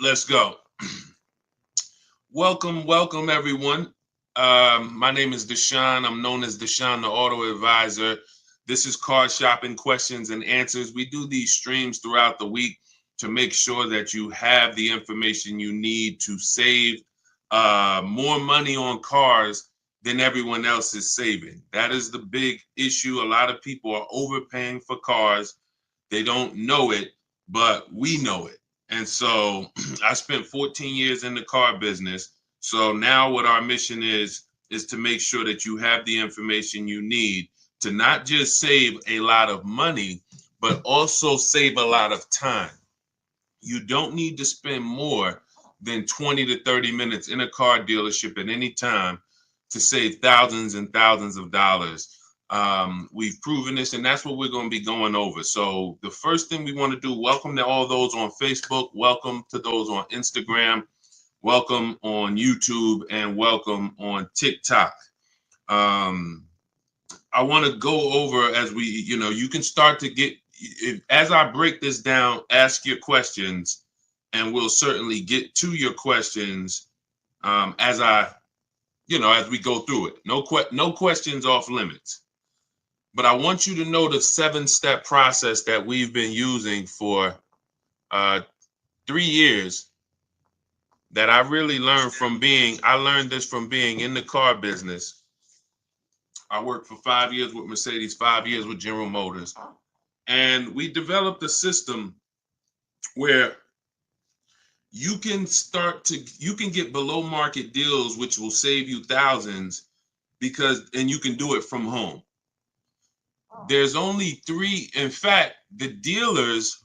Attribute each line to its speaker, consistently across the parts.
Speaker 1: Let's go. Welcome, everyone. My name is Deshone. I'm known as Deshone, the Auto Advisor. This is Car Shopping Questions and Answers. We do these streams throughout the week to make sure that you have the information you need to save more money on cars than everyone else is saving. That is the big issue. A lot of people are overpaying for cars. They don't know it, but we know it. And so I spent 14 years in the car business. So now what our mission is to make sure that you have the information you need to not just save a lot of money, but also save a lot of time. You don't need to spend more than 20 to 30 minutes in a car dealership at any time to save thousands and thousands of dollars. We've proven this, and that's what we're going to be going over. So the first thing we want to do, welcome to all those on Facebook, welcome to those on Instagram, welcome on YouTube, and welcome on TikTok. I want to go over as we, you can start to get, as I break this down, ask your questions, and we'll certainly get to your questions as we go through it. No questions off limits. But I want you to know the 7-step process that we've been using for 3 years that I really learned I learned this from being in the car business. I worked for 5 years with Mercedes, 5 years with General Motors. And we developed a system where you can get below market deals, which will save you thousands and you can do it from home. There's only 3. In fact, the dealers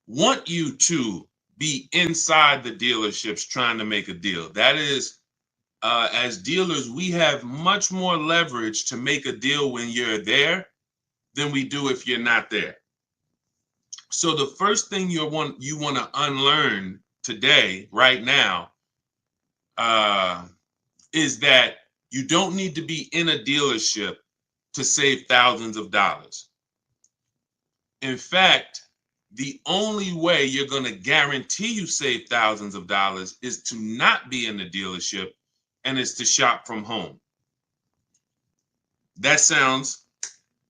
Speaker 1: want you to be inside the dealerships trying to make a deal. That is, as dealers, we have much more leverage to make a deal when you're there than we do if you're not there. So the first thing you want to unlearn today, right now, is that you don't need to be in a dealership to save thousands of dollars. In fact, the only way you're going to guarantee you save thousands of dollars is to not be in the dealership, and it's to shop from home. That sounds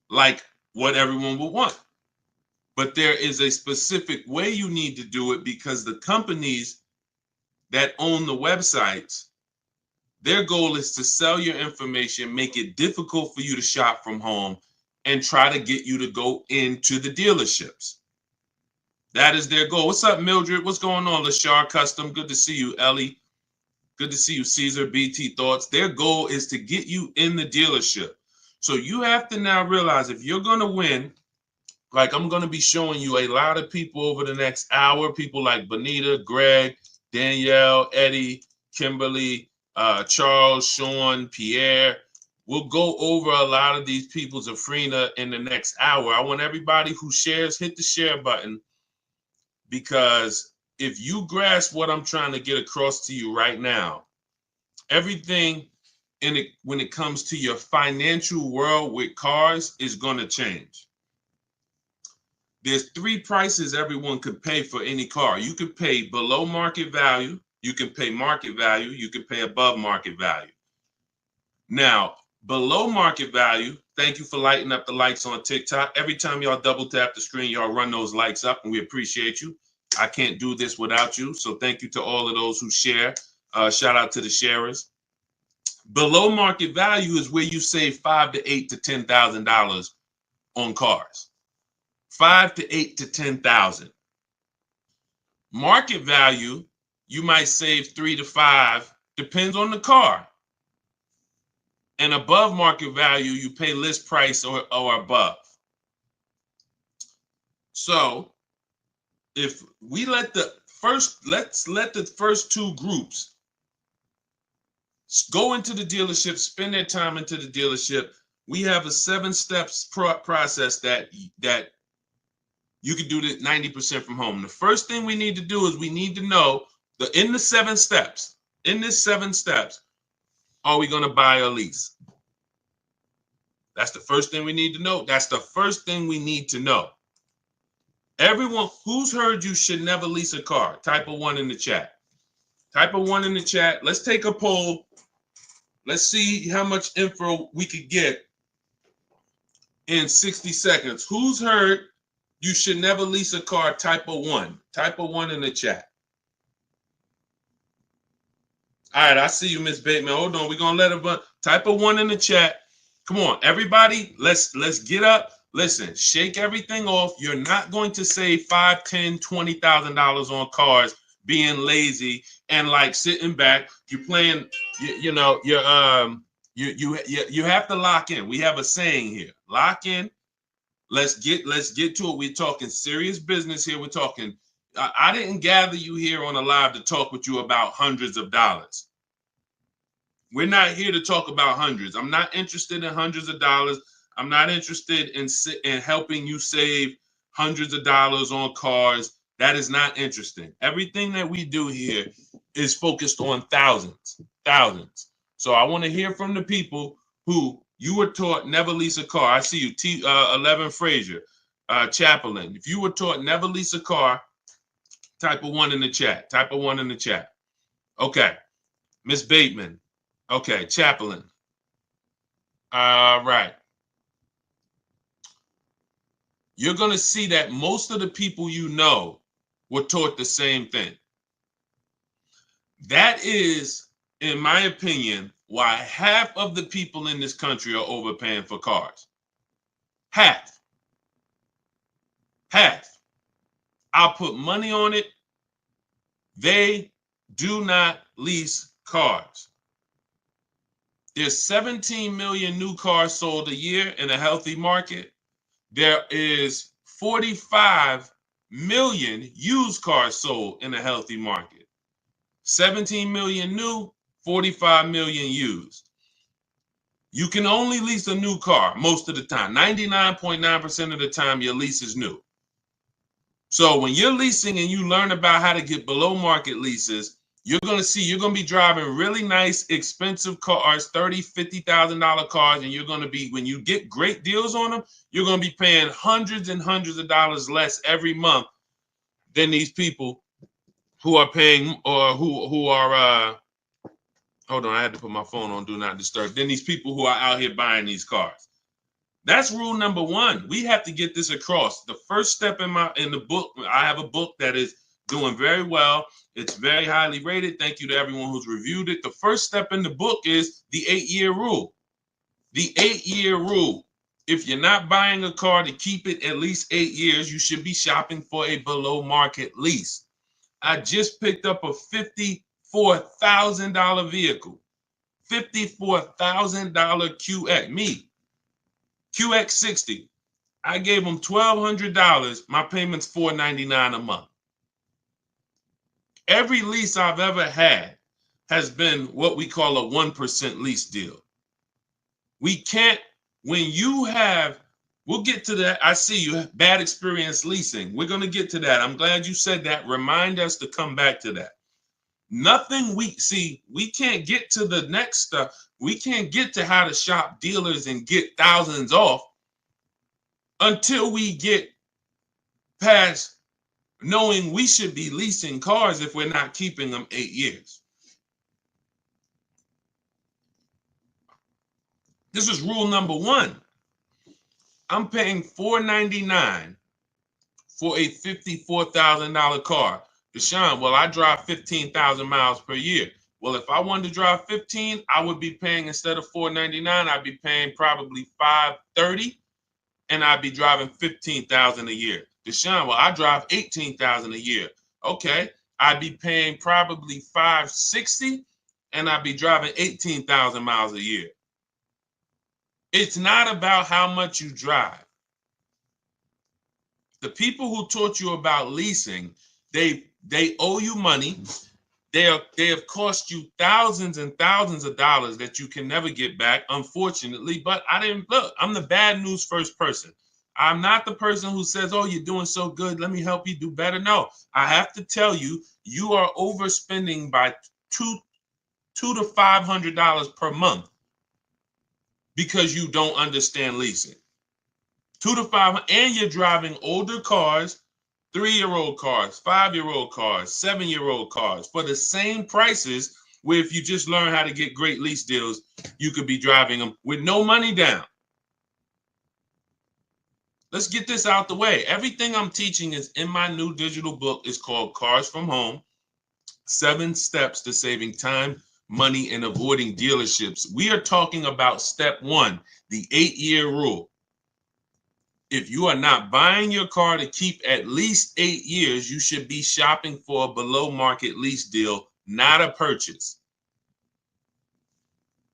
Speaker 1: like what everyone would want. But there is a specific way you need to do it, because the companies that own the websites, their goal is to sell your information, make it difficult for you to shop from home, and try to get you to go into the dealerships. That is their goal. What's up, Mildred? What's going on, Lashar Custom? Good to see you, Ellie. Good to see you, Caesar, BT Thoughts. Their goal is to get you in the dealership. So you have to now realize, if you're going to win, like I'm going to be showing you a lot of people over the next hour, people like Bonita, Greg, Danielle, Eddie, Kimberly, Charles, Sean, Pierre. We'll go over a lot of these people, Zafrina, in the next hour. I want everybody who shares, hit the share button, because if you grasp what I'm trying to get across to you right now, everything when it comes to your financial world with cars is going to change. There's 3 prices everyone could pay for any car. You could pay below market value, you can pay market value, you can pay above market value. Now, below market value, thank you for lighting up the likes on TikTok. Every time y'all double tap the screen, y'all run those likes up, and we appreciate you. I can't do this without you. So thank you to all of those who share. Shout out to the sharers. Below market value is where you save $5,000 to $8,000 to $10,000 on cars. $5,000 to $8,000 to $10,000. Market value, you might save $3,000 to $5,000, depends on the car. And above market value, you pay list price or above. So if we let's let the first 2 groups go into the dealership, spend their time into the dealership. We have a 7 steps process that you can do this 90% from home. The first thing we need to do is we need to know in this 7 steps, are we going to buy or lease? That's the first thing we need to know. That's the first thing we need to know. Everyone who's heard you should never lease a car, type a 1 in the chat. Type a 1 in the chat. Let's take a poll. Let's see how much info we could get in 60 seconds. Who's heard you should never lease a car? Type a 1. Type a 1 in the chat. All right, I see you, Miss Bateman. Hold on. We're going to let her type a 1 in the chat. Come on, everybody. Let's get up. Listen, shake everything off. You're not going to save $5, $10, $20,000 on cars being lazy and like sitting back. You're playing, you have to lock in. We have a saying here. Lock in. Let's get to it. We're talking serious business here. We're talking. I didn't gather you here on a live to talk with you about hundreds of dollars. We're not here to talk about hundreds. I'm not interested in hundreds of dollars. I'm not interested in helping you save hundreds of dollars on cars. That is not interesting. Everything that we do here is focused on thousands. So I want to hear from the people who you were taught never lease a car. I see you, 11 Frazier, Chaplain. If you were taught never lease a car, type a 1 in the chat. Type a 1 in the chat. Okay. Miss Bateman. Okay. Chaplain. All right. You're going to see that most of the people you know were taught the same thing. That is, in my opinion, why half of the people in this country are overpaying for cars. Half. I'll put money on it. They do not lease cars. There's 17 million new cars sold a year in a healthy market. There is 45 million used cars sold in a healthy market. 17 million new, 45 million used. You can only lease a new car most of the time. 99.9% of the time, your lease is new. So when you're leasing and you learn about how to get below market leases, you're going to be driving really nice, expensive cars, $30,000, $50,000 cars, and you're going to be, when you get great deals on them, you're going to be paying hundreds and hundreds of dollars less every month than these people who are paying, or who are, hold on, I had to put my phone on Do Not Disturb, than these people who are out here buying these cars. That's rule number 1. We have to get this across. The first step in the book, I have a book that is doing very well. It's very highly rated. Thank you to everyone who's reviewed it. The first step in the book is the 8-year rule. The 8-year rule. If you're not buying a car to keep it at least 8 years, you should be shopping for a below market lease. I just picked up a $54,000 vehicle. $54,000 QX. QX60. I gave them $1,200. My payment's $499 a month. Every lease I've ever had has been what we call a 1% lease deal. We can't, when you have, we'll get to that. I see you have bad experience leasing. We're going to get to that. I'm glad you said that. Remind us to come back to that. Nothing we can't get to the next stuff. We can't get to how to shop dealers and get thousands off until we get past knowing we should be leasing cars if we're not keeping them 8 years. This is rule number 1. I'm paying $499 for a $54,000 car. Deshone, well, I drive 15,000 miles per year. Well, if I wanted to drive 15, I would be paying, instead of $499, I'd be paying probably $530, and I'd be driving 15,000 a year. Deshone, well, I drive 18,000 a year. Okay, I'd be paying probably $560, and I'd be driving 18,000 miles a year. It's not about how much you drive. The people who taught you about leasing, they owe you money. They have cost you thousands and thousands of dollars that you can never get back, unfortunately. But I'm the bad news first person. I'm not the person who says, oh, you're doing so good, let me help you do better. No, I have to tell you, you are overspending by $200 to $500 per month because you don't understand leasing. $200 to $500, and you're driving older cars 3-year-old cars, 5-year-old cars, 7-year-old cars for the same prices, where if you just learn how to get great lease deals, you could be driving them with no money down. Let's get this out the way. Everything I'm teaching is in my new digital book. It's called Cars from Home, 7 Steps to Saving Time, Money, and Avoiding Dealerships. We are talking about step 1, the 8-year rule. If you are not buying your car to keep at least 8 years, you should be shopping for a below market lease deal, not a purchase.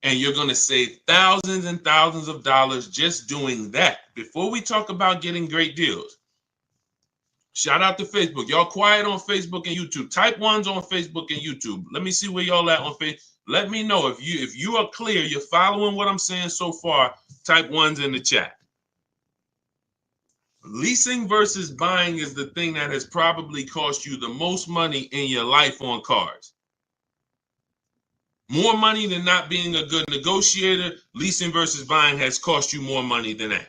Speaker 1: And you're going to save thousands and thousands of dollars just doing that. Before we talk about getting great deals, shout out to Facebook. Y'all quiet on Facebook and YouTube. Type 1s on Facebook and YouTube. Let me see where y'all at on Facebook. Let me know if you are clear, you're following what I'm saying so far. Type 1s in the chat. Leasing versus buying is the thing that has probably cost you the most money in your life on cars. More money than not being a good negotiator. Leasing versus buying has cost you more money than that.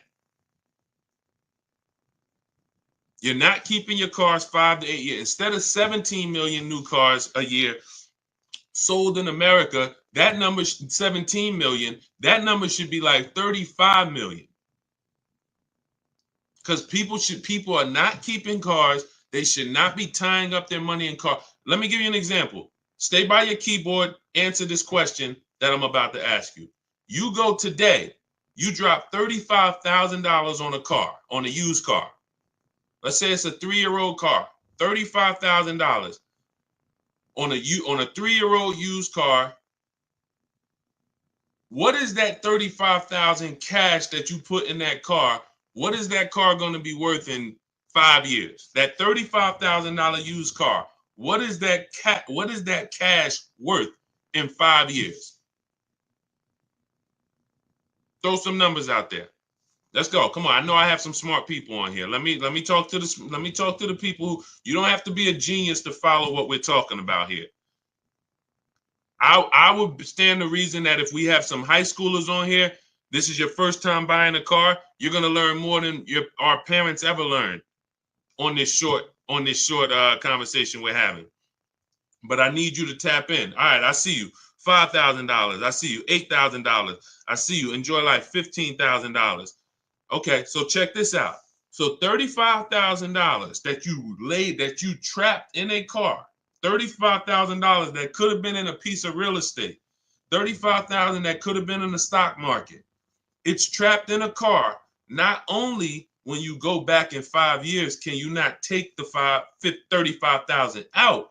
Speaker 1: You're not keeping your cars 5 to 8 years. Instead of 17 million new cars a year sold in America, that number, 17 million, that number should be like 35 million. Because people are not keeping cars. They should not be tying up their money in cars. Let me give you an example. Stay by your keyboard, answer this question that I'm about to ask you. You go today, you drop $35,000 on a car, on a used car. Let's say it's a 3-year-old car, $35,000 on a 3-year-old used car. What is that $35,000 cash that you put in that car? What is that car going to be worth in 5 years? That $35,000 used car. What is that cash worth in 5 years? Throw some numbers out there. Let's go. Come on. I know I have some smart people on here. Let me talk to the people who, you don't have to be a genius to follow what we're talking about here. I would stand the reason that if we have some high schoolers on here, this is your first time buying a car, you're gonna learn more than our parents ever learned on this short conversation we're having. But I need you to tap in. All right, I see you. $5,000. I see you. $8,000. I see you. Enjoy life. $15,000. Okay, so check this out. So $35,000 that you trapped in a car. $35,000 that could have been in a piece of real estate. $35,000 that could have been in the stock market. It's trapped in a car. Not only when you go back in 5 years, can you not take the 35,000 out?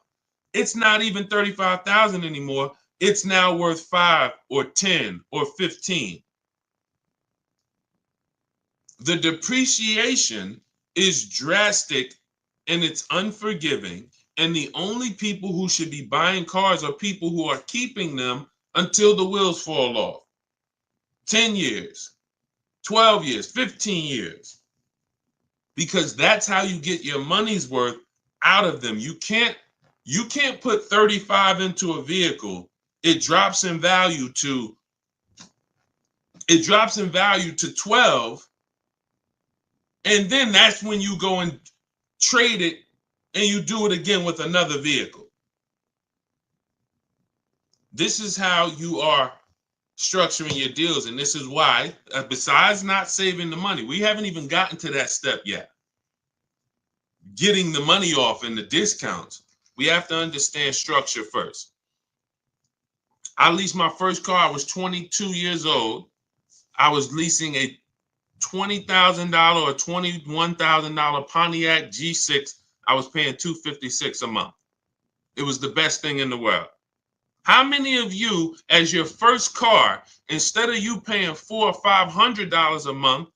Speaker 1: It's not even 35,000 anymore. It's now worth 5 or 10 or 15. The depreciation is drastic and it's unforgiving. And the only people who should be buying cars are people who are keeping them until the wheels fall off. 10 years, 12 years, 15 years. Because that's how you get your money's worth out of them. You can't put 35 into a vehicle. It drops in value to 12. And then that's when you go and trade it and you do it again with another vehicle. This is how you are structuring your deals. And this is why, besides not saving the money, we haven't even gotten to that step yet. Getting the money off and the discounts. We have to understand structure first. I leased my first car. I was 22 years old. I was leasing a $20,000 or $21,000 Pontiac G6. I was paying $256 a month. It was the best thing in the world. How many of you, as your first car, instead of you paying $400 or $500 a month,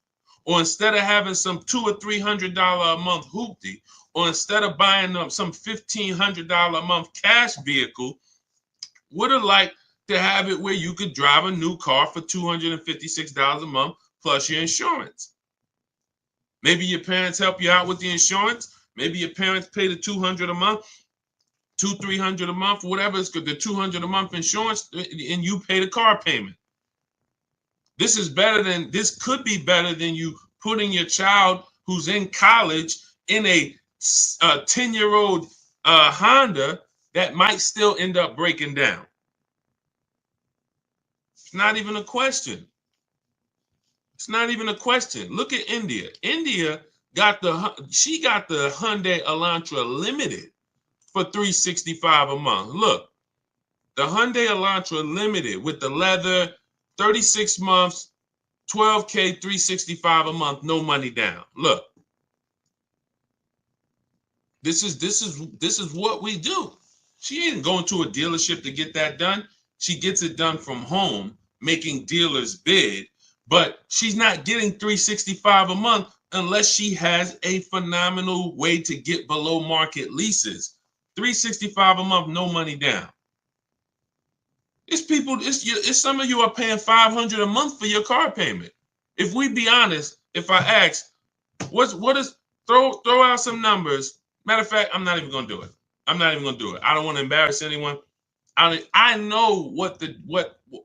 Speaker 1: or instead of having some $200 or $300 a month hoopty, or instead of buying some $1,500 a month cash vehicle, would have liked to have it where you could drive a new car for $256 a month plus your insurance? Maybe your parents help you out with the insurance. Maybe your parents pay the $200 a month, $200-300 a month, whatever it's good, the $200 a month insurance, and you pay the car payment. This could be better than you putting your child who's in college in a 10-year-old Honda that might still end up breaking down. It's not even a question. It's not even a question. Look at India. India got the Hyundai Elantra Limited for $365 a month. Look, the Hyundai Elantra Limited with the leather, 36 months, 12K, $365 a month, no money down. Look, this is what we do. She ain't going to a dealership to get that done. She gets it done from home, making dealers bid, but she's not getting $365 a month unless she has a phenomenal way to get below market leases. $365 a month, no money down. It's people, it's some of you are paying $500 a month for your car payment. If we be honest, if I ask, what is throw out some numbers. Matter of fact, I'm not even gonna do it. I'm not even gonna do it. I don't want to embarrass anyone. I know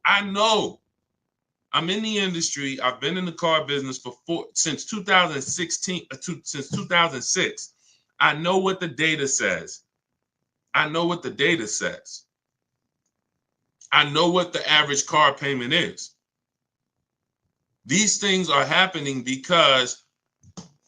Speaker 1: I know. I'm in the industry. I've been in the car business since 2016, since 2006. I know what the data says. I know what the data says. I know what the average car payment is. These things are happening because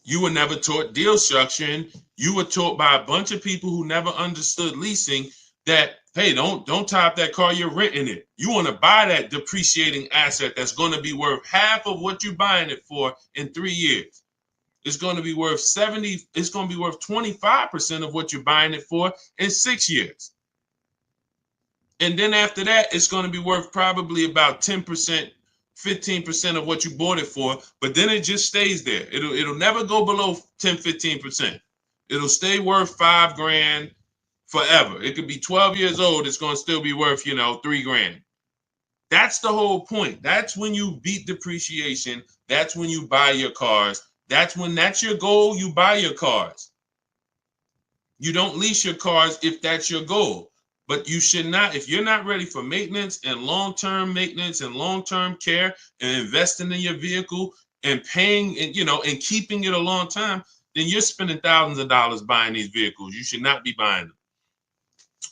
Speaker 1: you were never taught deal structuring. You were taught by a bunch of people who never understood leasing that, hey, don't tie up that car, you're renting it. You want to buy that depreciating asset that's going to be worth half of what you're buying it for in 3 years. It's going to be worth 70, it's going to be worth 25% of what you're buying it for in 6 years. And then after that, it's going to be worth probably about 10%, 15% of what you bought it for, but then it just stays there. It'll never go below 10, 15%. It'll stay worth $5,000 forever. It could be 12 years old. It's going to still be worth, $3,000. That's the whole point. That's when you beat depreciation. That's when you buy your cars. That's your goal. You buy your cars. You don't lease your cars if that's your goal. But you should not, if you're not ready for maintenance and long-term care and investing in your vehicle and paying and keeping it a long time, then you're spending thousands of dollars buying these vehicles. You should not be buying them.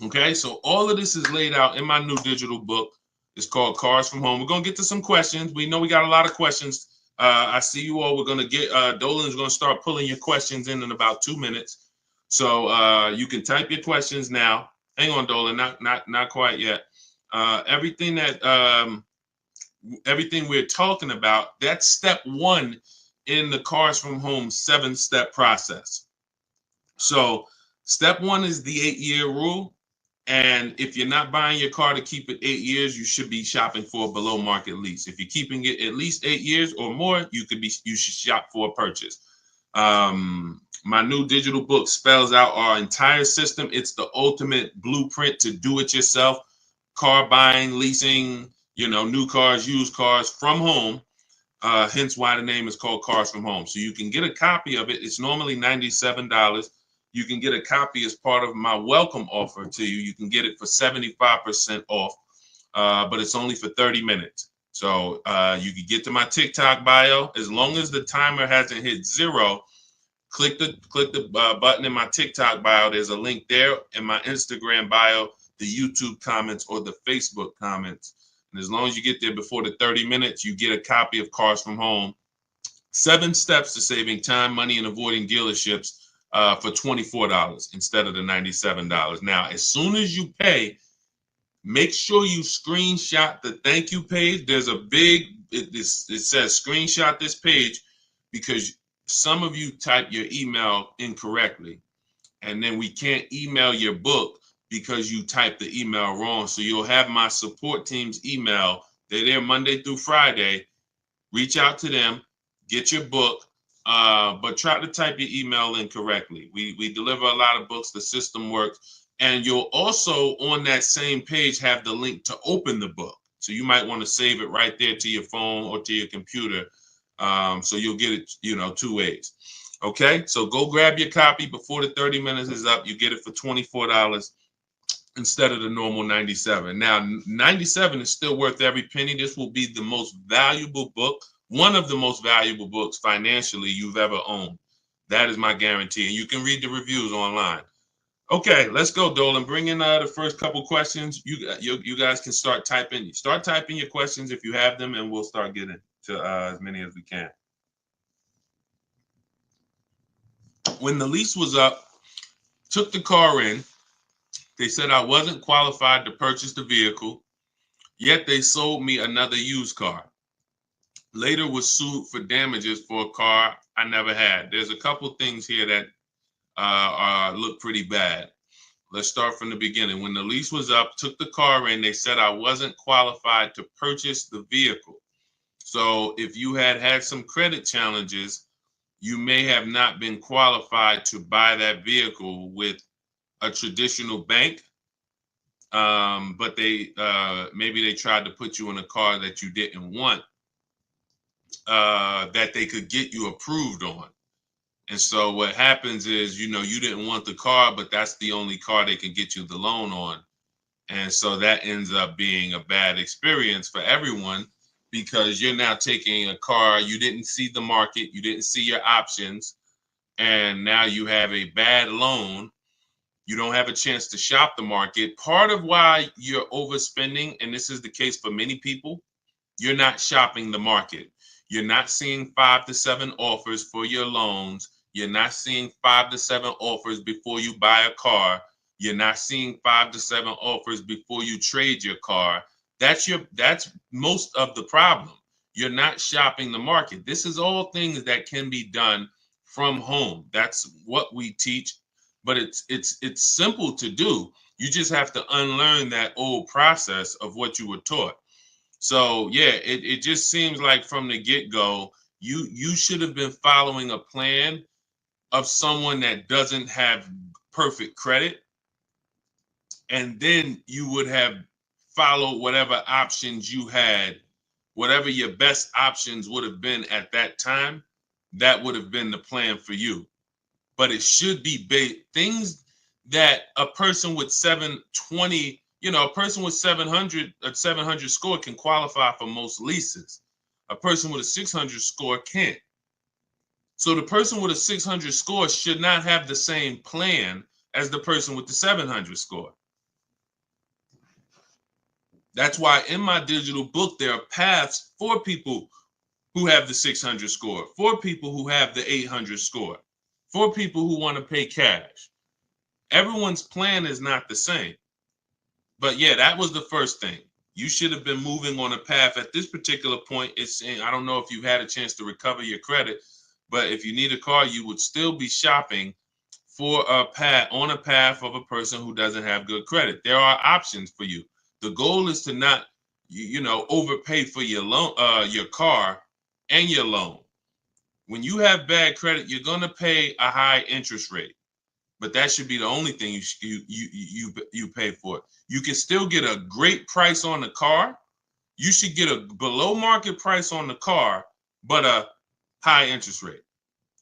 Speaker 1: Okay, so all of this is laid out in my new digital book. It's called Cars from Home. We're going to get to some questions. We know we got a lot of questions. I see you all. We're going to get, Dolan's going to start pulling your questions in about 2 minutes. So you can type your questions now. Hang on, Dolan, not quite yet. Everything we're talking about, that's step 1 in the Cars from Home 7-step process. So step 1 is the 8-year rule. And if you're not buying your car to keep it 8 years, you should be shopping for a below market lease. If you're keeping it at least 8 years or more, you should shop for a purchase. My new digital book spells out our entire system. It's the ultimate blueprint to do it yourself. Car buying, leasing, new cars, used cars from home. Hence why the name is called Cars from Home. So you can get a copy of it. It's normally $97. You can get a copy as part of my welcome offer to you. You can get it for 75% off, but it's only for 30 minutes. So you can get to my TikTok bio. As long as the timer hasn't hit 0, click the button in my TikTok bio. There's a link there in my Instagram bio, the YouTube comments, or the Facebook comments. And as long as you get there before the 30 minutes, you get a copy of Cars from Home. 7 steps to saving time, money, and avoiding dealerships for $24 instead of the $97. Now, as soon as you pay, make sure you screenshot the thank you page. There's a it says screenshot this page because some of you type your email incorrectly, and then we can't email your book because you typed the email wrong. So you'll have my support team's email. They're there Monday through Friday. Reach out to them, get your book, but try to type your email in correctly. We deliver a lot of books. The system works. And you'll also, on that same page, have the link to open the book. So you might want to save it right there to your phone or to your computer. So you'll get it, 2 ways. Okay, so go grab your copy before the 30 minutes is up. You get it for $24 instead of the normal $97. Now, $97 is still worth every penny. This will be the most valuable book, one of the most valuable books financially you've ever owned. That is my guarantee. And you can read the reviews online. Okay, let's go, Dolan. Bring in the first couple questions. You guys can start typing. Start typing your questions if you have them, and we'll start getting to as many as we can. When the lease was up, took the car in. They said I wasn't qualified to purchase the vehicle, yet they sold me another used car. Later was sued for damages for a car I never had. There's a couple things here that look pretty bad. Let's start from the beginning. When the lease was up, took the car in, they said I wasn't qualified to purchase the vehicle. So if you had some credit challenges, you may have not been qualified to buy that vehicle with a traditional bank. But they maybe they tried to put you in a car that you didn't want, that they could get you approved on. And so what happens is, you didn't want the car, but that's the only car they can get you the loan on. And so that ends up being a bad experience for everyone, because you're now taking a car, you didn't see the market, you didn't see your options, and now you have a bad loan. You don't have a chance to shop the market. Part of why you're overspending, and this is the case for many people, you're not shopping the market. You're not seeing 5 to 7 offers for your loans. You're not seeing 5 to 7 offers before you buy a car. You're not seeing 5 to 7 offers before you trade your car. That's most of the problem. You're not shopping the market. This is all things that can be done from home. That's what we teach, but it's simple to do. You just have to unlearn that old process of what you were taught. So yeah, it just seems like from the get-go, you should have been following a plan of someone that doesn't have perfect credit, and then you would have followed whatever options you had, whatever your best options would have been at that time. That would have been the plan for you. But it should be things that a person with 720, a person with 700, a 700 score can qualify for most leases. A person with a 600 score can't. So the person with a 600 score should not have the same plan as the person with the 700 score. That's why in my digital book, there are paths for people who have the 600 score, for people who have the 800 score, for people who want to pay cash. Everyone's plan is not the same. But yeah, that was the first thing. You should have been moving on a path at this particular point. It's saying, I don't know if you had a chance to recover your credit, but if you need a car, you would still be shopping for a path of a person who doesn't have good credit. There are options for you. The goal is to not, overpay for your loan, your car and your loan. When you have bad credit, you're going to pay a high interest rate. But that should be the only thing you pay for. You can still get a great price on the car. You should get a below market price on the car, but a high interest rate.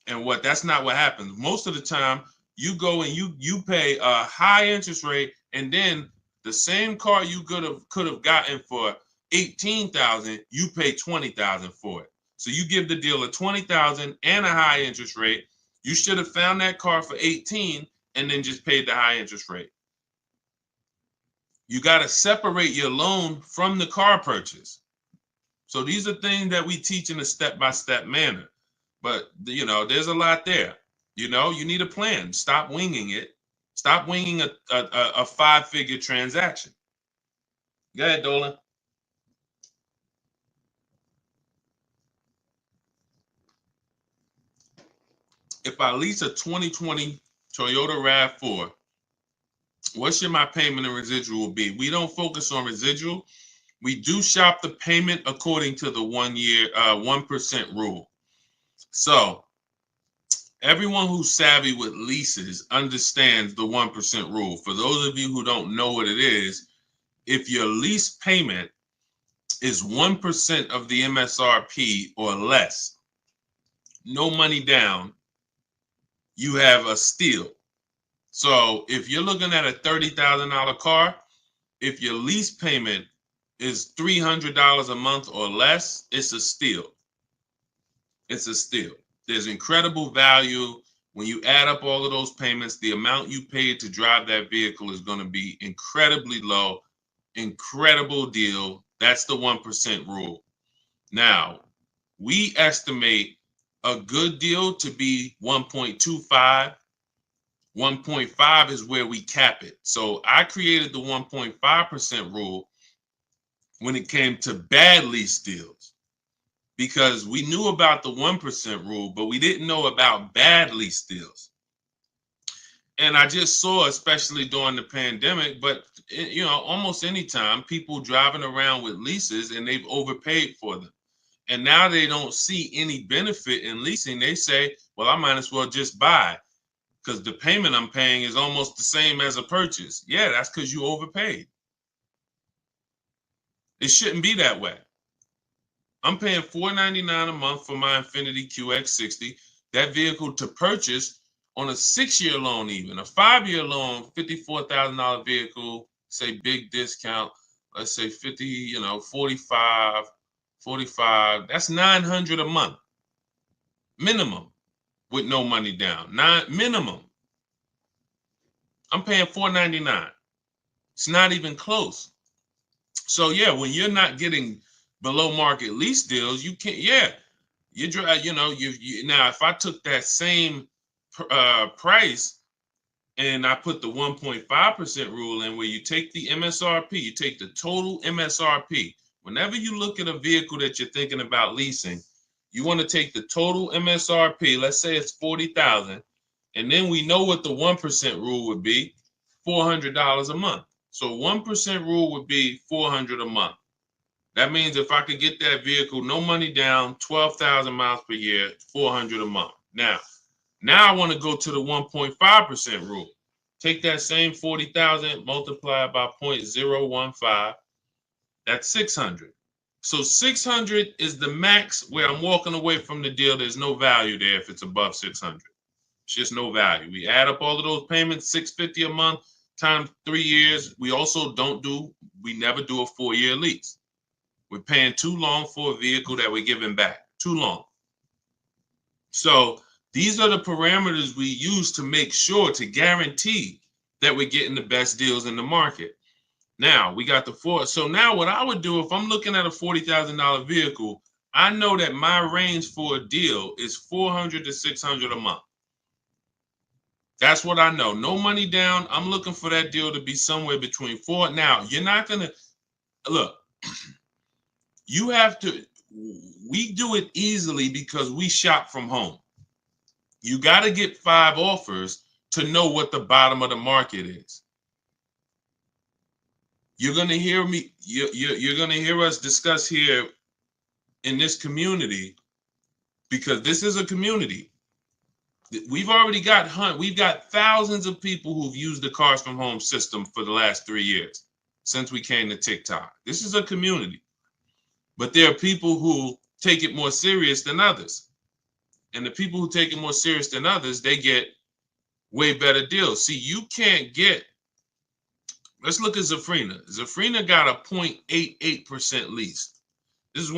Speaker 1: And that's not what happens. Most of the time, you go and you pay a high interest rate, and then the same car you could have gotten for $18,000, you pay $20,000 for it. So you give the dealer $20,000 and a high interest rate. You should have found that car for 18 and then just paid the high interest rate. You got to separate your loan from the car purchase. So these are things that we teach in a step-by-step manner. But, there's a lot there. You need a plan. Stop winging it. Stop winging a 5-figure transaction. Go ahead, Dolan. If I lease a 2020 Toyota RAV4, what should my payment and residual be? We don't focus on residual. We do shop the payment according to the 1% rule. So everyone who's savvy with leases understands the 1% rule. For those of you who don't know what it is, if your lease payment is 1% of the MSRP or less, no money down, you have a steal. So if you're looking at a $30,000 car, if your lease payment is $300 a month or less, it's a steal. It's a steal. There's incredible value When you add up all of those payments, the amount you paid to drive that vehicle is going to be incredibly low. Incredible deal. That's the 1% rule. Now, we estimate a good deal to be 1.25. 1.5 is where we cap it. So I created the 1.5% rule when it came to bad lease deals, because we knew about the 1% rule, but we didn't know about bad lease deals. And I just saw, especially during the pandemic, but almost any time, people driving around with leases and they've overpaid for them. And now they don't see any benefit in leasing. They say, well, I might as well just buy because the payment I'm paying is almost the same as a purchase. Yeah, that's because you overpaid. It shouldn't be that way. I'm paying $499 a month for my Infiniti QX60. That vehicle to purchase on a 6-year loan, even a 5-year loan, $54,000 vehicle, say big discount, let's say 50, 45, that's $900 a month minimum with no money down. Minimum. I'm paying $499. It's not even close. So yeah, when you're not getting below market lease deals, you can't. Yeah, you drive. Now if I took that same price and I put the 1.5% rule in, where you take the MSRP, you take the total MSRP. Whenever you look at a vehicle that you're thinking about leasing, you want to take the total MSRP. Let's say it's $40,000, and then we know what the 1% rule would be: $400 a month. So 1% rule would be $400 a month. That means if I could get that vehicle, no money down, 12,000 miles per year, $400 a month. Now I want to go to the 1.5% rule. Take that same 40,000, multiply by 0.015. That's 600. So 600 is the max where I'm walking away from the deal. There's no value there if it's above 600. It's just no value. We add up all of those payments, $650 a month times 3 years. We never do a 4-year lease. We're paying too long for a vehicle that we're giving back. Too long. So these are the parameters we use to make sure, to guarantee that we're getting the best deals in the market. Now we got the four. So now what I would do if I'm looking at a $40,000 vehicle, I know that my range for a deal is $400 to $600 a month. That's what I know. No money down. I'm looking for that deal to be somewhere between four. Now, you're not going to look. You have to. We do it easily because we shop from home. You got to get 5 offers to know what the bottom of the market is. You're going to hear me. You're going to hear us discuss here in this community, because this is a community. We've got thousands of people who've used the Cars from Home system for the last 3 years since we came to TikTok. This is a community, but there are people who take it more serious than others. And the people who take it more serious than others, they get way better deals. See, you can't get, let's look at Zafrina. Zafrina got a 0.88% lease. This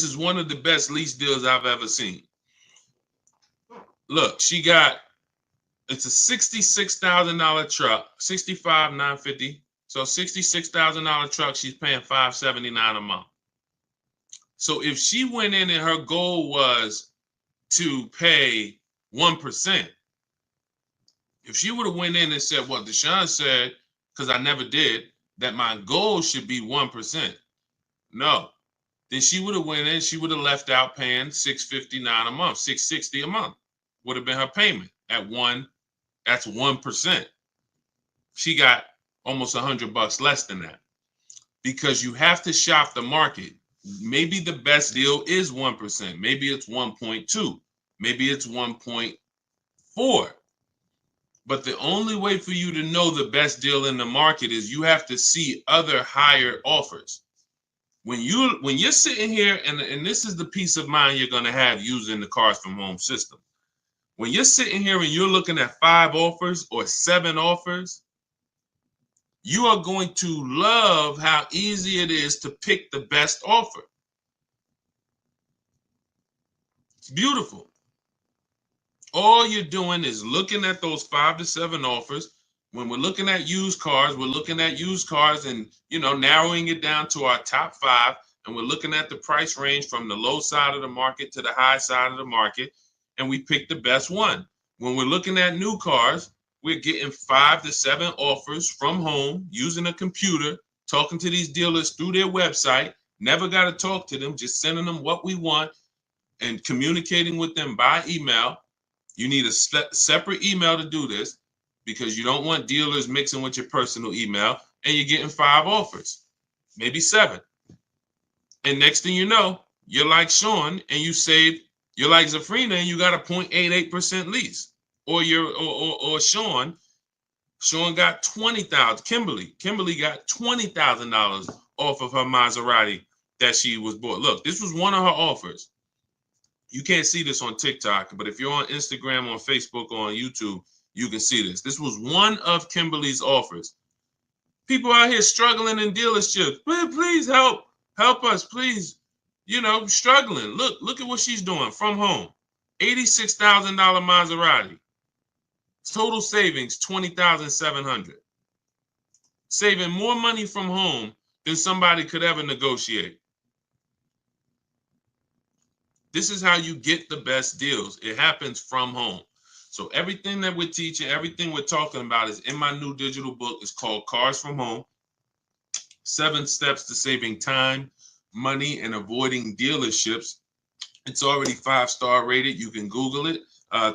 Speaker 1: is one of the best lease deals I've ever seen. Look, it's a $66,000 truck, $65,950. So $66,000 truck, she's paying $579 a month. So if she went in and her goal was to pay 1%, if she would have went in and said what Deshone said, because I never did, that my goal should be 1%. No. Then she would have went in, she would have left out paying $659 a month, $660 a month would have been her payment at that's 1%. She got almost $100 less than that, because you have to shop the market. Maybe the best deal is 1%. Maybe it's 1.2. Maybe it's 1.4. But the only way for you to know the best deal in the market is you have to see other higher offers. When you're sitting here, and this is the peace of mind you're going to have using the Cars from Home system. When you're sitting here and you're looking at 5 offers or 7 offers, you are going to love how easy it is to pick the best offer. It's beautiful. All you're doing is looking at those 5 to 7 offers. When we're looking at used cars, we're looking at used cars and, narrowing it down to our top 5. And we're looking at the price range from the low side of the market to the high side of the market. And we pick the best one. When we're looking at new cars, we're getting 5 to 7 offers from home using a computer, talking to these dealers through their website. Never got to talk to them, just sending them what we want and communicating with them by email. You need a separate email to do this because you don't want dealers mixing with your personal email, and you're getting 5 offers, maybe 7. And next thing you know, you're like Sean and you're like Zafrina and you got a 0.88% lease. Or Sean got 20,000. Kimberly got $20,000 off of her Maserati that she was bought. Look, this was one of her offers. You can't see this on TikTok, but if you're on Instagram, on Facebook, or on YouTube, you can see this. This was one of Kimberly's offers. People out here struggling in dealerships. Please help us, please. Struggling. Look at what she's doing from home. $86,000 Maserati. Total savings, $20,700. Saving more money from home than somebody could ever negotiate. This is how you get the best deals. It happens from home. So everything that we're teaching, everything we're talking about is in my new digital book. It's called Cars from Home. 7 Steps to Saving Time, Money, and Avoiding Dealerships. It's already 5-star rated. You can Google it.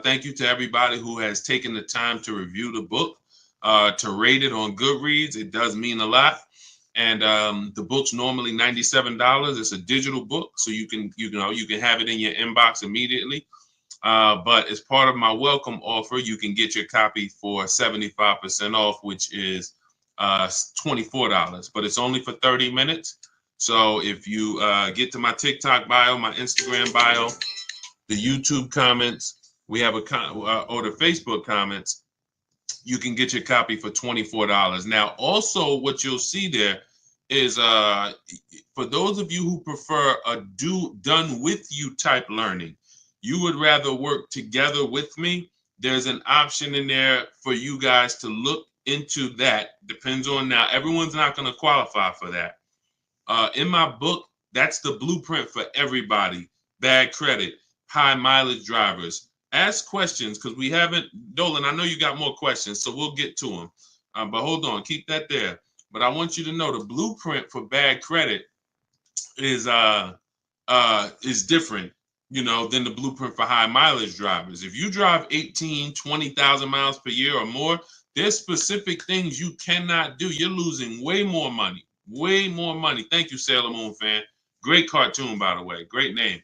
Speaker 1: Thank you to everybody who has taken the time to review the book, to rate it on Goodreads. It does mean a lot. And the book's normally $97. It's a digital book, so you can have it in your inbox immediately. But as part of my welcome offer, you can get your copy for 75% off, which is $24. But it's only for 30 minutes. So if you get to my TikTok bio, my Instagram bio, the YouTube comments, we have or the Facebook comments, you can get your copy for $24. Now, also what you'll see there is for those of you who prefer a done with you type learning, you would rather work together with me. There's an option in there for you guys to look into that. Depends on, now, everyone's not going to qualify for that. In my book, that's the blueprint for everybody. Bad credit, high mileage drivers. Ask questions because we haven't, Dolan, I know you got more questions, so we'll get to them. But hold on, keep that there. But I want you to know the blueprint for bad credit is different, than the blueprint for high mileage drivers. If you drive 18, 20,000 miles per year or more, there's specific things you cannot do. You're losing way more money. Way more money. Thank you, Sailor Moon fan. Great cartoon, by the way. Great name.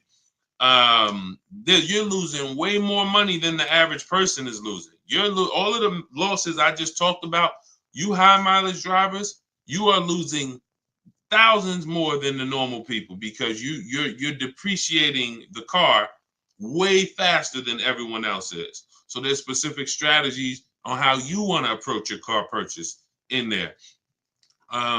Speaker 1: You're losing way more money than the average person is losing. All of the losses I just talked about, you high mileage drivers, you are losing thousands more than the normal people because you're depreciating the car way faster than everyone else is. So there's specific strategies on how you want to approach your car purchase in there.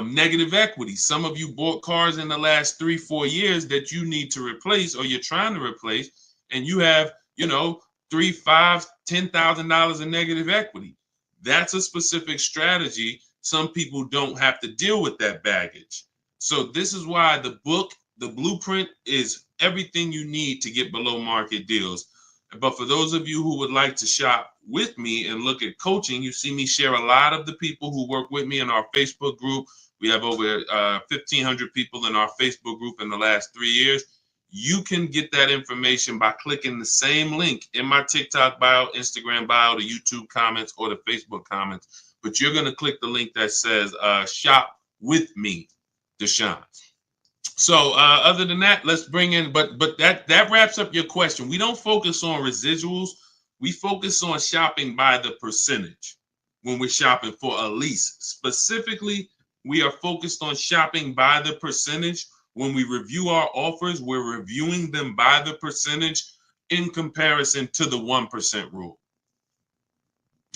Speaker 1: Negative equity. Some of you bought cars in the last 3-4 years that you need to replace or you're trying to replace, and you have, $3,000, $5,000, $10,000 in negative equity. That's a specific strategy. Some people don't have to deal with that baggage. So this is why the book, the blueprint, is everything you need to get below market deals. But for those of you who would like to shop with me and look at coaching, you see me share a lot of the people who work with me in our Facebook group. We have over 1,500 people in our Facebook group in the last 3 years. You can get that information by clicking the same link in my TikTok bio, Instagram bio, the YouTube comments, or the Facebook comments. But you're going to click the link that says shop with me, Deshone. So other than that, let's bring in, but that wraps up your question. We don't focus on residuals. We focus on shopping by the percentage when we're shopping for a lease. Specifically, we are focused on shopping by the percentage. When we review our offers, we're reviewing them by the percentage in comparison to the 1% rule.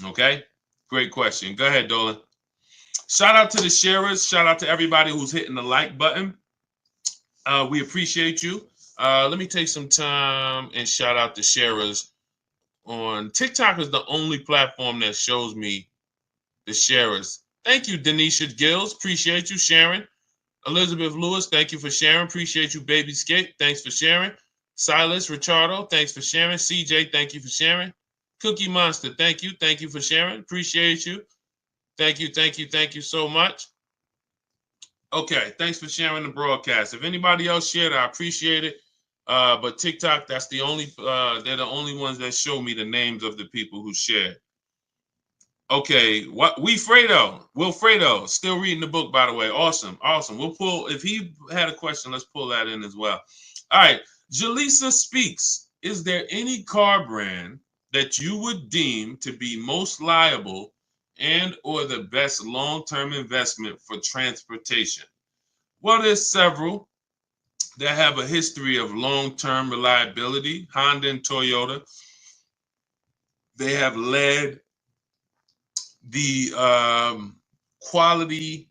Speaker 1: Okay, great question. Go ahead, Dolan. Shout out to the sharers. Shout out to everybody who's hitting the like button. We appreciate you. Let me take some time and shout out the sharers on TikTok is the only platform that shows me the sharers. Thank you, Denisha Gills. Appreciate you sharing. Elizabeth Lewis, thank you for sharing. Appreciate you, Baby Skate. Thanks for sharing. Silas Richardo, thanks for sharing. CJ, thank you for sharing. Cookie Monster, thank you. Thank you for sharing. Appreciate you. Thank you, thank you, thank you so much. Okay, thanks for sharing the broadcast. If anybody else shared, I appreciate it. But TikTok, that's the only they're the only ones that show me the names of the people who shared. Okay, what Wilfredo, still reading the book, by the way. Awesome. We'll pull, if he had a question, let's pull that in as well. All right, Jaleesa speaks. Is there any car brand that you would deem to be most liable and or the best long-term investment for transportation? Well, there's several that have a history of long-term reliability. Honda and Toyota, they have led the quality,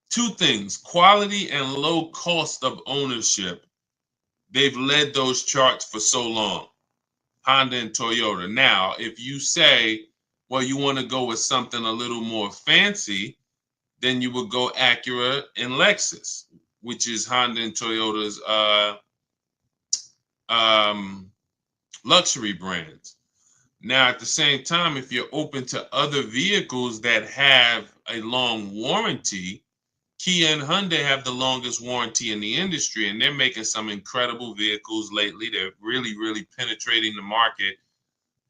Speaker 1: two things, quality and low cost of ownership. They've led those charts for so long, Honda and Toyota. Now, if you say, well, you want to go with something a little more fancy, then you would go Acura and Lexus, which is Honda and Toyota's luxury brands. Now, at the same time, if you're open to other vehicles that have a long warranty, Kia and Hyundai have the longest warranty in the industry, and they're making some incredible vehicles lately. They're really, really penetrating the market.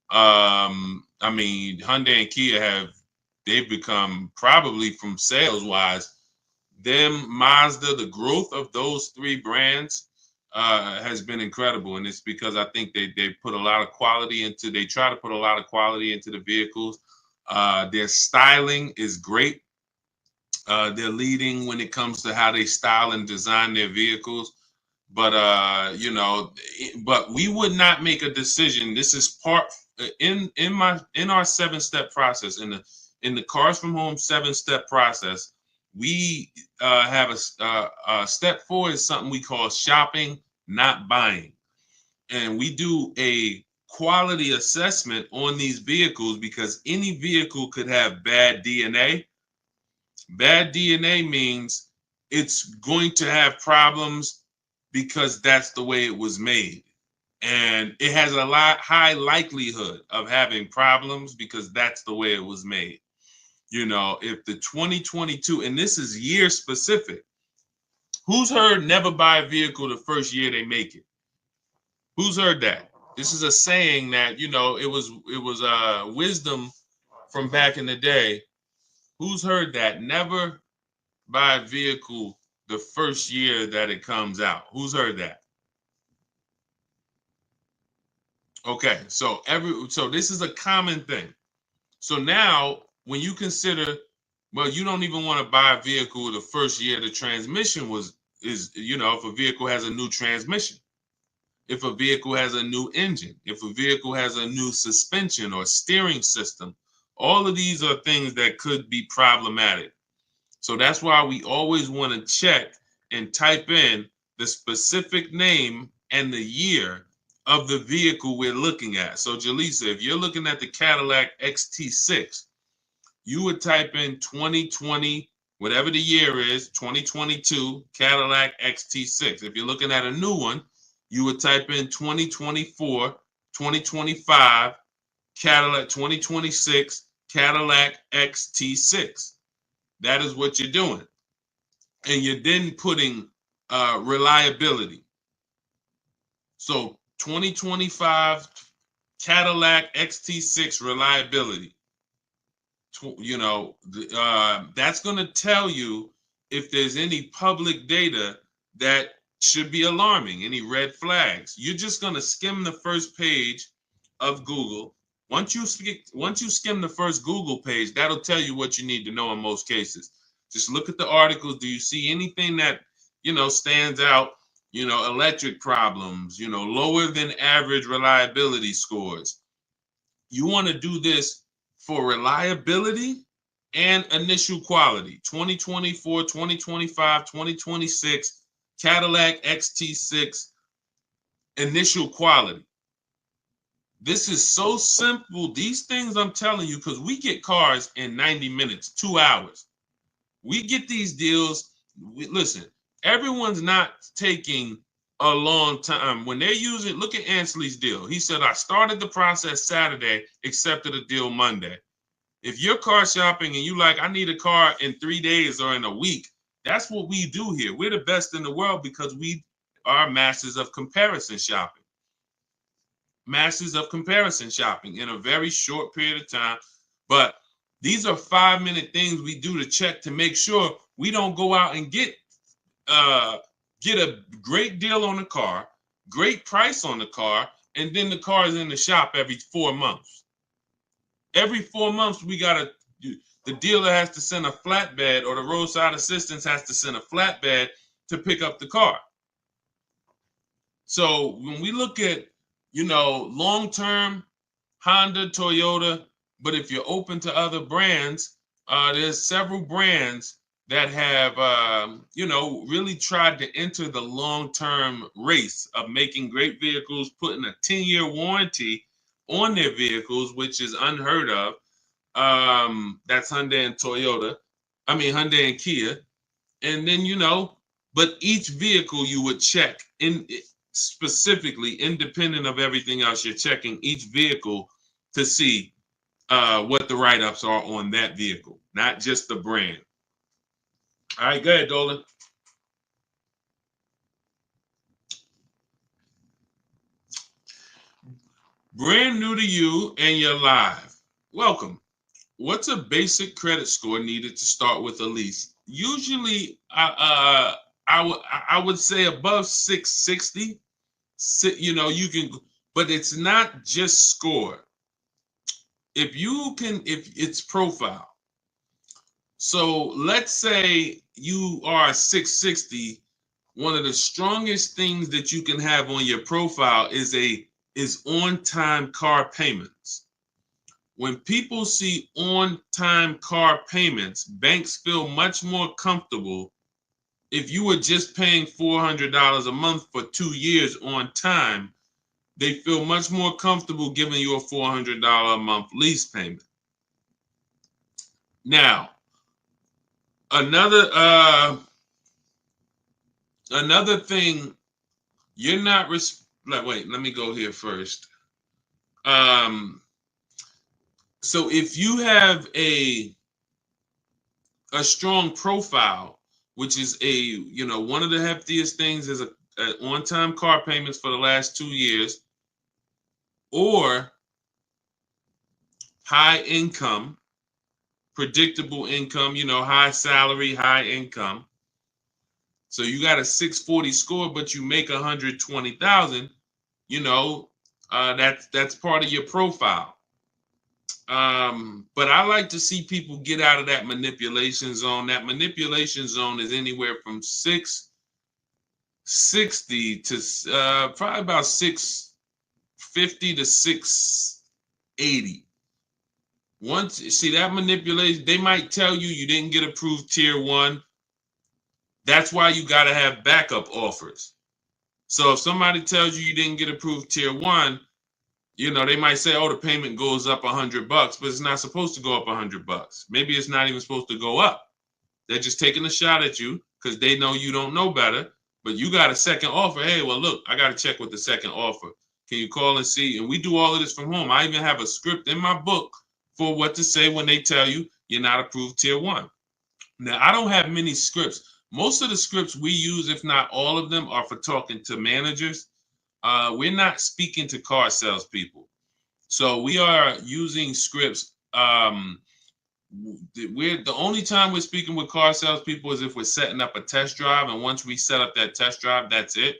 Speaker 1: I mean, Hyundai and Kia they've become, probably from sales wise, Mazda, the growth of those three brands has been incredible, and it's because I think they put a lot of quality into. They try to put a lot of quality into the vehicles. Their styling is great. They're leading when it comes to how they style and design their vehicles. But but we would not make a decision. This is part in our 7-step process, in the Cars from Home 7-step process. We have a step 4 is something we call shopping, not buying. And we do a quality assessment on these vehicles because any vehicle could have bad DNA. Bad DNA means it's going to have problems because that's the way it was made. And it has a high likelihood of having problems because that's the way it was made. You know, if the 2022, and this is year specific, who's heard never buy a vehicle the first year they make it? Who's heard that? This is a saying that, you know, it was wisdom from back in the day. Who's heard that? Never buy a vehicle the first year that it comes out. Who's heard that? Okay, so this is a common thing. So now when you consider, well, you don't even want to buy a vehicle the first year the transmission is, you know, if a vehicle has a new transmission, if a vehicle has a new engine, if a vehicle has a new suspension or steering system, all of these are things that could be problematic. So that's why we always want to check and type in the specific name and the year of the vehicle we're looking at. So Jaleesa, if you're looking at the Cadillac XT6, you would type in 2020, whatever the year is, 2022 Cadillac XT6. If you're looking at a new one, you would type in 2024, 2025 Cadillac, 2026 Cadillac XT6. That is what you're doing. And you're then putting reliability. So 2025 Cadillac XT6 reliability. You know, that's going to tell you if there's any public data that should be alarming, any red flags. You're just going to skim the first page of Google. Once you skim the first Google page, that'll tell you what you need to know in most cases. Just look at the articles. Do you see anything that, you know, stands out? You know, electric problems, you know, lower than average reliability scores. You want to do this for reliability and initial quality. 2024, 2025, 2026 Cadillac XT6 initial quality. This is so simple. These things I'm telling you, because we get cars in 90 minutes, 2 hours. We get these deals. Listen, everyone's not taking a long time. When they're using, look at Ansley's deal. He said, I started the process Saturday, accepted a deal Monday. If you're car shopping and you like, I need a car in 3 days or in a week, that's what we do here. We're the best in the world because we are masters of comparison shopping. Masters of comparison shopping in a very short period of time. But these are 5-minute things we do to check to make sure we don't go out and get a great deal on the car, great price on the car, and then the car is in the shop every 4 months. Every 4 months, the dealer has to send a flatbed, or the roadside assistance has to send a flatbed to pick up the car. So when we look at, long-term Honda, Toyota, but if you're open to other brands, there's several brands that have, really tried to enter the long-term race of making great vehicles, putting a 10-year warranty on their vehicles, which is unheard of. That's Hyundai and Toyota. Hyundai and Kia. And then, but each vehicle you would check in specifically, independent of everything else, you're checking each vehicle to see what the write-ups are on that vehicle, not just the brand. All right, go ahead, Dolan. Brand new to you and you're live. Welcome. What's a basic credit score needed to start with a lease? Usually, I would say above 660. You can, but it's not just score. If it's profile. So let's say you are 660. One of the strongest things that you can have on your profile is on-time car payments. When people see on-time car payments, banks feel much more comfortable. If you were just paying $400 a month for 2 years on time, they feel much more comfortable giving you a $400 a month lease payment. Now, another thing, you're not wait, let me go here first. So if you have a strong profile, which is one of the heftiest things is a on-time car payments for the last 2 years, or high income, predictable income, high salary, high income. So you got a 640 score, but you make 120,000. That's part of your profile. But I like to see people get out of that manipulation zone. That manipulation zone is anywhere from 660 to probably about 650 to 680. Once you see that manipulation, they might tell you didn't get approved tier 1. That's why you got to have backup offers. So if somebody tells you didn't get approved tier 1, they might say, oh, the payment goes up $100, but it's not supposed to go up $100. Maybe it's not even supposed to go up. They're just taking a shot at you because they know you don't know better, but you got a second offer. Hey, well, look, I got to check with the second offer. Can you call and see? And we do all of this from home. I even have a script in my book for what to say when they tell you you're not approved tier 1. Now, I don't have many scripts. Most of the scripts we use, if not all of them, are for talking to managers. We're not speaking to car salespeople. So we are using scripts. The only time we're speaking with car salespeople is if we're setting up a test drive. And once we set up that test drive, that's it.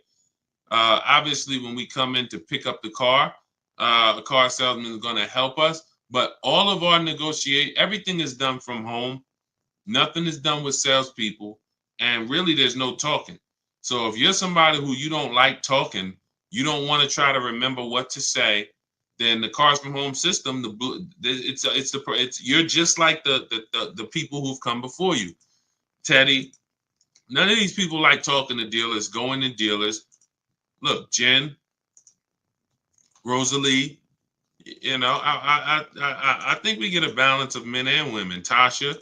Speaker 1: Obviously, when we come in to pick up the car, a car salesman is going to help us. But all of our everything is done from home. Nothing is done with salespeople. And really, there's no talking. So if you're somebody who you don't like talking, you don't want to try to remember what to say, then the Cars from Home system, you're just like the people who've come before you. Teddy, none of these people like talking to dealers, going to dealers. Look, Jen, Rosalie, You know, I think we get a balance of men and women. Tasha,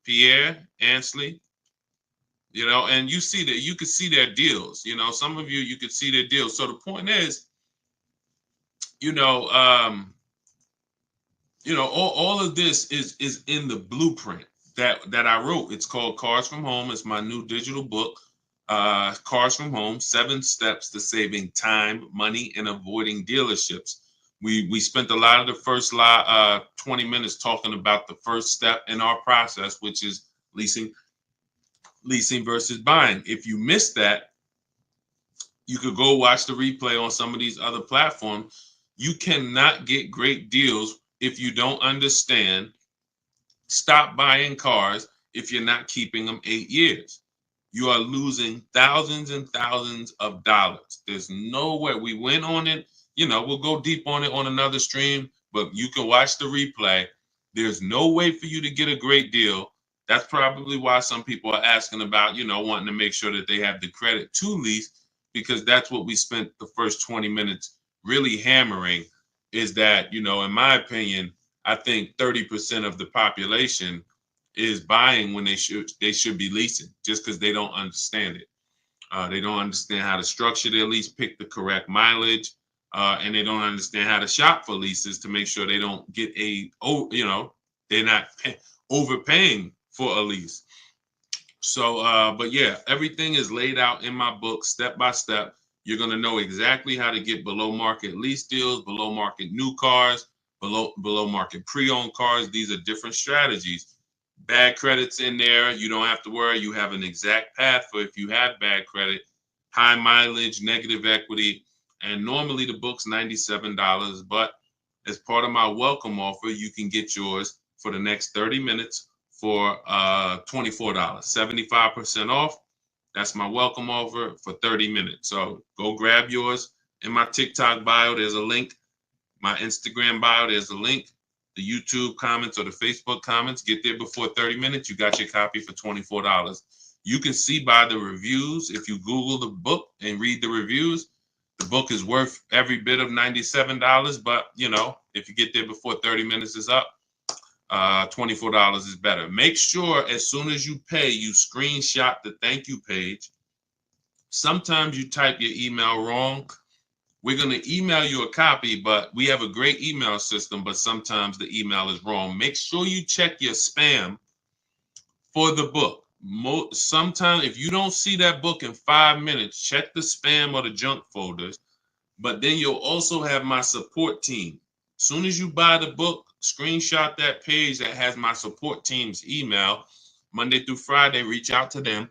Speaker 1: Pierre, Ansley, you know, and you see that you could see their deals. You know, some of you could see their deals. So the point is, you know, all of this is in the blueprint that I wrote. It's called Cars from Home. It's my new digital book, Cars from Home: 7 Steps to Saving Time, Money, and Avoiding Dealerships. We spent a lot of the first 20 minutes talking about the first step in our process, which is leasing versus buying. If you missed that, you could go watch the replay on some of these other platforms. You cannot get great deals if you don't understand. Stop buying cars if you're not keeping them 8 years. You are losing thousands and thousands of dollars. There's no way. We went on it. You know, we'll go deep on it on another stream, but you can watch the replay. There's no way for you to get a great deal. That's probably why some people are asking about, wanting to make sure that they have the credit to lease, because that's what we spent the first 20 minutes really hammering, is that, in my opinion, I think 30% of the population is buying when they should be leasing, just because they don't understand it. They don't understand how to structure their lease, pick the correct mileage, and they don't understand how to shop for leases to make sure they don't get they're not overpaying for a lease. So, but yeah, everything is laid out in my book, step by step. You're going to know exactly how to get below market lease deals, below market new cars, below market pre-owned cars. These are different strategies. Bad credits in there. You don't have to worry. You have an exact path for if you have bad credit, high mileage, negative equity. And normally the book's $97, but as part of my welcome offer, you can get yours for the next 30 minutes for $24, 75% off. That's my welcome offer for 30 minutes. So go grab yours. In my TikTok bio, there's a link. My Instagram bio, there's a link. The YouTube comments or the Facebook comments, get there before 30 minutes. You got your copy for $24. You can see by the reviews, if you Google the book and read the reviews, the book is worth every bit of $97. But, if you get there before 30 minutes is up, $24 is better. Make sure as soon as you pay, you screenshot the thank you page. Sometimes you type your email wrong. We're going to email you a copy, but we have a great email system, but sometimes the email is wrong. Make sure you check your spam for the book. Sometimes if you don't see that book in 5 minutes, check the spam or the junk folders. But then you'll also have my support team. As soon as you buy the book, screenshot that page that has my support team's email. Monday through Friday, reach out to them,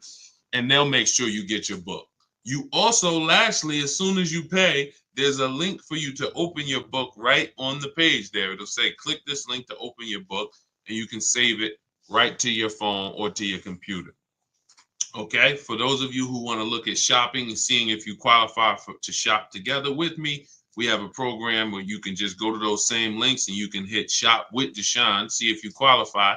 Speaker 1: and they'll make sure you get your book. You also, lastly, as soon as you pay, there's a link for you to open your book right on the page there. It'll say, click this link to open your book, and you can save it right to your phone or to your computer. Okay, for those of you who want to look at shopping and seeing if you qualify to shop together with me, we have a program where you can just go to those same links and you can hit Shop with Deshone, see if you qualify,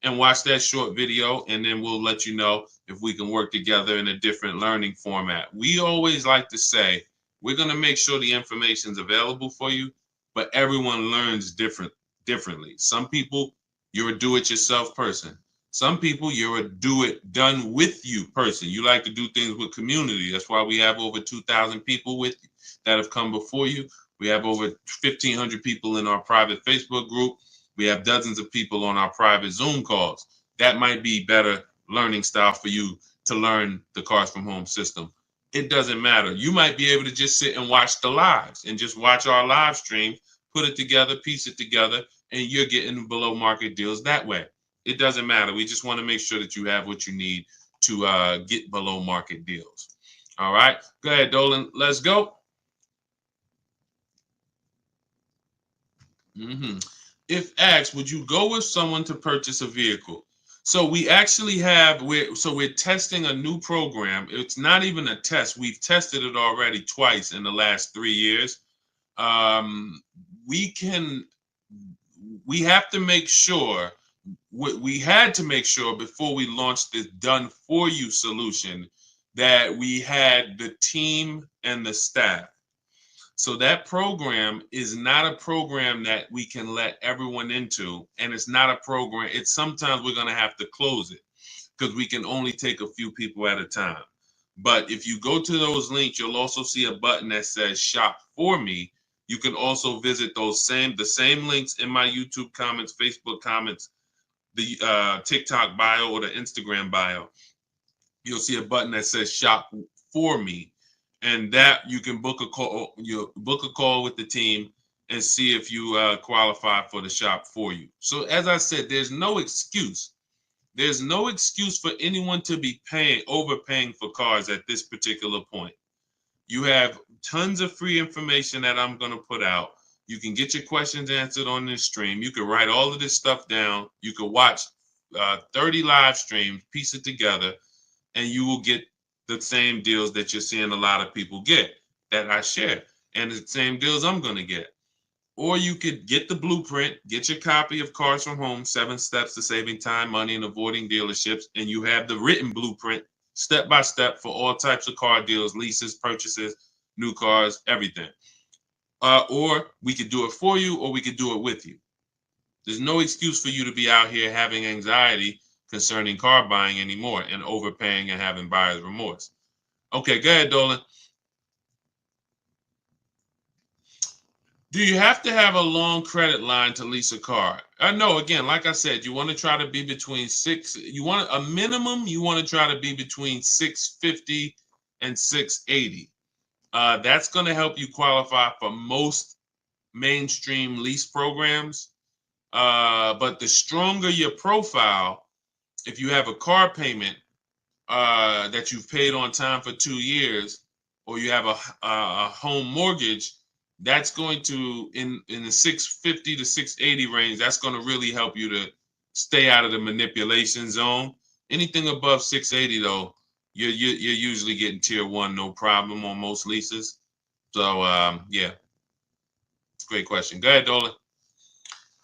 Speaker 1: and watch that short video, and then we'll let you know if we can work together in a different learning format. We always like to say, we're going to make sure the information is available for you, but everyone learns differently. Some people, you're a do-it-yourself person. Some people, you're a do-it-done-with-you person. You like to do things with community. That's why we have over 2,000 people with you that have come before you. We have over 1,500 people in our private Facebook group. We have dozens of people on our private Zoom calls. That might be better learning style for you to learn the Cars from Home system. It doesn't matter. You might be able to just sit and watch the lives and just watch our live stream, put it together, piece it together, and you're getting below market deals that way. It doesn't matter. We just want to make sure that you have what you need to get below market deals. All right. Go ahead, Dolan. Let's go. If asked, would you go with someone to purchase a vehicle? So we actually we're testing a new program. It's not even a test. We've tested it already twice in the last 3 years. We have to make sure, we had to make sure before we launched this done for you solution that we had the team and the staff. So that program is not a program that we can let everyone into, and it's not a program. It's sometimes we're going to have to close it because we can only take a few people at a time. But if you go to those links, you'll also see a button that says shop for me. You can also visit the same links in my YouTube comments, Facebook comments, the TikTok bio, or the Instagram bio. You'll see a button that says shop for me, and that you can book a call. You book a call with the team and see if you qualify for the shop for you. So as I said, there's no excuse. There's no excuse for anyone to be overpaying for cars at this particular point. You have tons of free information that I'm going to put out. You can get your questions answered on this stream. You can write all of this stuff down. You can watch 30 live streams, piece it together, and you will get the same deals that you're seeing a lot of people get that I share, and the same deals I'm going to get. Or you could get the blueprint, get your copy of Cars from Home, 7 Steps to Saving Time, Money, and Avoiding Dealerships, and you have the written blueprint step by step for all types of car deals, leases, purchases, new cars, everything. Or we could do it for you, or we could do it with you. There's no excuse for you to be out here having anxiety concerning car buying anymore and overpaying and having buyer's remorse. Okay, go ahead, Dolan. Do you have to have a long credit line to lease a car? No, again, like I said, you want to try to be between you want a minimum, you want to try to be between 650 and 680. That's going to help you qualify for most mainstream lease programs. But the stronger your profile, if you have a car payment that you've paid on time for 2 years, or you have a home mortgage, that's going to in the 650 to 680 range. That's going to really help you to stay out of the manipulation zone. Anything above 680 though, you're usually getting tier 1 no problem on most leases. So yeah, great question. Go ahead, Dolan.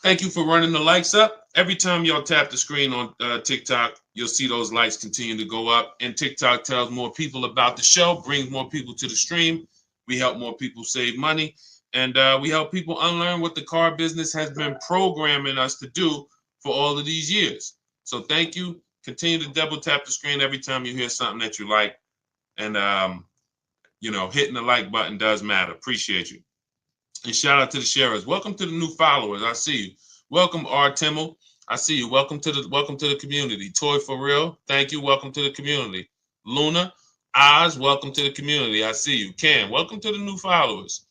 Speaker 1: Thank you for running the lights up. Every time y'all tap the screen on TikTok, you'll see those lights continue to go up. And TikTok tells more people about the show, brings more people to the stream. We help more people save money. And we help people unlearn what the car business has been programming us to do for all of these years. So thank you. Continue to double tap the screen every time you hear something that you like. And, hitting the like button does matter. Appreciate you. And shout out to the sharers. Welcome to the new followers. I see you. Welcome, R. Timmel. I see you. Welcome to the community. Toy for real. Thank you. Welcome to the community. Luna, Oz, welcome to the community. I see you. Cam, welcome to the new followers.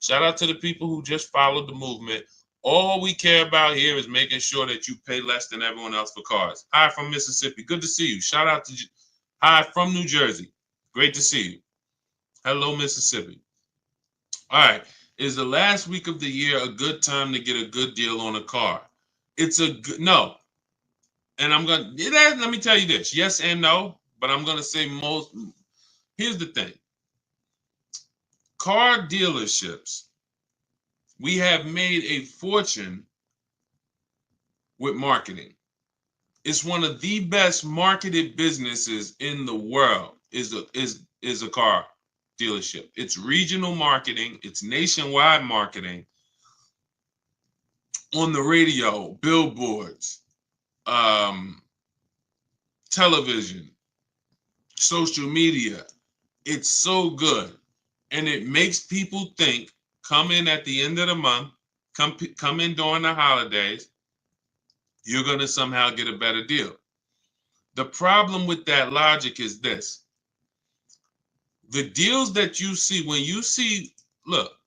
Speaker 1: Shout out to the people who just followed the movement. All we care about here is making sure that you pay less than everyone else for cars. Hi from Mississippi. Good to see you. Shout out to hi from New Jersey. Great to see you. Hello, Mississippi. All right. Is the last week of the year a good time to get a good deal on a car? It's a good no. And let me tell you this. Yes and no, but I'm going to say most. Here's the thing. Car dealerships, we have made a fortune with marketing. It's one of the best marketed businesses in the world is a car dealership. It's regional marketing, it's nationwide marketing, on the radio, billboards, television, social media. It's so good. And it makes people think, come in at the end of the month, come in during the holidays, you're going to somehow get a better deal. The problem with that logic is this. The deals that you see, look,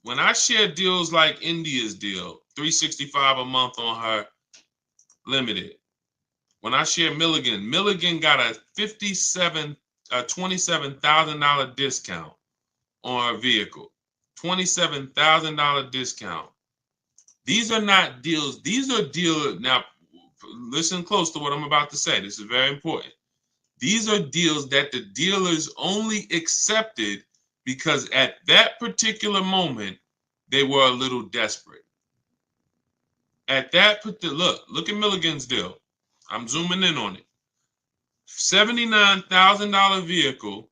Speaker 1: when I share deals like India's deal, $365 a month on her limited. When I share Milligan got a $27,000 discount on her vehicle. $27,000 discount. These are not deals. These are deals. Now, listen close to what I'm about to say. This is very important. These are deals that the dealers only accepted because at that particular moment, they were a little desperate. At that particular, look at Milligan's deal. I'm zooming in on it. $79,000 vehicle,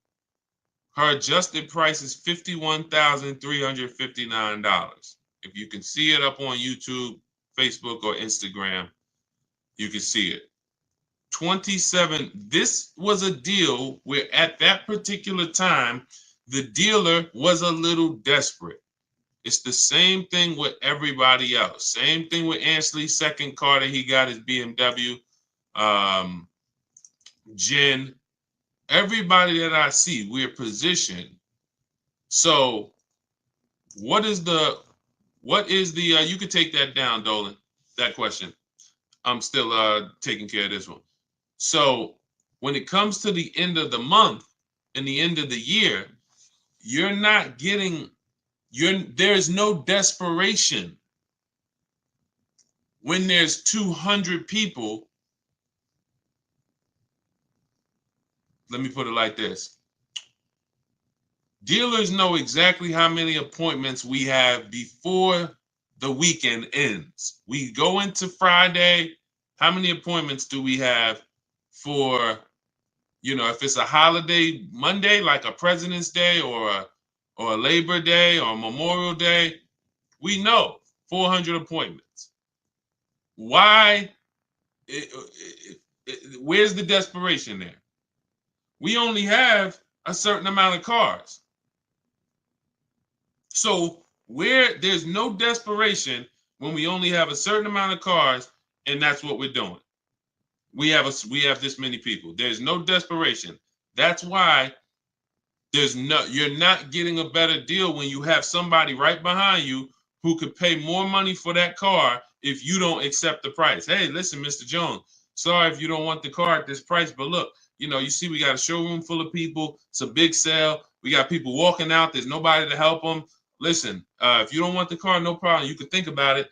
Speaker 1: Her adjusted price is $51,359. If you can see it up on YouTube, Facebook, or Instagram, you can see it. 27. This was a deal where at that particular time, the dealer was a little desperate. It's the same thing with everybody else. Same thing with Ansley's second car that he got his BMW. Jen, everybody that I see, we're positioned. So what is the you could take that down, Dolan, that question. I'm still taking care of this one. So when it comes to the end of the month and the end of the year, you're not getting there's no desperation. When there's 200 people, let me put it like this. Dealers know exactly how many appointments we have before the weekend ends. We go into Friday. How many appointments do we have for, if it's a holiday Monday, like a President's Day or a Labor Day or Memorial Day? We know 400 appointments. Why? Where's the desperation there? We only have a certain amount of cars. So where there's no desperation when we only have a certain amount of cars, and that's what we're doing. We have this many people. There's no desperation. That's why you're not getting a better deal when you have somebody right behind you who could pay more money for that car if you don't accept the price. Hey, listen, Mr. Jones, sorry if you don't want the car at this price, but look, you see we got a showroom full of people. It's a big sale. We got people walking out. There's nobody to help them. Listen, if you don't want the car, no problem. You can think about it.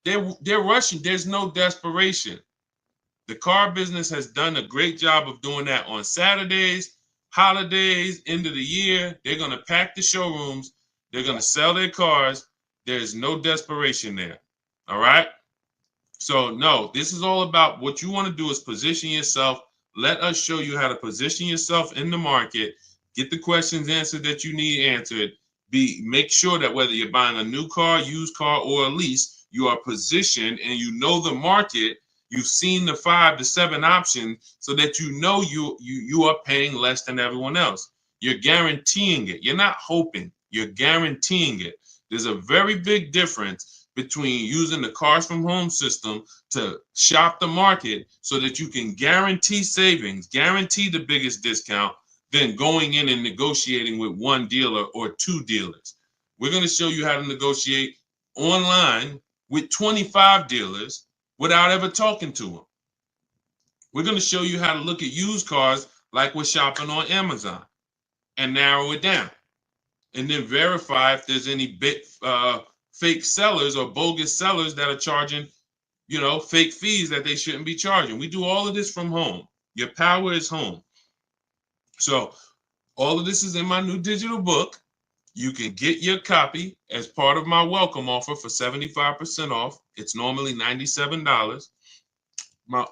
Speaker 1: They're rushing. There's no desperation. The car business has done a great job of doing that on Saturdays, holidays, end of the year. They're going to pack the showrooms. They're going to sell their cars. There's no desperation there. All right. So no, this is all about what you want to do is position yourself. Let us show you how to position yourself in the market, get the questions answered that you need answered. Make sure that whether you're buying a new car, used car, or a lease, you are positioned and you know the market. You've seen the 5 to 7 options so that you know you are paying less than everyone else. You're guaranteeing it. You're not hoping. You're guaranteeing it. There's a very big difference between using the Cars from Home system to shop the market so that you can guarantee savings, guarantee the biggest discount, than going in and negotiating with one dealer or two dealers. We're going to show you how to negotiate online with 25 dealers without ever talking to them. We're going to show you how to look at used cars like we're shopping on Amazon and narrow it down. And then verify if there's any fake sellers or bogus sellers that are charging, fake fees that they shouldn't be charging. We do all of this from home. Your power is home. So all of this is in my new digital book. You can get your copy as part of my welcome offer for 75% off. It's normally $97.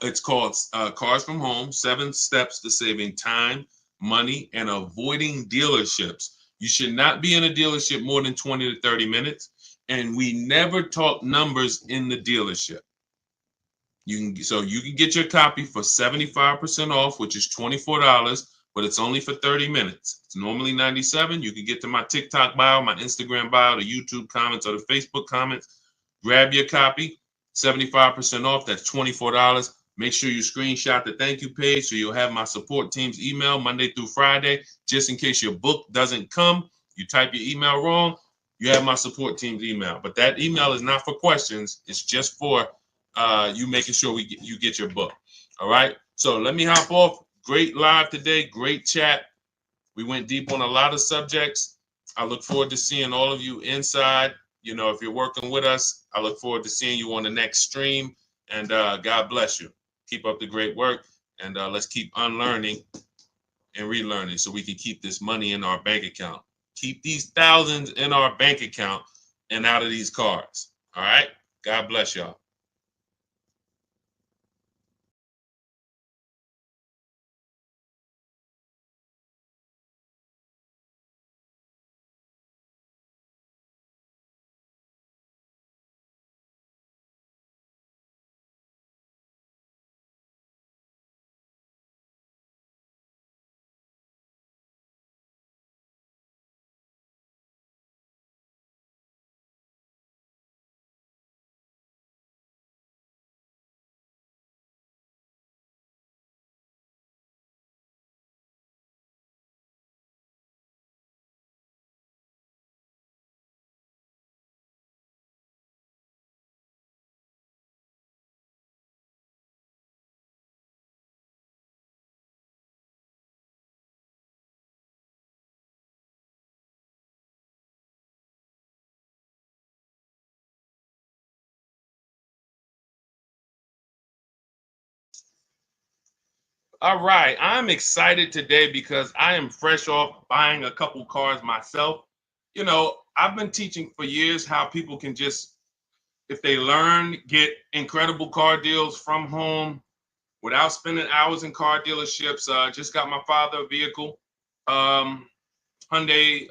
Speaker 1: It's called Cars from Home, 7 Steps to Saving Time, Money, and Avoiding Dealerships. You should not be in a dealership more than 20 to 30 minutes. And we never talk numbers in the dealership. You can get your copy for 75% off, which is $24, but it's only for 30 minutes. It's normally $97. You can get to my TikTok bio, my Instagram bio, the YouTube comments, or the Facebook comments. Grab your copy, 75% off. That's $24. Make sure you screenshot the thank you page so you'll have my support team's email Monday through Friday. Just in case your book doesn't come, you type your email wrong, you have my support team's email. But that email is not for questions. It's just for you making sure you get your book. All right. So let me hop off. Great live today. Great chat. We went deep on a lot of subjects. I look forward to seeing all of you inside. If you're working with us, I look forward to seeing you on the next stream. And God bless you. Keep up the great work. And let's keep unlearning and relearning so we can keep this money in our bank account. Keep these thousands in our bank account and out of these cars. All right. God bless y'all. All right, I'm excited today because I am fresh off buying a couple cars myself. I've been teaching for years how people can just, if they learn, get incredible car deals from home without spending hours in car dealerships. Just got my father a vehicle, um, Hyundai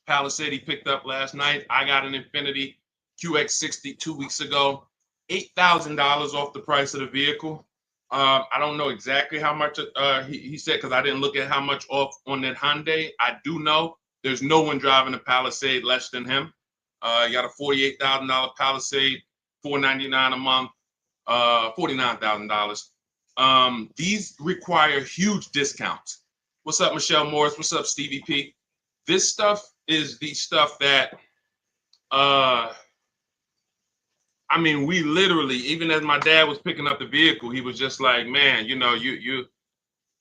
Speaker 1: Palisade he picked up last night. I got an Infiniti QX60 2 weeks ago, $8,000 off the price of the vehicle. I don't know exactly how much he said because I didn't look at how much off on that Hyundai. I do know there's no one driving a Palisade less than him. He got a $48,000 Palisade, $499 a month, $49,000. These require huge discounts. What's up, Michelle Morris? What's up, Stevie P? This stuff is the stuff that I mean, we literally, even as my dad was picking up the vehicle, he was just like, man, you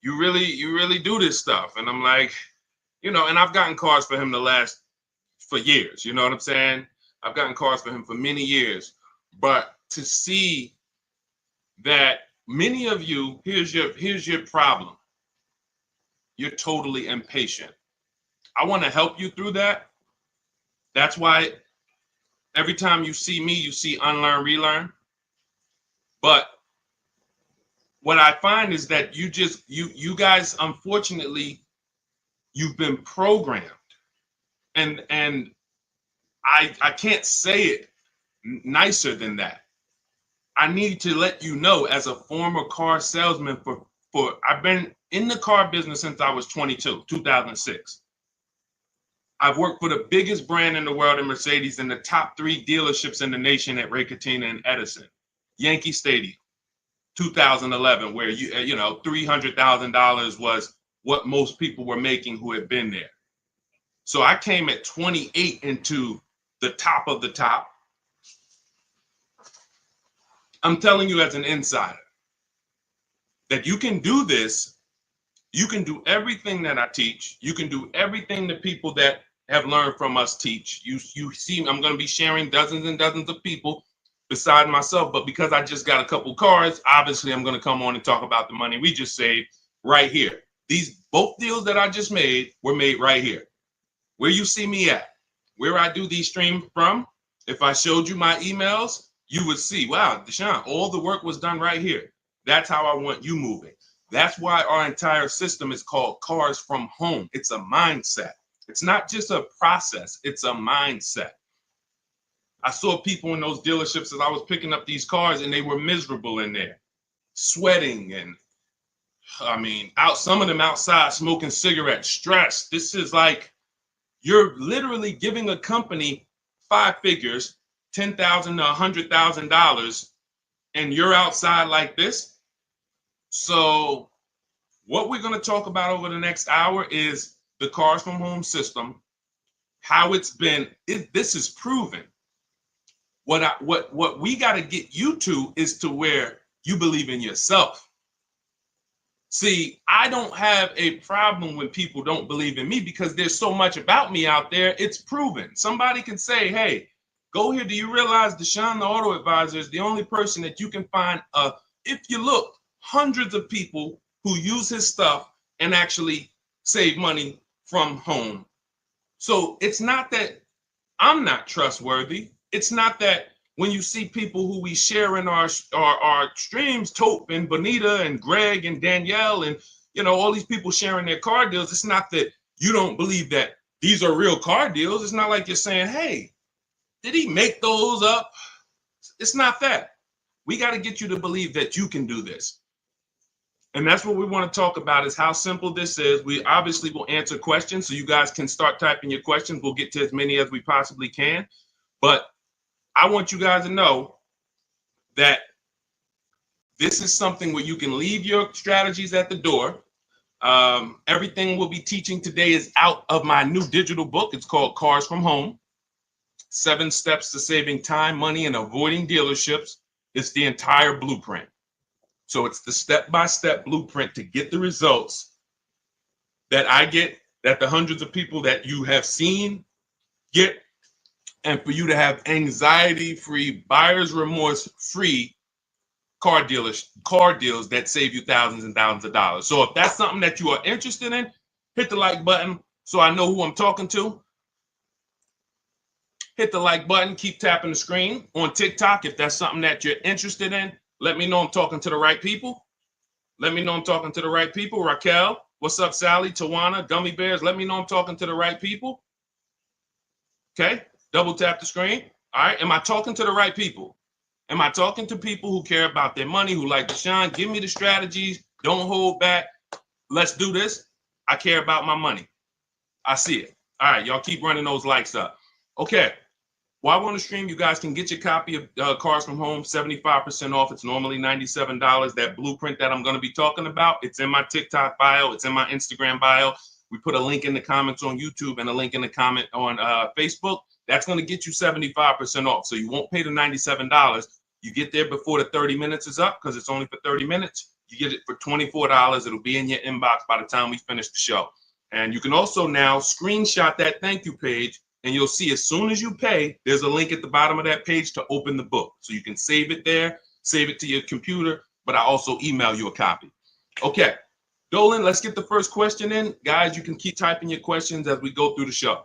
Speaker 1: really do this stuff. And I'm like, and I've gotten cars for him for years, you know what I'm saying? I've gotten cars for him for many years. But to see that many of you, here's your problem. You're totally impatient. I want to help you through that. That's why every time you see me, you see unlearn, relearn. But what I find is that you guys, unfortunately, you've been programmed. And I can't say it nicer than that. I need to let you know, as a former car salesman for I've been in the car business since I was 22, 2006. I've worked for the biggest brand in the world in Mercedes and the top 3 dealerships in the nation at Ray Catena and Edison. Yankee Stadium, 2011, where $300,000 was what most people were making who had been there. So I came at 28 into the top of the top. I'm telling you as an insider that you can do this. You can do everything that I teach. You can do everything the people that have learned from us teach. You see, I'm going to be sharing dozens and dozens of people beside myself, but because I just got a couple cars, obviously I'm going to come on and talk about the money we just saved right here. Both deals that I just made were made right here. Where you see me at, where I do these streams from, if I showed you my emails, you would see, wow, Deshone, all the work was done right here. That's how I want you moving. That's why our entire system is called Cars from Home. It's a mindset. It's not just a process, it's a mindset. I saw people in those dealerships as I was picking up these cars and they were miserable in there, sweating and some of them outside smoking cigarettes, stressed. This is like, you're literally giving a company 5 figures, $10,000 to $100,000, and you're outside like this. So what we're going to talk about over the next hour is the Cars from Home system, how it's been. This is proven. What we got to get you to is to where you believe in yourself. See, I don't have a problem when people don't believe in me because there's so much about me out there. It's proven. Somebody can say, hey, go here. Do you realize Deshone, the auto advisor, is the only person that you can find, if you look, hundreds of people who use his stuff and actually save money from home. So it's not that I'm not trustworthy. It's not that when you see people who we share in our streams, Tope and Bonita and Greg and Danielle and all these people sharing their car deals, it's not that you don't believe that these are real car deals. It's not like you're saying, hey, did he make those up? It's not that. We got to get you to believe that you can do this. And that's what we want to talk about, is how simple this is. We obviously will answer questions, so you guys can start typing your questions. We'll get to as many as we possibly can. But I want you guys to know that this is something where you can leave your strategies at the door. Everything we'll be teaching today is out of my new digital book. It's called Cars from Home, 7 Steps to Saving Time, Money, and Avoiding Dealerships. It's the entire blueprint. So it's the step-by-step blueprint to get the results that I get, that the hundreds of people that you have seen get, and for you to have anxiety-free, buyer's remorse-free car deals that save you thousands and thousands of dollars. So if that's something that you are interested in, hit the like button so I know who I'm talking to. Hit the like button, keep tapping the screen. On TikTok, if that's something that you're interested in, let me know I'm talking to the right people. Let me know I'm talking to the right people. Raquel, what's up, Sally, Tawana, Gummy Bears? Let me know I'm talking to the right people. Okay, double tap the screen. All right, am I talking to the right people? Am I talking to people who care about their money, who like Deshone? Give me the strategies. Don't hold back. Let's do this. I care about my money. I see it. All right, y'all keep running those likes up. Okay. While we're on the stream, you guys can get your copy of Cars from Home, 75% off. It's normally $97. That blueprint that I'm going to be talking about, it's in my TikTok bio. It's in my Instagram bio. We put a link in the comments on YouTube and a link in the comment on Facebook. That's going to get you 75% off. So you won't pay the $97. You get there before the 30 minutes is up because it's only for 30 minutes. You get it for $24. It'll be in your inbox by the time we finish the show. And you can also now screenshot that thank you page. And you'll see as soon as you pay, there's a link at the bottom of that page to open the book. So you can save it there, save it to your computer, but I also email you a copy. Okay, Dolan, let's get the first question in. Guys, you can keep typing your questions as we go through the show.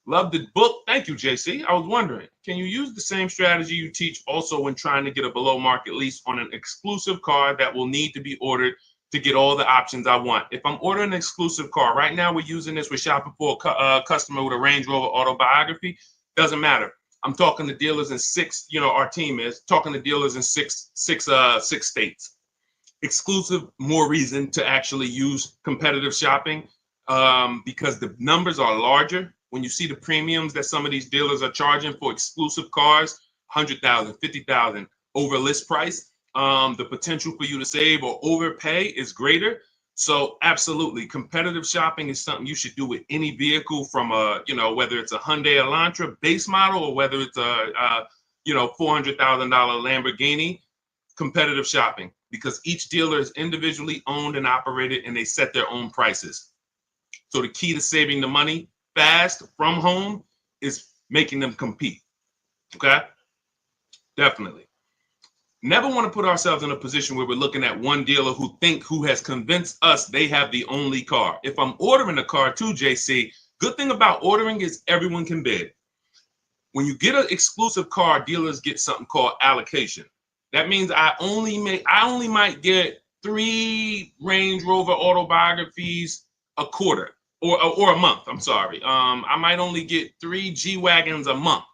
Speaker 1: Love the book. Thank you, JC. I was wondering, can you use the same strategy you teach also when trying to get a below market lease on an exclusive car that will need to be ordered to get all the options I want? If I'm ordering an exclusive car, right now we're using this, we're shopping for a customer with a Range Rover autobiography. Doesn't matter. I'm talking to dealers in six, our team is talking to dealers in six states. Exclusive, more reason to actually use competitive shopping because the numbers are larger. When you see the premiums that some of these dealers are charging for exclusive cars, 100,000, 50,000 over list price, the potential for you to save or overpay is greater. So absolutely, competitive shopping is something you should do with any vehicle from whether it's a Hyundai Elantra base model or whether it's a $400,000 Lamborghini. Competitive shopping, because each dealer is individually owned and operated and they set their own prices. So the key to saving the money fast from home is making them compete. Okay, definitely. Never want to put ourselves in a position where we're looking at one dealer who has convinced us they have the only car. If I'm ordering a car too, JC, good thing about ordering is everyone can bid. When you get an exclusive car, dealers get something called allocation. That means I only might get 3 Range Rover autobiographies a quarter or a month. I'm sorry. I might only get 3 G-Wagons a month.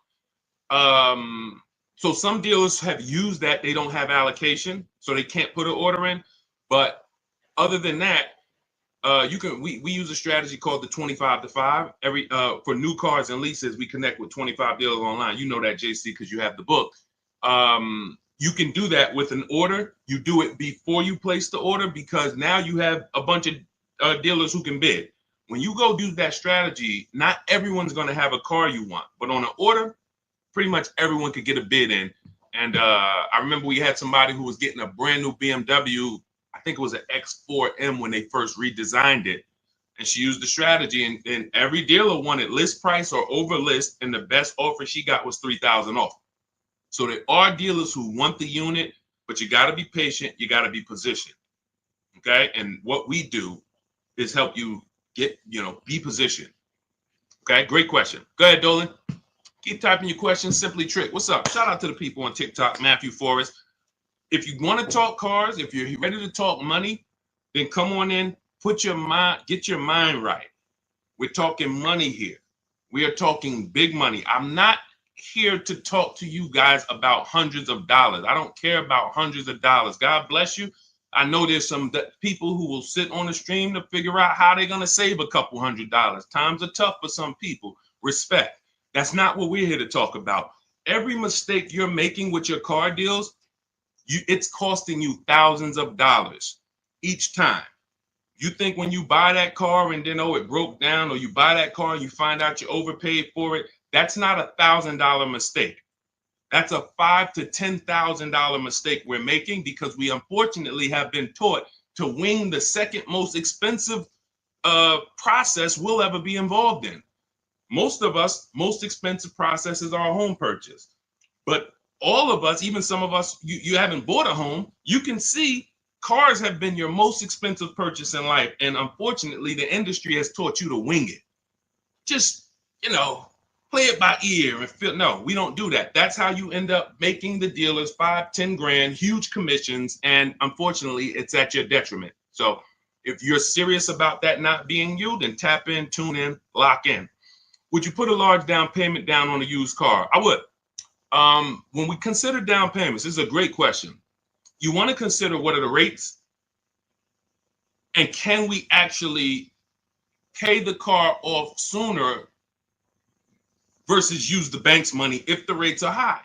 Speaker 1: So some dealers have used that. They don't have allocation, so they can't put an order in. But other than that, we use a strategy called the 25 to 5. For new cars and leases, we connect with 25 dealers online. You know that, JC, because you have the book. You can do that with an order. You do it before you place the order because now you have a bunch of dealers who can bid. When you go do that strategy, not everyone's going to have a car you want, but on an order, pretty much everyone could get a bid in. And I remember we had somebody who was getting a brand new BMW. I think it was an X4M when they first redesigned it. And she used the strategy, and every dealer wanted list price or over list, and the best offer she got was $3,000 off. So there are dealers who want the unit, but you got to be patient. You got to be positioned. Okay. And what we do is help you get, be positioned. Okay. Great question. Go ahead, Dolan. Keep typing your questions. Simply Trick. What's up? Shout out to the people on TikTok. Matthew Forrest. If you want to talk cars, if you're ready to talk money, then come on in. Get your mind right. We're talking money here. We are talking big money. I'm not here to talk to you guys about hundreds of dollars. I don't care about hundreds of dollars. God bless you. I know there's some people who will sit on the stream to figure out how they're going to save a couple $100. Times are tough for some people. Respect. That's not what we're here to talk about. Every mistake you're making with your car deals, it's costing you thousands of dollars each time. You think when you buy that car and then, it broke down, or you buy that car and you find out you overpaid for it, that's not $1,000 mistake. That's a $5,000 to $10,000 mistake we're making because we unfortunately have been taught to wing the second most expensive process we'll ever be involved in. Most of us, most expensive process is our home purchase. But all of us, even some of us, you haven't bought a home, you can see cars have been your most expensive purchase in life. And unfortunately, the industry has taught you to wing it. Just, play it by ear and feel. No, we don't do that. That's how you end up making the dealers 5-10 grand, huge commissions. And unfortunately, it's at your detriment. So if you're serious about that not being you, then tap in, tune in, lock in. Would you put a large down payment down on a used car? I would. When we consider down payments, this is a great question. You want to consider what are the rates, and can we actually pay the car off sooner versus use the bank's money if the rates are high.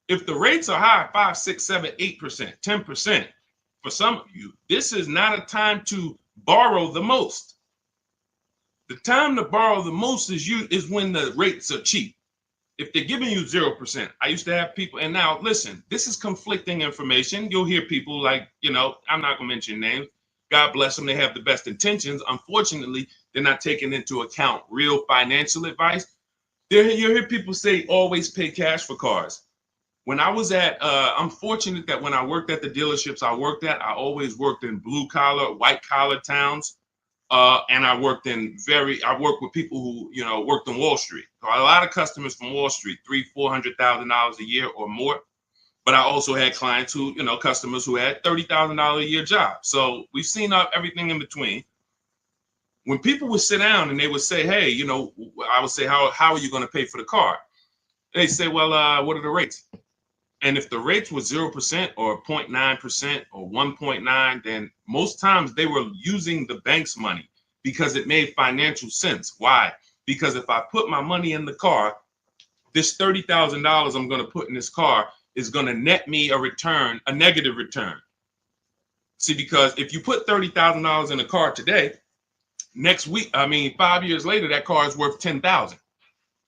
Speaker 1: If the rates are high, 5, 6, 7, 8%, 10%, for some of you, this is not a time to borrow the most. The time to borrow the most is when the rates are cheap. If they're giving you 0%, I used to have people, and now listen, this is conflicting information. You'll hear people like, I'm not gonna mention names. God bless them, they have the best intentions. Unfortunately, they're not taking into account real financial advice. You hear people say always pay cash for cars. When I was I'm fortunate that when I worked at the dealerships I worked at, I always worked in blue collar, white collar towns. And I worked with people who, worked on Wall Street. So a lot of customers from Wall Street, $300,000-$400,000 a year or more. But I also had clients who, customers who had $30,000 a year jobs. So we've seen everything in between. When people would sit down and they would say, hey, I would say, how are you going to pay for the car? They say, well, what are the rates? And if the rates were 0% or 0.9% or 1.9, then most times they were using the bank's money because it made financial sense. Why? Because if I put my money in the car, this $30,000 I'm going to put in this car is going to net me a negative return. See, because if you put $30,000 in a car today, next week, 5 years later, that car is worth $10,000.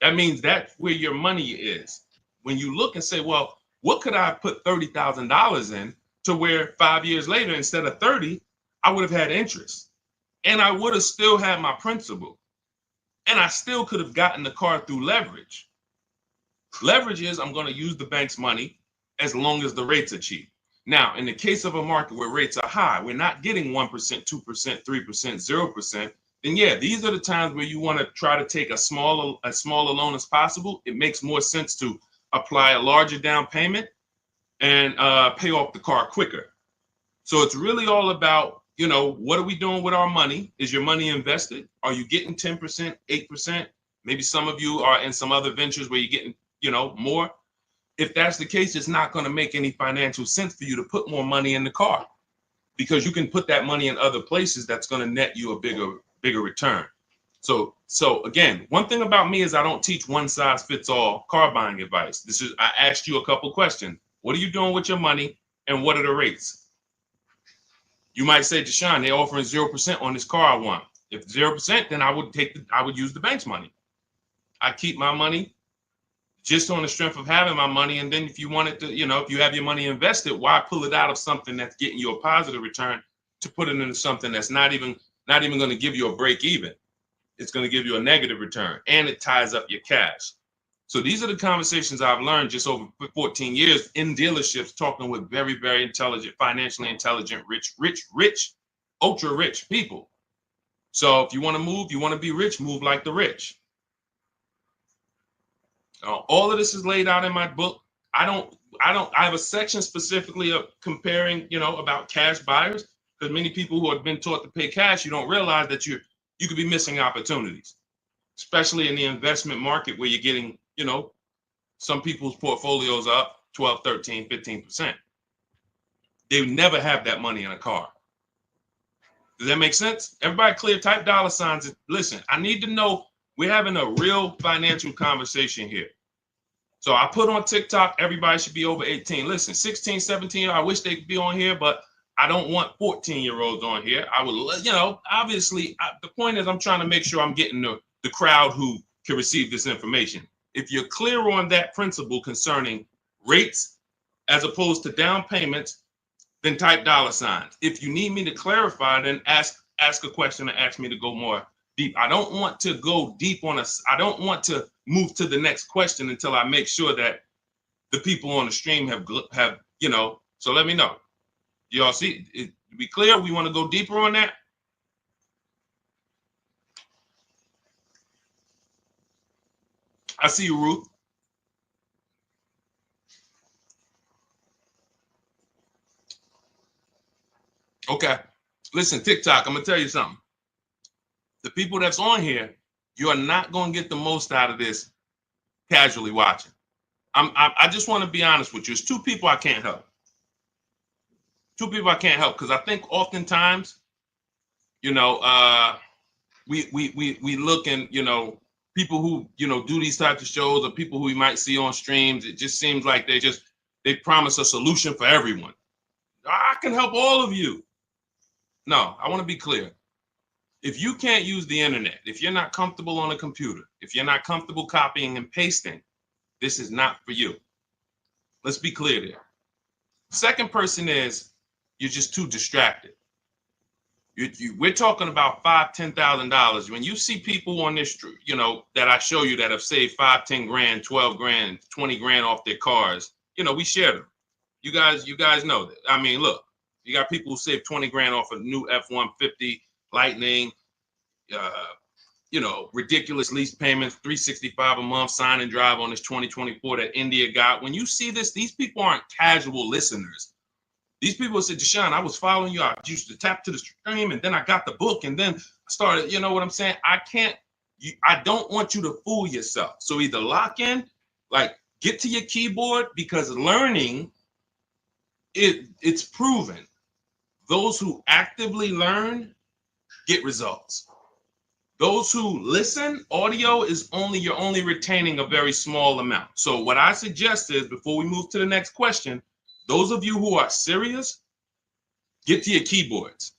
Speaker 1: That means that's where your money is. When you look and say, well, what could I put $30,000 in to where 5 years later, instead of 30, I would have had interest, and I would have still had my principal, and I still could have gotten the car through leverage. Leverage is I'm going to use the bank's money as long as the rates are cheap. Now, in the case of a market where rates are high, we're not getting 1%, 2%, 3%, 0%. Then yeah, these are the times where you want to try to take as small a loan as possible. It makes more sense to apply a larger down payment and pay off the car quicker. So it's really all about, what are we doing with our money? Is your money invested? Are you getting 10%, 8%? Maybe some of you are in some other ventures where you're getting, more. If that's the case, it's not going to make any financial sense for you to put more money in the car, because you can put that money in other places that's going to net you a bigger return. So again, one thing about me is I don't teach one size fits all car buying advice. I asked you a couple questions. What are you doing with your money, and what are the rates? You might say, Deshone, they're offering 0% on this car I want. If 0%, then I would use the bank's money. I keep my money just on the strength of having my money. And then if you wanted to, if you have your money invested, why pull it out of something that's getting you a positive return to put it into something that's not even going to give you a break even? It's going to give you a negative return, and it ties up your cash. So these are the conversations I've learned just over 14 years in dealerships, talking with very, very intelligent, financially intelligent, rich, ultra rich people. So if you want to move, you want to be rich, move like the rich. All of this is laid out in my book. I have a section specifically of comparing, about cash buyers, because many people who have been taught to pay cash, you don't realize that you could be missing opportunities, especially in the investment market where you're getting, some people's portfolios up 12, 13, 15%. They would never have that money in a car. Does that make sense? Everybody clear, type $signs. Listen, I need to know we're having a real financial conversation here. So I put on TikTok, everybody should be over 18. Listen, 16, 17, I wish they could be on here, but I don't want 14-year-olds on here. I would, obviously, the point is I'm trying to make sure I'm getting the crowd who can receive this information. If you're clear on that principle concerning rates as opposed to down payments, then type $signs. If you need me to clarify, then ask a question and ask me to go more deep. I don't want to go deep I don't want to move to the next question until I make sure that the people on the stream have, you know, so let me know. Y'all see, it, be clear, we want to go deeper on that? I see you, Ruth. Okay. Listen, TikTok, I'm going to tell you something. The people that's on here, you are not going to get the most out of this casually watching. I just want to be honest with you. It's two people I can't help. Two people I can't help because I think oftentimes, you know, we look and, you know, people who, you know, do these types of shows or people who we might see on streams, it just seems like they promise a solution for everyone. I can help all of you. No, I want to be clear. If you can't use the internet, if you're not comfortable on a computer, if you're not comfortable copying and pasting, this is not for you. Let's be clear there. Second person is you're just too distracted. We're talking about $5,000, $10,000. When you see people on this, you know, that I show you that have saved 5, 10 grand, 12 grand, 20 grand off their cars, you know, we share them. You guys know that. I mean, look, you got people who save 20 grand off a new F-150 Lightning, you know, ridiculous lease payments, $365 a month, sign and drive on this 2024 that India got. When you see this, these people aren't casual listeners. These people said, Deshone, I was following you. I used to tap to the stream, and then I got the book, and then I started, you know what I'm saying? I don't want you to fool yourself. So either lock in, like get to your keyboard, because learning, it's proven. Those who actively learn get results. Those who listen, audio is you're only retaining a very small amount. So what I suggest is, before we move to the next question, those of you who are serious, get to your keyboards.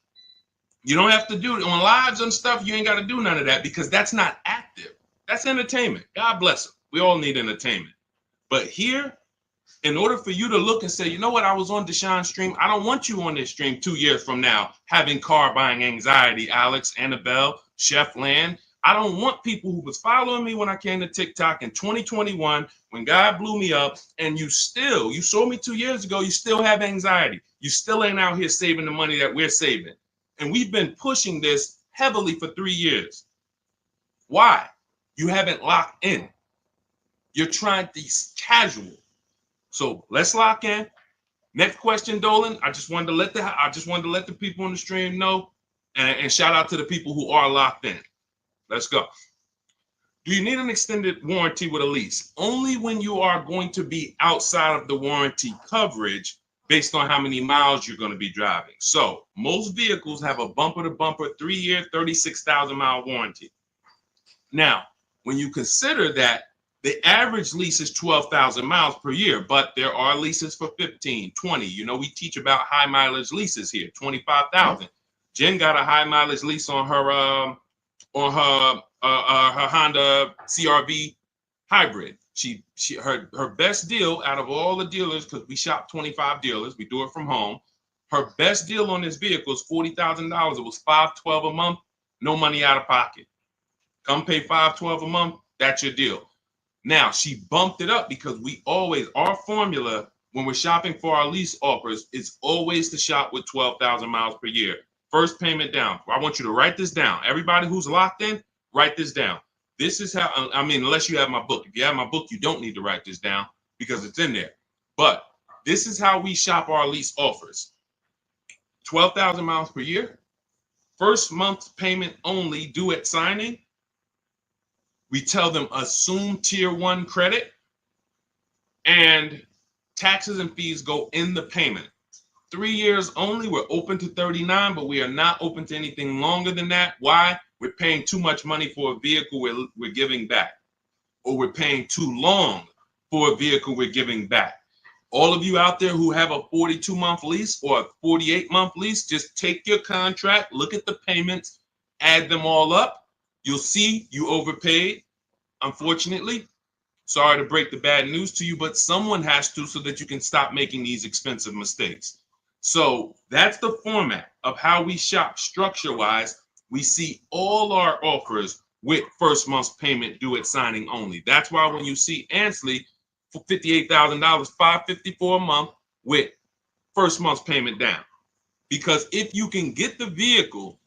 Speaker 1: You don't have to do it on lives and stuff. You ain't got to do none of that because that's not active. That's entertainment. God bless them. We all need entertainment. But here, in order for you to look and say, you know what, I was on Deshone's stream. I don't want you on this stream 2 years from now having car buying anxiety, Alex, Annabelle, Chef Land. I don't want people who was following me when I came to TikTok in 2021, when God blew me up, and you saw me 2 years ago, you still have anxiety. You still ain't out here saving the money that we're saving. And we've been pushing this heavily for 3 years. Why? You haven't locked in. You're trying to be casual. So let's lock in. Next question, Dolan. I just wanted to let the people on the stream know, and shout out to the people who are locked in. Let's go. Do you need an extended warranty with a lease? Only when you are going to be outside of the warranty coverage based on how many miles you're going to be driving. So most vehicles have a bumper-to-bumper 3-year, 36,000-mile warranty. Now, when you consider that the average lease is 12,000 miles per year, but there are leases for 15, 20. You know, we teach about high mileage leases here, 25,000. Jen got a high mileage lease on her Honda CRV hybrid. Her best deal out of all the dealers, because we shop 25 dealers, we do it from home. Her best deal on this vehicle is $40,000. It was $512 a month, no money out of pocket. Come pay $512 a month. That's your deal. Now, she bumped it up because our formula when we're shopping for our lease offers is always to shop with 12,000 miles per year. First payment down. I want you to write this down. Everybody who's locked in, write this down. This is how, I mean, unless you have my book. If you have my book, you don't need to write this down because it's in there. But this is how we shop our lease offers. 12,000 miles per year. First month's payment only due at signing. We tell them assume tier 1 credit, and taxes and fees go in the payment. 3 years only. We're open to 39, but we are not open to anything longer than that. Why? We're paying too much money for a vehicle we're giving back, or we're paying too long for a vehicle we're giving back. All of you out there who have a 42-month lease or a 48-month lease, just take your contract, look at the payments, add them all up. You'll see you overpaid, unfortunately. Sorry to break the bad news to you, but someone has to, so that you can stop making these expensive mistakes. So that's the format of how we shop structure-wise. We see all our offers with first month's payment due at signing only. That's why when you see Ansley, for $58,000, $554 a month with first month's payment down. Because if you can get the vehicle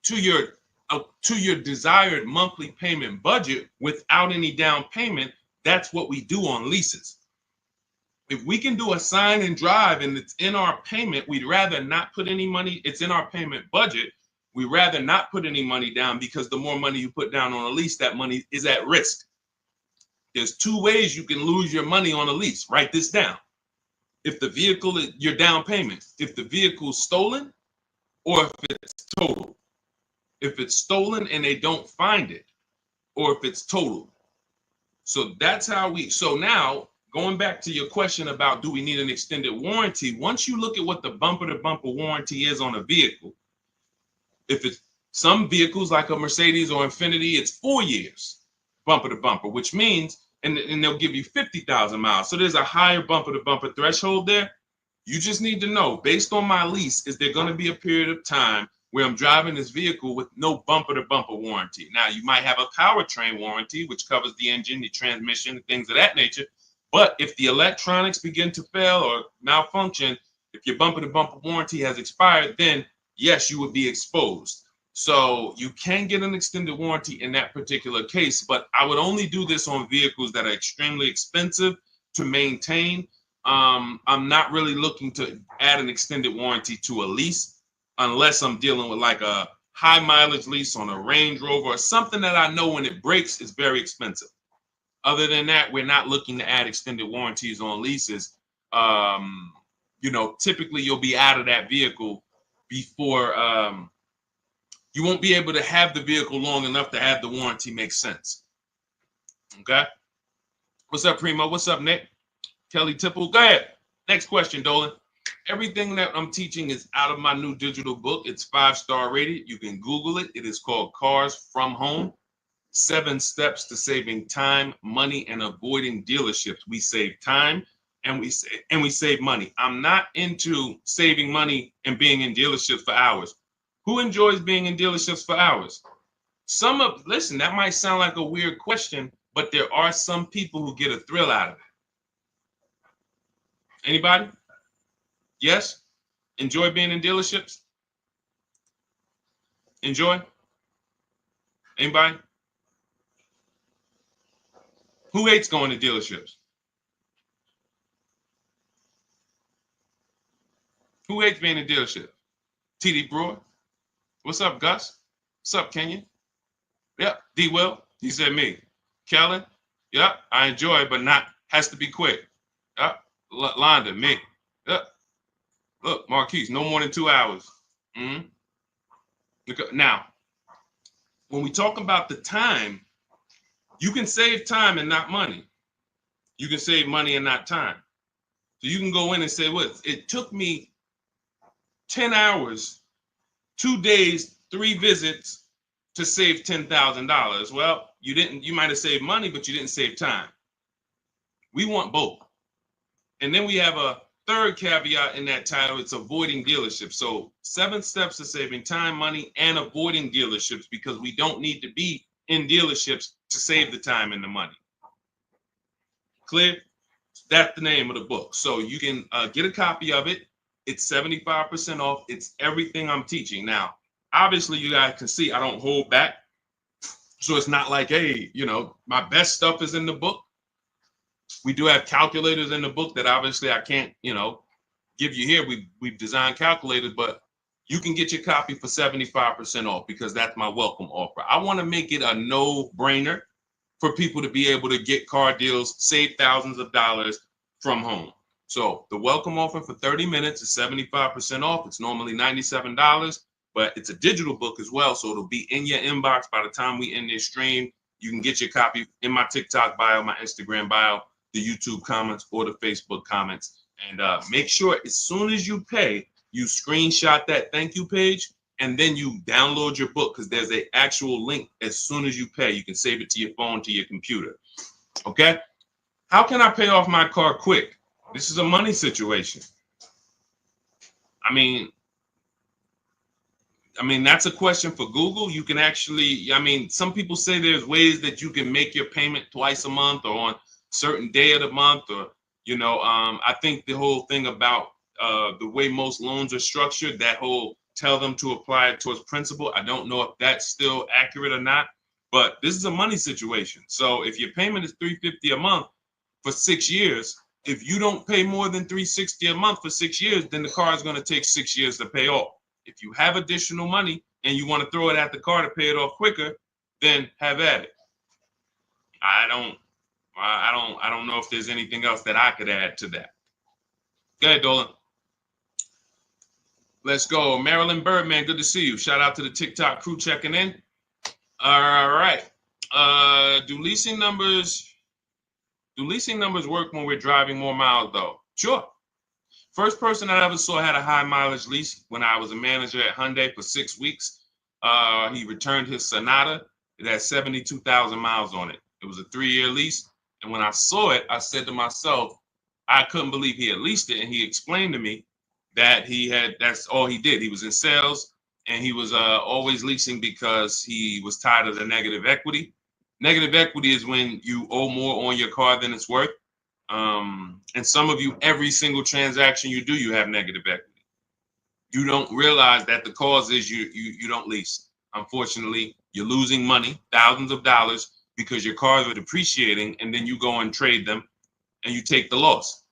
Speaker 1: to your desired monthly payment budget without any down payment, that's what we do on leases. If we can do a sign and drive and it's in our payment, we'd rather not put any money. It's in our payment budget. We'd rather not put any money down, because the more money you put down on a lease, that money is at risk. There's two ways you can lose your money on a lease. Write this down. If the vehicle is your down payment, if the vehicle's stolen, or if it's total. If it's stolen and they don't find it, or if it's total. So that's how so now, going back to your question about do we need an extended warranty, once you look at what the bumper-to-bumper warranty is on a vehicle, if it's some vehicles like a Mercedes or Infiniti, it's 4 years bumper-to-bumper, which means, and they'll give you 50,000 miles. So there's a higher bumper-to-bumper threshold there. You just need to know, based on my lease, is there going to be a period of time where I'm driving this vehicle with no bumper-to-bumper warranty? Now, you might have a powertrain warranty, which covers the engine, the transmission, things of that nature. But if the electronics begin to fail or malfunction, if your bumper-to-bumper warranty has expired, then yes, you would be exposed. So you can get an extended warranty in that particular case, but I would only do this on vehicles that are extremely expensive to maintain. I'm not really looking to add an extended warranty to a lease unless I'm dealing with like a high mileage lease on a Range Rover or something that I know when it breaks is very expensive. Other than that, we're not looking to add extended warranties on leases. Typically you'll be out of that vehicle before you won't be able to have the vehicle long enough to have the warranty make sense. Okay. What's up, Primo? What's up, Nick? Kelly Tipple. Go ahead. Next question, Dolan. Everything that I'm teaching is out of my new digital book. It's 5-star rated. You can Google it. It is called Cars from Home. 7 Steps to Saving Time, Money, and Avoiding Dealerships. We save time and we save money. I'm not into saving money and being in dealerships for hours. Who enjoys being in dealerships for hours? Listen, that might sound like a weird question, but there are some people who get a thrill out of it. Anybody? Yes? Enjoy being in dealerships? Enjoy? Anybody? Who hates going to dealerships? Who hates being in dealership? TD Brewer? What's up, Gus? What's up, Kenyon? Yep. D. Will? He said me. Kellen? Yep. I enjoy it, but has to be quick. Yep. Londa, me. Yep. Look, Marquise, no more than 2 hours. Now, when we talk about the time, you can save time and not money. You can save money and not time. So you can go in and say, well, it took me 10 hours, 2 days, 3 visits to save $10,000. Well, you might have saved money, but you didn't save time. We want both. And then we have a third caveat in that title. It's avoiding dealerships. So 7 steps to saving time, money, and avoiding dealerships, because we don't need to be in dealerships to save the time and the money. Clear? That's the name of the book. So you can get a copy of it. It's 75% off. It's everything I'm teaching. Now, obviously, you guys can see I don't hold back. So it's not like, hey, my best stuff is in the book. We do have calculators in the book that obviously I can't, give you here. We've designed calculators, but you can get your copy for 75% off because that's my welcome offer. I want to make it a no-brainer for people to be able to get car deals, save thousands of dollars from home. So the welcome offer for 30 minutes is 75% off. It's normally $97, but it's a digital book as well. So it'll be in your inbox by the time we end this stream. You can get your copy in my TikTok bio, my Instagram bio, the YouTube comments, or the Facebook comments. And make sure as soon as you pay, you screenshot that thank you page, and then you download your book, because there's an actual link as soon as you pay. You can save it to your phone, to your computer. Okay? How can I pay off my car quick? This is a money situation. I mean, that's a question for Google. You can actually, some people say there's ways that you can make your payment twice a month or on certain day of the month, or I think the whole thing about the way most loans are structured, that whole tell them to apply it towards principal, I don't know if that's still accurate or not, but this is a money situation. So if your payment is $350 a month for 6 years, if you don't pay more than $360 a month for 6 years, then the car is going to take 6 years to pay off. If you have additional money and you want to throw it at the car to pay it off quicker, then have at it. I don't know if there's anything else that I could add to that. Go ahead, Dolan. Let's go. Marilyn Birdman, good to see you. Shout out to the TikTok crew checking in. All right. Do leasing numbers work when we're driving more miles, though? Sure. First person I ever saw had a high mileage lease when I was a manager at Hyundai for 6 weeks. He returned his Sonata. It had 72,000 miles on it. It was a 3-year lease. And when I saw it, I said to myself, I couldn't believe he had leased it. And he explained to me that that's all he did. He was in sales and he was always leasing because he was tired of the negative equity. Negative equity is when you owe more on your car than it's worth. And some of you, every single transaction you do, you have negative equity. You don't realize that the cause is you don't lease. Unfortunately, you're losing money, thousands of dollars, because your cars are depreciating, and then you go and trade them and you take the loss.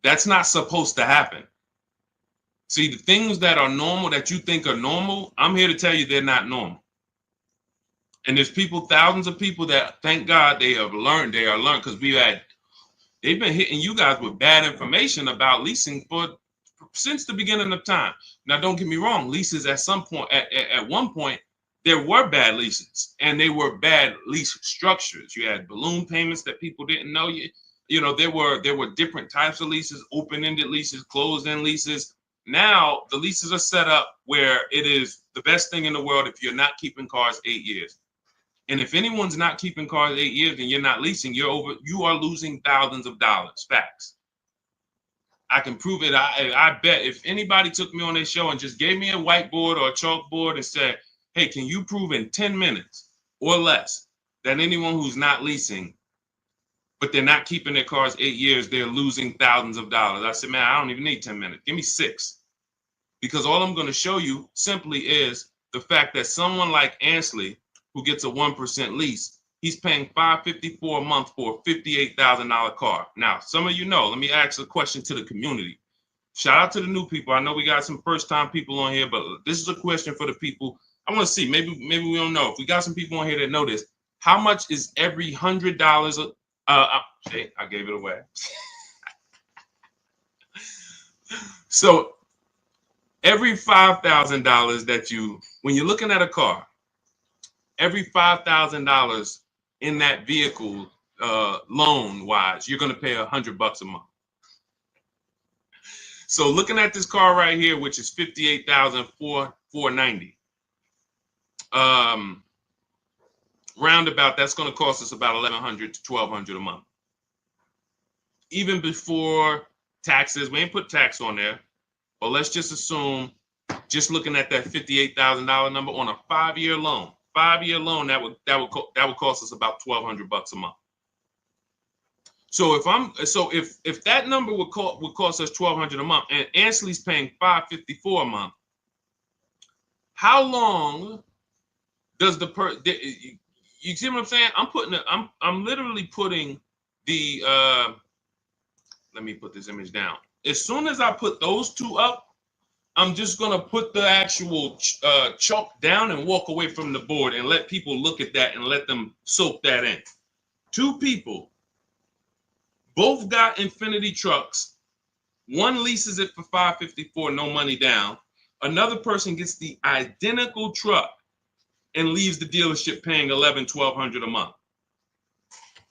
Speaker 1: That's not supposed to happen. See, the things that are normal that you think are normal, I'm here to tell you they're not normal. And there's people, thousands of people that, thank God, they are learned, because they've been hitting you guys with bad information about leasing since the beginning of time. Now, don't get me wrong, leases at some point, at one point, there were bad leases, and they were bad lease structures. You had balloon payments that people didn't know. There were different types of leases, open-ended leases, closed-end leases. Now the leases are set up where it is the best thing in the world if you're not keeping cars 8 years. And if anyone's not keeping cars 8 years and you're not leasing, you are losing thousands of dollars. Facts. I can prove it. I bet if anybody took me on their show and just gave me a whiteboard or a chalkboard and said, hey, can you prove in 10 minutes or less that anyone who's not leasing, but they're not keeping their cars 8 years, they're losing thousands of dollars? I said, man, I don't even need 10 minutes. Give me 6. Because all I'm going to show you simply is the fact that someone like Ansley, who gets a 1% lease, he's paying $554 a month for a $58,000 car. Now, some of you know, let me ask a question to the community. Shout out to the new people. I know we got some first-time people on here, but this is a question for the people. I want to see, maybe we don't know. If we got some people on here that know this, how much is every $100? I gave it away. So every $5,000 that when you're looking at a car, every $5,000 in that vehicle, loan-wise, you're going to pay $100 a month. So looking at this car right here, which is $58,490. Roundabout, that's going to cost us about $1,100 to $1,200 a month. Even before taxes, we ain't put tax on there, but let's just assume, just looking at that $58,000 number on a 5-year loan. 5-year loan, that would cost us about $1,200 a month. So if that number would cost us $1,200 a month, and Ansley's paying $554 a month, how long does you see what I'm saying? I'm literally putting the let me put this image down. As soon as I put those two up, I'm just gonna put the actual chalk down and walk away from the board and let people look at that and let them soak that in. 2 people, both got Infinity trucks. One leases it for $554, no money down. Another person gets the identical truck and leaves the dealership paying $1,100-$1,200 a month.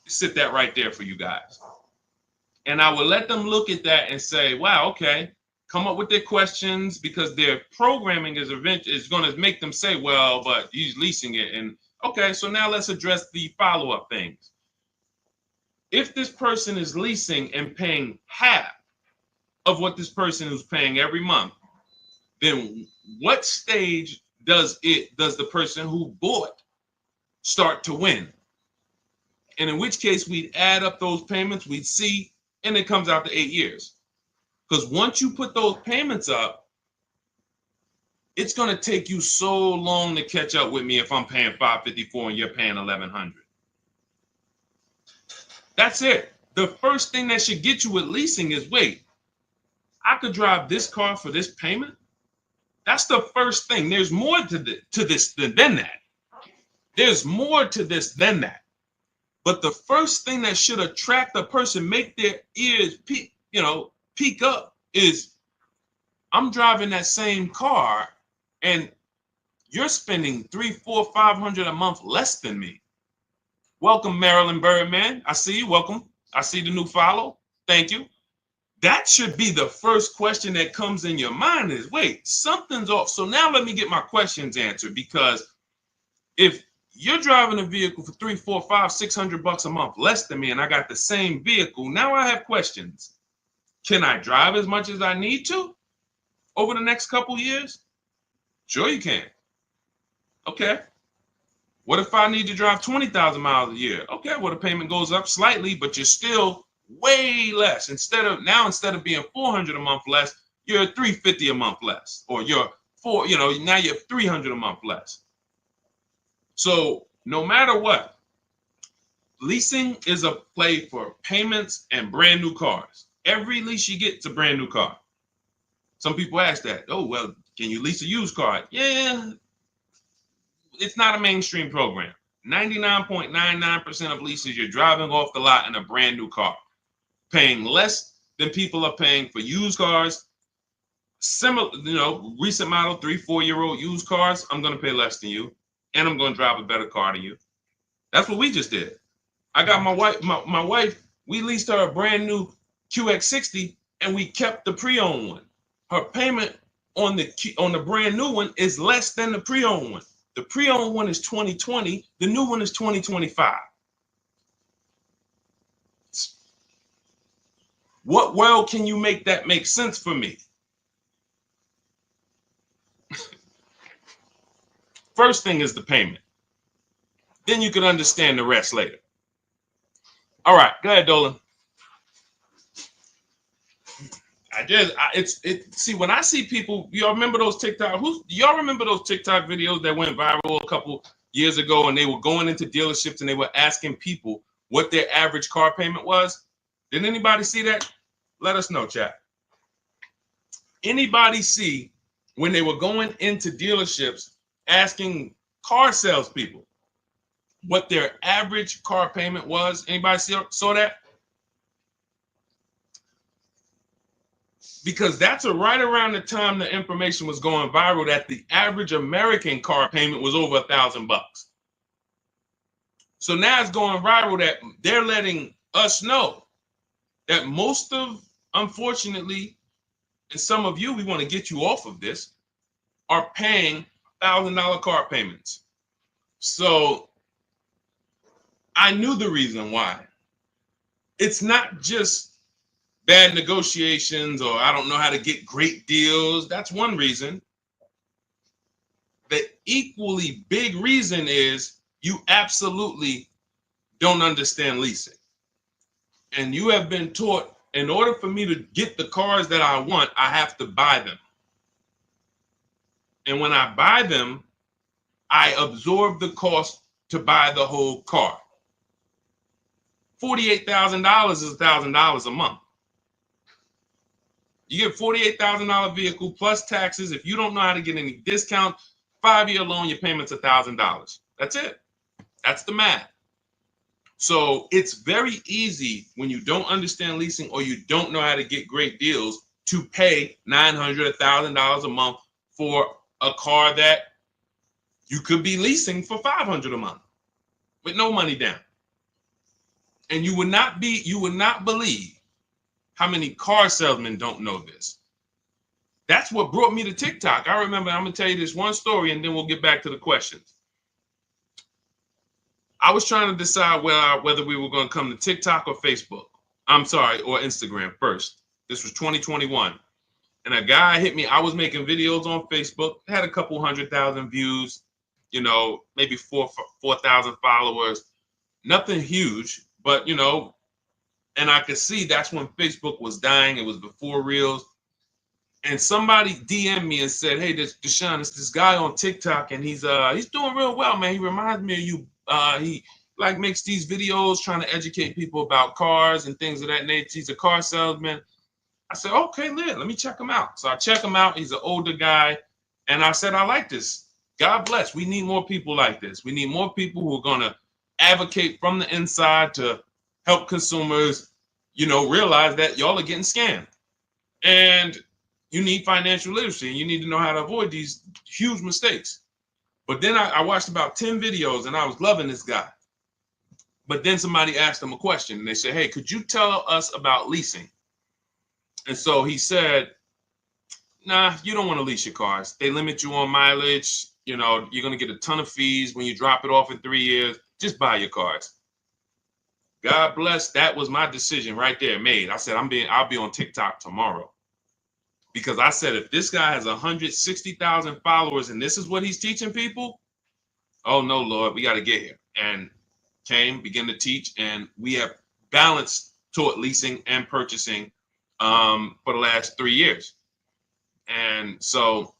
Speaker 1: Sit that right there for you guys. And I will let them look at that and say, wow, okay, come up with their questions, because their programming is going to make them say, well, but he's leasing it. And okay, so now let's address the follow-up things. If this person is leasing and paying half of what this person is paying every month, then what stage does the person who bought start to win? And in which case we'd add up those payments, we'd see, and it comes out to 8 years. Because once you put those payments up, it's going to take you so long to catch up with me if I'm paying $554 and you're paying $1,100. That's it. The first thing that should get you with leasing is, wait, I could drive this car for this payment? That's the first thing. There's more to this than that. There's more to this than that. But the first thing that should attract a person, make their ears peak up, is I'm driving that same car and you're spending $300, $400, $500 a month less than me. Welcome, Marilyn Birdman. I see you. Welcome. I see the new follow. Thank you. That should be the first question that comes in your mind is, wait, something's off. So now let me get my questions answered, because if you're driving a vehicle for $300, $400, $500, $600 a month less than me, and I got the same vehicle, now I have questions. Can I drive as much as I need to over the next couple years? Sure you can. Okay. What if I need to drive 20,000 miles a year? Okay, well, the payment goes up slightly, but you're still way less. Instead of being $400 a month less, you're $350 a month less, or now you're $300 a month less. So no matter what, leasing is a play for payments and brand new cars. Every lease you get is a brand new car. Some people ask that. Oh, well, can you lease a used car? Yeah, it's not a mainstream program. 99.99% of leases, you're driving off the lot in a brand new car, paying less than people are paying for used cars. Similar, recent model 3-4-year-old used cars, I'm going to pay less than you, and I'm going to drive a better car than you. That's what we just did. I got my wife, we leased her a brand new QX60, and we kept the pre-owned one. Her payment on the brand new one is less than the pre-owned one. The pre-owned one is 2020. The new one is 2025. What world can you make that make sense for me? First thing is the payment. Then you can understand the rest later. All right, go ahead, Dolan. See, when I see people, y'all remember those TikTok videos that went viral a couple years ago, and they were going into dealerships and they were asking people what their average car payment was? Did anybody see that? Let us know, chat. Anybody see when they were going into dealerships asking car salespeople what their average car payment was? Anybody saw that? Because that's right around the time the information was going viral that the average American car payment was over $1,000. So now it's going viral that they're letting us know that most of, unfortunately, and some of you, we want to get you off of this, are paying $1,000 car payments. So I knew the reason why. It's not just bad negotiations or I don't know how to get great deals. That's one reason. The equally big reason is you absolutely don't understand leasing. And you have been taught, in order for me to get the cars that I want, I have to buy them. And when I buy them, I absorb the cost to buy the whole car. $48,000 is $1,000 a month. You get $48,000 vehicle plus taxes. If you don't know how to get any discount, 5-year loan, your payment's $1,000. That's it. That's the math. So it's very easy when you don't understand leasing or you don't know how to get great deals to pay $900, $1,000 a month for a car that you could be leasing for $500 a month with no money down. And you would not believe how many car salesmen don't know this. That's what brought me to TikTok. I remember, I'm going to tell you this one story and then we'll get back to the questions. I was trying to decide whether we were going to come to TikTok or Facebook. Or Instagram first. This was 2021. And a guy hit me. I was making videos on Facebook, had a couple 100,000 views, maybe 4,000 followers. nothing huge, but you know, and I could see that's when Facebook was dying. It was before Reels. And somebody DM'd me and said, "Hey, this Deshone, it's this guy on TikTok, and he's doing real well, man. He reminds me of you. He like makes these videos trying to educate people about cars and things of that nature. He's a car salesman." I said, "Okay, let me check him out." So I check him out. He's an older guy, and I said, "I like this. God bless. We need more people like this. We need more people who are gonna advocate from the inside to help consumers, you know, realize that y'all are getting scammed." And you need financial literacy, and you need to know how to avoid these huge mistakes. But then I watched about 10 videos, and I was loving this guy. But then somebody asked him a question, and they said, "Hey, could you tell us about leasing?" And so he said, "Nah, you don't want to lease your cars. They limit you on mileage. You know, you're going to get a ton of fees when you drop it off in 3 years. Just buy your cars." God bless. That was my decision right there made. I said, I'll be on TikTok tomorrow. Because I said, if this guy has 160,000 followers and this is what he's teaching people, oh no, Lord, we got to get here. And began to teach, and we have balanced toward leasing and purchasing for the last 3 years. And so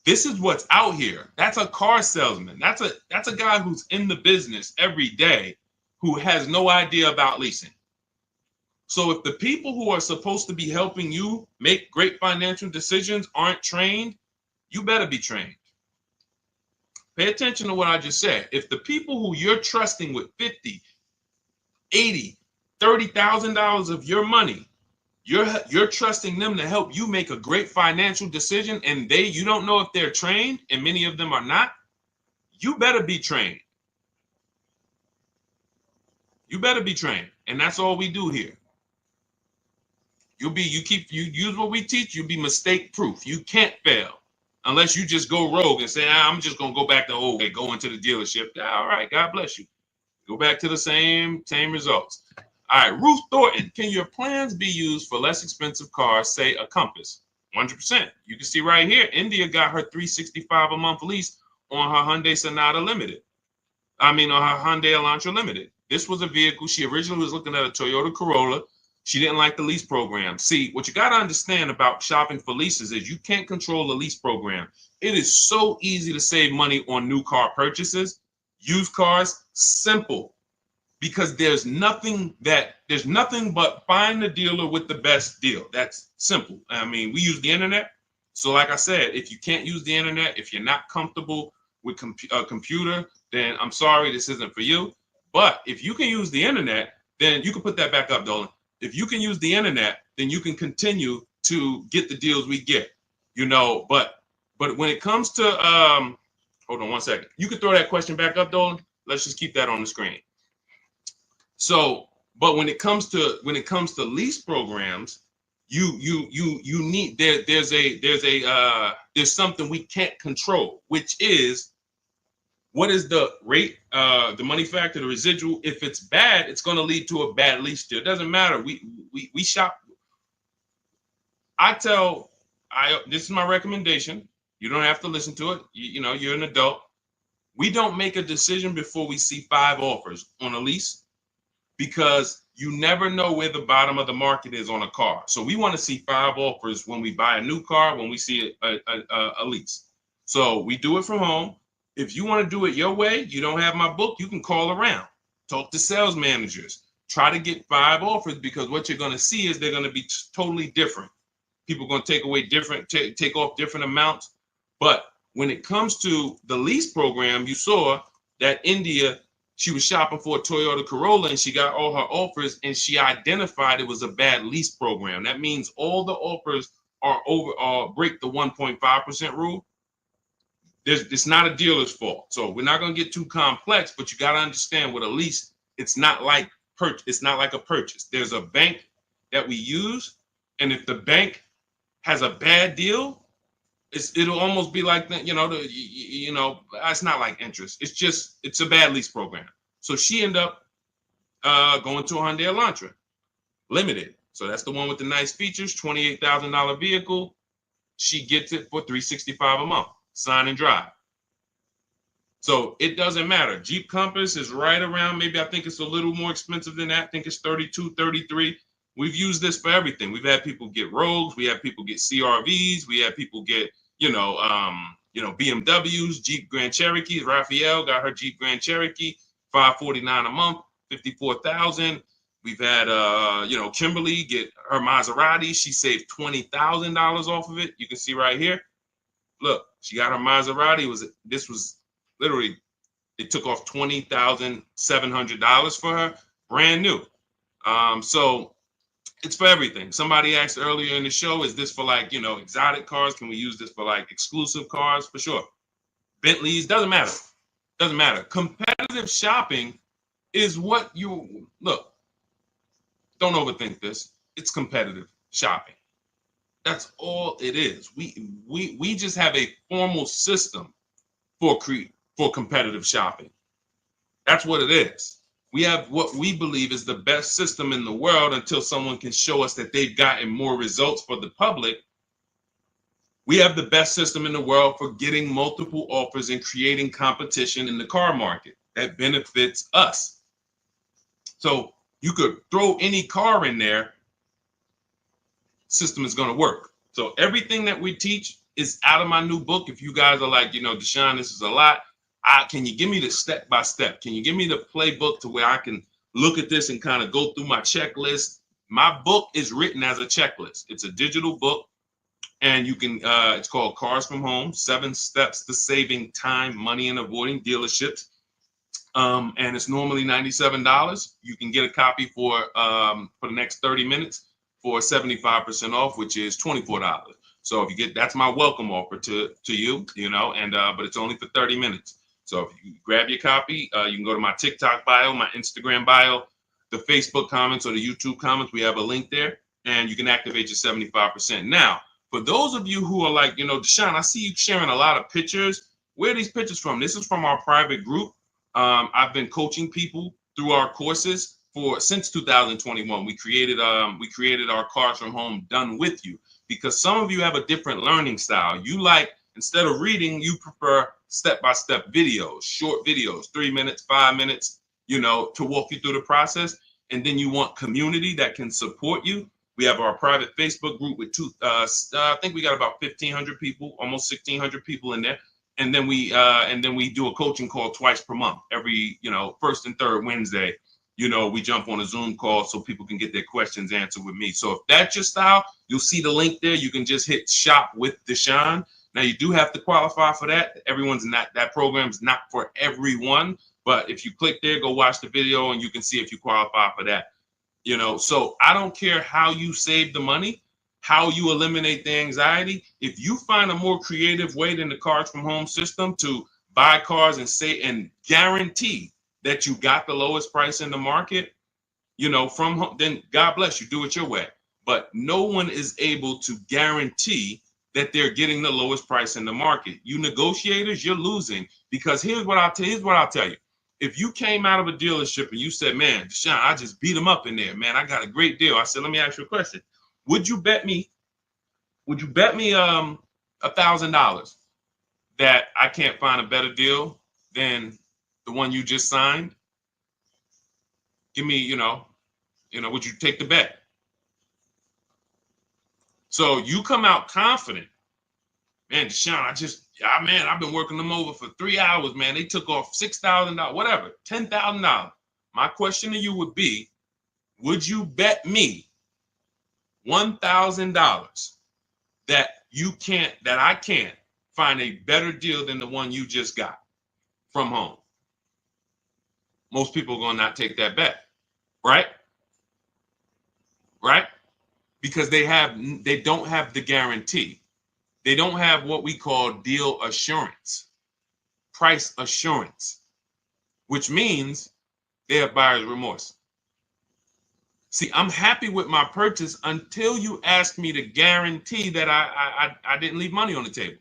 Speaker 1: this is what's out here. That's a car salesman. That's a guy who's in the business every day who has no idea about leasing. So if the people who are supposed to be helping you make great financial decisions aren't trained, you better be trained. Pay attention to what I just said. If the people who you're trusting with 50, 80, $30,000 of your money, you're trusting them to help you make a great financial decision, and you don't know if they're trained, and many of them are not, you better be trained. You better be trained. And that's all we do here. You use what we teach, you'll be mistake proof. You can't fail unless you just go rogue and say, I'm just gonna go back to go into the dealership. All right, God bless you. Go back to the same results. All right, Ruth Thornton, can your plans be used for less expensive cars, say a Compass? 100%. You can see right here, India got her $365 a month lease on her Hyundai Sonata Limited. On her Hyundai Elantra Limited. This was a vehicle, she originally was looking at a Toyota Corolla. She didn't like the lease program. See, what you got to understand about shopping for leases is you can't control the lease program. It is so easy to save money on new car purchases. Used cars, simple. Because there's nothing but find the dealer with the best deal. That's simple. We use the internet. So like I said, if you can't use the internet, if you're not comfortable with a computer, then I'm sorry, this isn't for you. But if you can use the internet, then you can put that back up, Dolan. If you can use the internet, then you can continue to get the deals we get, but when it comes to, hold on one second. You can throw that question back up, Dolan. Let's just keep that on the screen. So, but when it comes to lease programs, you need, there's something we can't control, which is, what is the rate, the money factor, the residual? If it's bad, it's going to lead to a bad lease deal. It doesn't matter. We shop. This is my recommendation. You don't have to listen to it. You're an adult. We don't make a decision before we see 5 offers on a lease, because you never know where the bottom of the market is on a car. So we want to see 5 offers when we buy a new car, when we see a lease. So we do it from home. If you want to do it your way, you don't have my book, you can call around, talk to sales managers, try to get 5 offers, because what you're going to see is they're going to be totally different. People are going to take off different amounts. But when it comes to the lease program, you saw that India, she was shopping for a Toyota Corolla and she got all her offers, and she identified it was a bad lease program. That means all the offers are break the 1.5% rule. It's not a dealer's fault. So we're not going to get too complex, but you got to understand, with a lease, it's not like a purchase. There's a bank that we use, and if the bank has a bad deal, it'll almost be like that. It's not like interest. It's a bad lease program. So she ended up going to a Hyundai Elantra Limited. So that's the one with the nice features, $28,000 vehicle. She gets it for $365 a month, sign and drive. So it doesn't matter. Jeep Compass is right around, maybe I think it's a little more expensive than that. I think it's 32, 33. We've used this for everything. We've had people get Rogues, we have people get CRVs, we have people get, BMWs, Jeep Grand Cherokees. Raphael got her Jeep Grand Cherokee, $549 a month, 54,000. We've had Kimberly get her Maserati. She saved $20,000 off of it. You can see right here. Look, she got her Maserati. This was literally, it took off $20,700 for her, brand new. So it's for everything. Somebody asked earlier in the show, is this for like, exotic cars? Can we use this for like exclusive cars? For sure. Bentleys, doesn't matter. Doesn't matter. Competitive shopping is what you look. Don't overthink this. It's competitive shopping. That's all it is. We just have a formal system for competitive shopping. That's what it is. We have what we believe is the best system in the world until someone can show us that they've gotten more results for the public. We have the best system in the world for getting multiple offers and creating competition in the car market that benefits us. So you could throw any car in there, system is going to work. So everything that we teach is out of my new book. If you guys are like, Deshone, this is a lot. Can you give me the step by step? Can you give me the playbook to where I can look at this and kind of go through my checklist? My book is written as a checklist. It's a digital book, and you can. It's called Cars from Home: 7 Steps to Saving Time, Money, and Avoiding Dealerships. And it's normally $97. You can get a copy for the next 30 minutes for 75% off, which is $24. So if you get, that's my welcome offer to you, but it's only for 30 minutes. So if you grab your copy, you can go to my TikTok bio, my Instagram bio, the Facebook comments, or the YouTube comments. We have a link there, and you can activate your 75%. Now, for those of you who are like, Deshone, I see you sharing a lot of pictures. Where are these pictures from? This is from our private group. I've been coaching people through our courses since 2021. We created our Cars from Home Done With You, because some of you have a different learning style. You like, instead of reading, you prefer step-by-step videos, short videos, 3 minutes, 5 minutes, to walk you through the process. And then you want community that can support you. We have our private Facebook group with I think we got about 1,500 people, almost 1,600 people in there. And then we do a coaching call twice per month, every, first and third Wednesday. We jump on a Zoom call so people can get their questions answered with me. So if that's your style, you'll see the link there. You can just hit Shop with Deshone. Now, you do have to qualify for that. That program's not for everyone. But if you click there, go watch the video, and you can see if you qualify for that. So I don't care how you save the money, how you eliminate the anxiety. If you find a more creative way than the Cars from Home system to buy cars and guarantee that you got the lowest price in the market, from home, then God bless you, do it your way. But no one is able to guarantee that they're getting the lowest price in the market. You negotiators, you're losing, because here's what I'll tell you. If you came out of a dealership and you said, man, Deshone, I just beat them up in there, man, I got a great deal. I said, let me ask you a question. Would you bet me $1,000 that I can't find a better deal than the one you just signed? Give me, would you take the bet? So you come out confident, man, Deshone, I've been working them over for 3 hours, man. They took off $6,000, whatever, $10,000. My question to you would be, would you bet me $1,000 that I can't find a better deal than the one you just got from home? Most people are going to not take that bet, right? Right? Because they don't have the guarantee. They don't have what we call deal assurance, price assurance, which means they have buyer's remorse. See, I'm happy with my purchase until you ask me to guarantee that I didn't leave money on the table.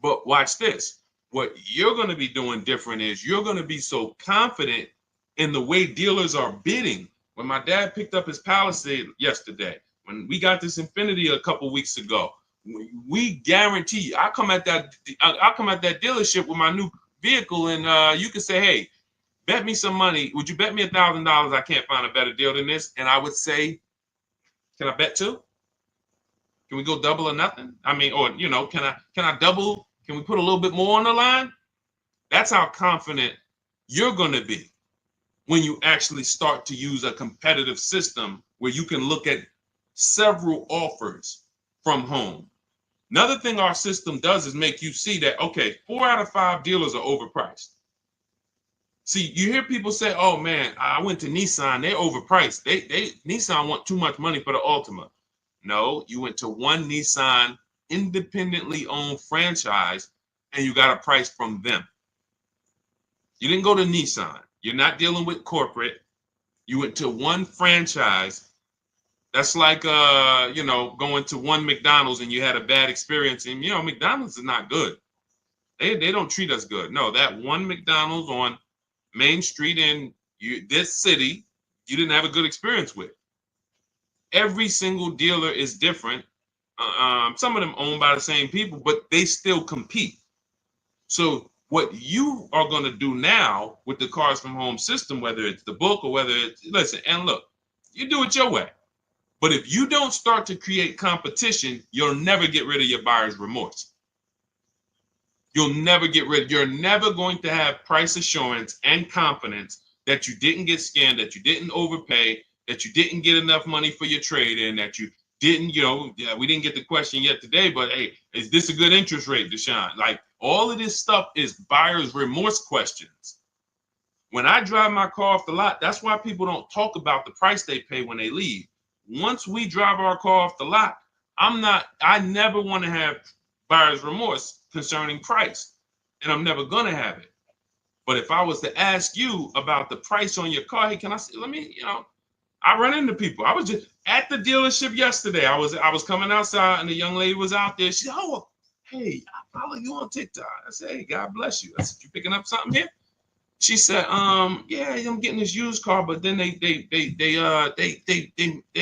Speaker 1: But watch this. What you're going to be doing different is you're going to be so confident in the way dealers are bidding. When my dad picked up his Palisade yesterday, when we got this Infiniti a couple weeks ago, We guarantee you. I come at that dealership with my new vehicle, and you can say, hey, bet me some money. Would you bet me $1,000 I can't find a better deal than this? And I would say, can I bet two? Can we go double or nothing? I mean, or can I double? Can we put a little bit more on the line? That's how confident you're going to be when you actually start to use a competitive system where you can look at several offers from home. Another thing our system does is make you see that, okay, 4 out of 5 dealers are overpriced. See, you hear people say, oh man, I went to Nissan, they're overpriced. Nissan want too much money for the Altima. No, you went to one Nissan independently owned franchise and you got a price from them. You didn't go to Nissan. You're not dealing with corporate. You went to one franchise. That's like going to one McDonald's and you had a bad experience. And McDonald's is not good. They don't treat us good. No, that one McDonald's on Main Street in this city, you didn't have a good experience with. Every single dealer is different. Some of them owned by the same people, but they still compete. So what you are going to do now with the Cars from Home system, whether it's the book or whether it's, listen, and look, you do it your way. But if you don't start to create competition, you'll never get rid of your buyer's remorse. You're never going to have price assurance and confidence that you didn't get scammed, that you didn't overpay, that you didn't get enough money for your trade-in, that you didn't, we didn't get the question yet today, but hey, is this a good interest rate, Deshone? Like, all of this stuff is buyer's remorse questions. When I drive my car off the lot, that's why people don't talk about the price they pay when they leave. Once we drive our car off the lot, I never want to have buyer's remorse concerning price, and I'm never going to have it. But if I was to ask you about the price on your car, hey, can I see, I run into people. I was just at the dealership yesterday. I was coming outside and the young lady was out there. She said, oh, hey, I follow you on TikTok. I said, hey, God bless you. I said, you picking up something here? She said, yeah, I'm getting this used car, but then they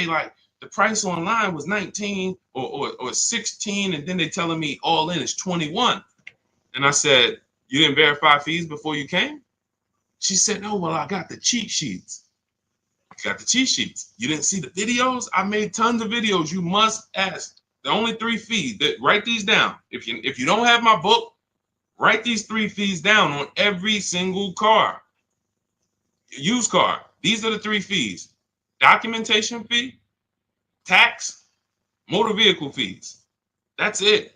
Speaker 1: like the price online was 19 or 16, and then they telling me all in is 21. And I said, you didn't verify fees before you came? She said, no, well, I got the cheat sheets. You got the cheat sheets. You didn't see the videos? I made tons of videos. You must ask. The only 3 fees. Write these down. If you don't have my book, write these 3 fees down on every single car. Used car. These are the 3 fees. Documentation fee, tax, motor vehicle fees. That's it.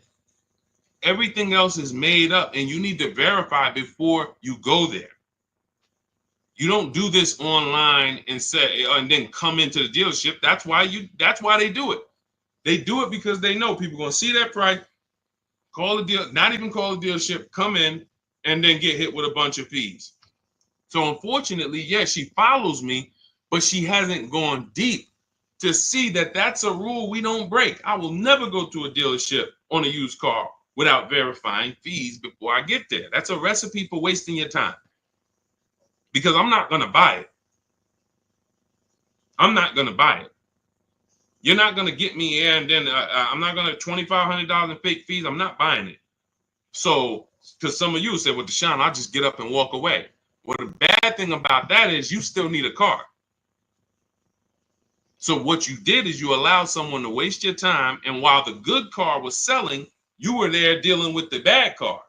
Speaker 1: Everything else is made up, and you need to verify before you go there. You don't do this online and say, and then come into the dealership. That's why they do it. They do it because they know people are going to see that price, not even call the dealership, come in, and then get hit with a bunch of fees. So unfortunately, yes, she follows me, but she hasn't gone deep to see that that's a rule we don't break. I will never go to a dealership on a used car without verifying fees before I get there. That's a recipe for wasting your time, because I'm not going to buy it. I'm not going to buy it. You're not going to get me here, and then I'm not going to $2,500 in fake fees. I'm not buying it. So, because some of you said, well, Deshone, I'll just get up and walk away. Well, the bad thing about that is you still need a car. So what you did is you allowed someone to waste your time, and while the good car was selling, you were there dealing with the bad car.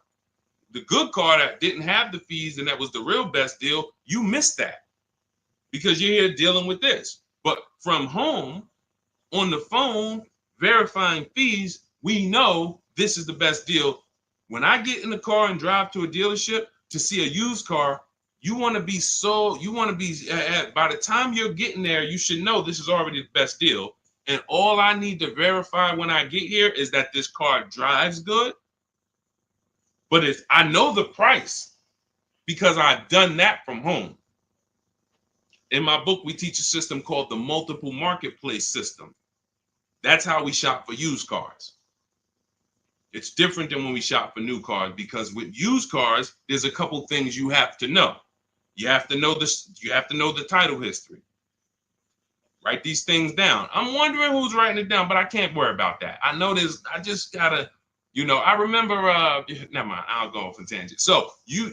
Speaker 1: The good car that didn't have the fees and that was the real best deal, you missed that because you're here dealing with this. But from home, on the phone, verifying fees, we know this is the best deal. When I get in the car and drive to a dealership to see a used car, by the time you're getting there, you should know this is already the best deal. And all I need to verify when I get here is that this car drives good. But I know the price because I've done that from home. In my book, we teach a system called the multiple marketplace system. That's how we shop for used cars. It's different than when we shop for new cars, because with used cars, there's a couple things you have to know. You have to know this. You have to know the title history. Write these things down. I'm wondering who's writing it down, but I can't worry about that. I know this. I just gotta, I remember. Never mind. I'll go off a tangent. So you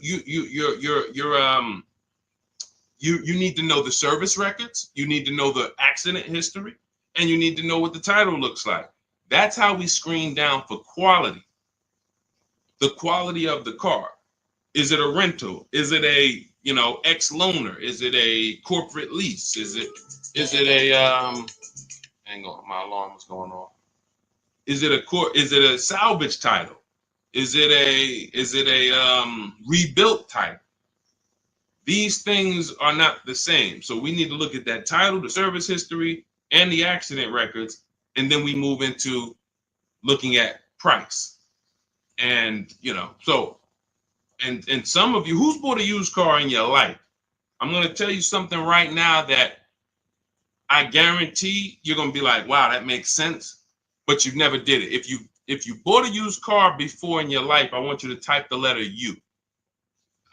Speaker 1: need to know the service records. You need to know the accident history, and you need to know what the title looks like. That's how we screen down for quality. The quality of the car. Is it a rental? Is it a ex-loaner? Is it a corporate lease? Is it a hang on, my alarm was going off. Is it a salvage title? Is it a rebuilt title? These things are not the same. So we need to look at that title, the service history, and the accident records, and then we move into looking at price. And and some of you, who's bought a used car in your life? I'm going to tell you something right now that I guarantee you're going to be like, wow, that makes sense, but you never did it. If you bought a used car before in your life, I want you to type the letter U.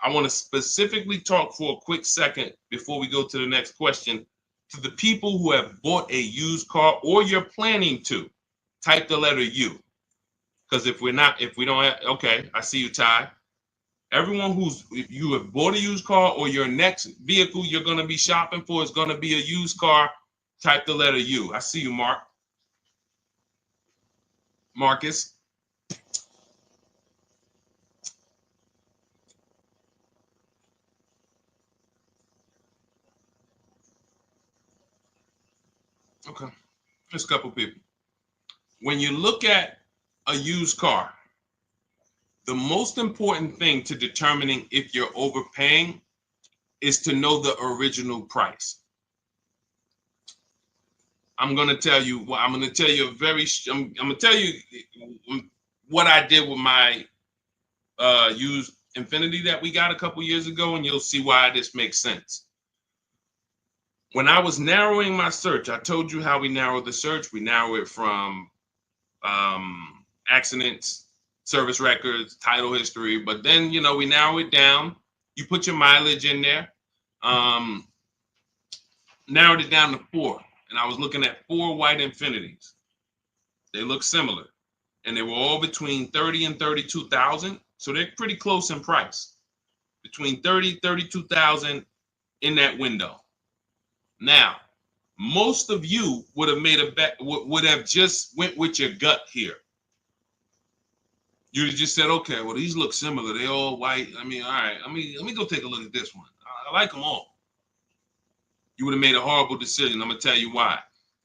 Speaker 1: I want to specifically talk for a quick second before we go to the next question to the people who have bought a used car or you're planning to. Type the letter U. Because if we don't have, okay, I see you, Ty. Everyone if you have bought a used car or your next vehicle you're going to be shopping for is going to be a used car, type the letter U. I see you, Marcus. Okay, just a couple people. When you look at a used car, the most important thing to determining if you're overpaying is to know the original price. I'm going to tell you what I did with my used Infiniti that we got a couple years ago, and you'll see why this makes sense. When I was narrowing my search, I told you how we narrow the search. We narrow it from accidents, service records, title history, but then we narrow it down. You put your mileage in there. Narrowed it down to 4, and I was looking at 4 white Infinitis. They look similar, and they were all between 30 and 32,000, so they're pretty close in price. Between 30, 32,000 in that window. Now, most of you would have made a bet, would have just went with your gut here. You'd have just said, okay, well, these look similar. They all white. I mean, all right, let me go take a look at this one. I like them all. You would have made a horrible decision. I'm going to tell you why.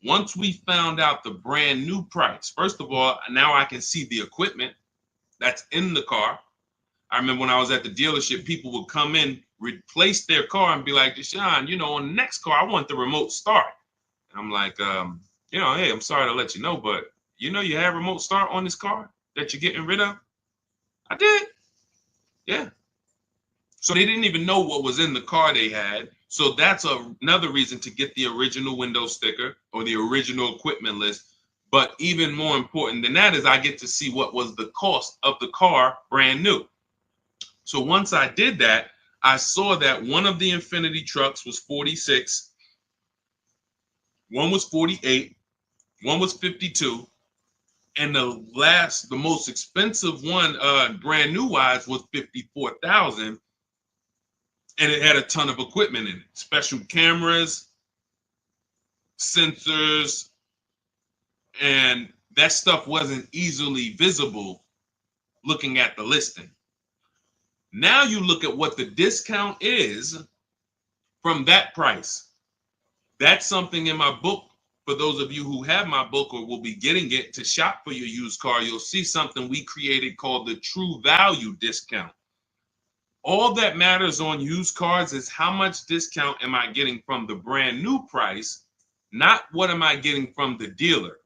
Speaker 1: Once we found out the brand new price, first of all, now I can see the equipment that's in the car. I remember when I was at the dealership, people would come in, replace their car and be like, Deshone, on the next car, I want the remote start. And I'm like, hey, I'm sorry to let you know, but you have remote start on this car that you're getting rid of? I did. Yeah. So they didn't even know what was in the car they had. So that's another reason to get the original window sticker or the original equipment list. But even more important than that is I get to see what was the cost of the car brand new. So once I did that, I saw that one of the Infiniti trucks was 46, one was 48, one was 52, and the most expensive one, brand new wise, was 54,000, and it had a ton of equipment in it, special cameras, sensors, and that stuff wasn't easily visible looking at the listing. Now you look at what the discount is from that price. That's something in my book. For those of you who have my book or will be getting it to shop for your used car, you'll see something we created called the true value discount. All that matters on used cars is how much discount am I getting from the brand new price, not what am I getting from the dealer.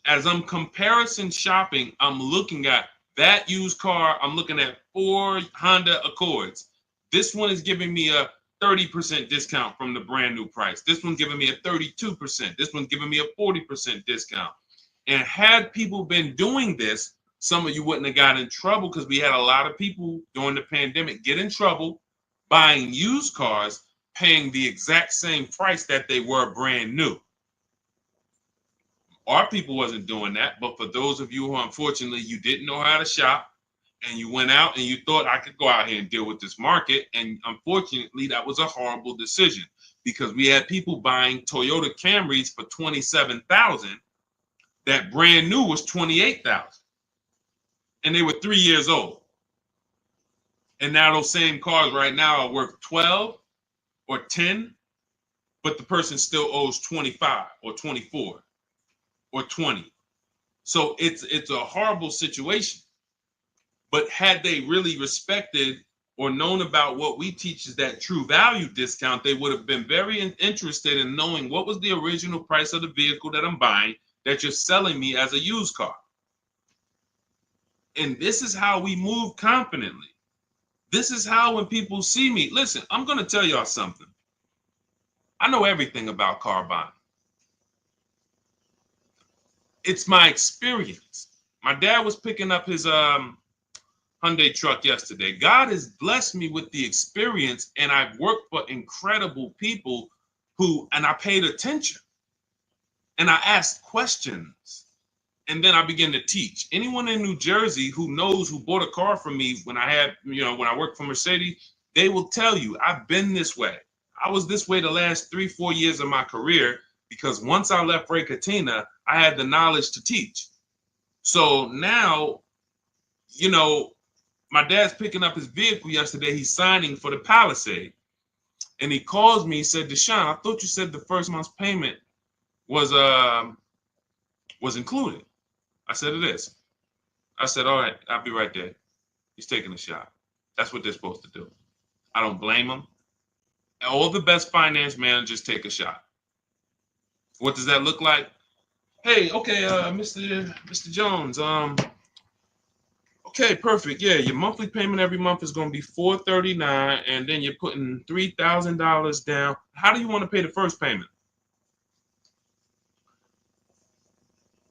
Speaker 1: As I'm comparison shopping, I'm looking at that used car. I'm looking at 4 Honda Accords. This one is giving me a 30% discount from the brand new price. This one's giving me a 32%. This one's giving me a 40% discount. And had people been doing this, some of you wouldn't have got in trouble, because we had a lot of people during the pandemic get in trouble buying used cars paying the exact same price that they were brand new. Our people wasn't doing that, but for those of you who unfortunately you didn't know how to shop and you went out and you thought I could go out here and deal with this market, and unfortunately that was a horrible decision because we had people buying Toyota Camrys for $27,000 that brand new was $28,000, and they were 3 years old. And now those same cars right now are worth 12 or 10, but the person still owes 25 or 24 or 20. So it's a horrible situation. But had they really respected or known about what we teach is that true value discount, they would have been very interested in knowing what was the original price of the vehicle that I'm buying that you're selling me as a used car. And this is how we move confidently. This is how when people see me, listen, I'm going to tell y'all something. I know everything about car buying. It's my experience. My dad was picking up his Hyundai truck yesterday. God has blessed me with the experience, and I've worked for incredible people and I paid attention and I asked questions, and then I began to teach. Anyone in New Jersey who bought a car from me when I worked for Mercedes, they will tell you I've been this way. I was this way the last 3-4 years of my career because once I left Ray Katina, I had the knowledge to teach. So now, my dad's picking up his vehicle yesterday. He's signing for the Palisade. And he calls me, he said, Deshone, I thought you said the first month's payment was included. I said, it is. I said, all right, I'll be right there. He's taking a shot. That's what they're supposed to do. I don't blame them. All the best finance managers take a shot. What does that look like? Hey, okay, Mr. Jones, okay, perfect. Yeah, your monthly payment every month is going to be $439, and then you're putting $3,000 down. How do you want to pay the first payment?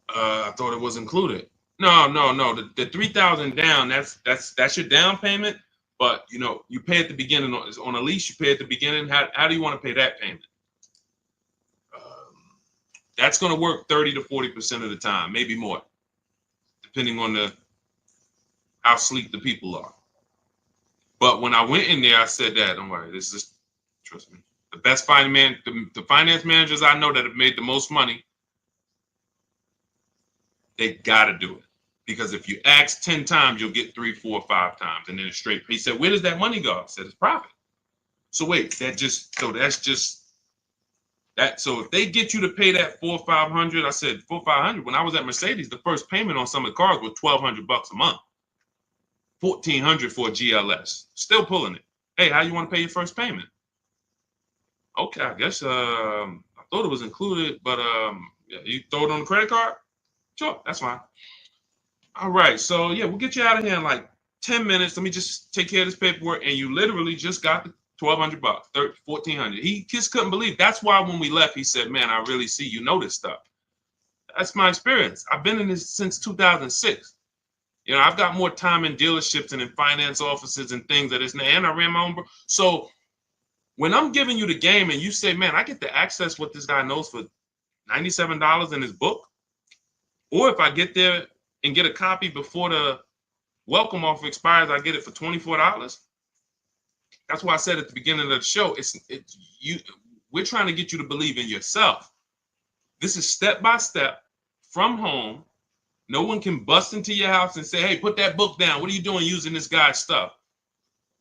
Speaker 1: I thought it was included. No. The $3,000 down. That's your down payment. But you pay at the beginning on a lease. You pay at the beginning. How do you want to pay that payment? That's going to work 30 to 40% of the time, maybe more, depending on how sleek the people are. But when I went in there, I said that, don't worry, trust me. The best the finance managers I know that have made the most money, they got to do it. Because if you ask 10 times, you'll get 3, 4, 5 times. And then it's straight. He said, where does that money go? I said, it's profit. So wait, that's just that. So if they get you to pay that $400 or $500, I said $400 or $500. When I was at Mercedes, the first payment on some of the cars was $1,200 a month. $1,400 for a GLS. Still pulling it. Hey, how you want to pay your first payment? Okay, I guess I thought it was included, but yeah, you throw it on the credit card? Sure, that's fine. All right, so yeah, we'll get you out of here in like 10 minutes. Let me just take care of this paperwork, and you literally just got the $1,200, $1,400. He just couldn't believe. That's why when we left, he said, "Man, I really see you know this stuff." That's my experience. I've been in this since 2006. I've got more time in dealerships and in finance offices and things that isn't. And I ran my own. So when I'm giving you the game and you say, "Man, I get to access what this guy knows for $97 in his book," or if I get there and get a copy before the welcome offer expires, I get it for $24. That's why I said at the beginning of the show, we're trying to get you to believe in yourself. This is step by step from home. No one can bust into your house and say, "Hey, put that book down. What are you doing using this guy's stuff?"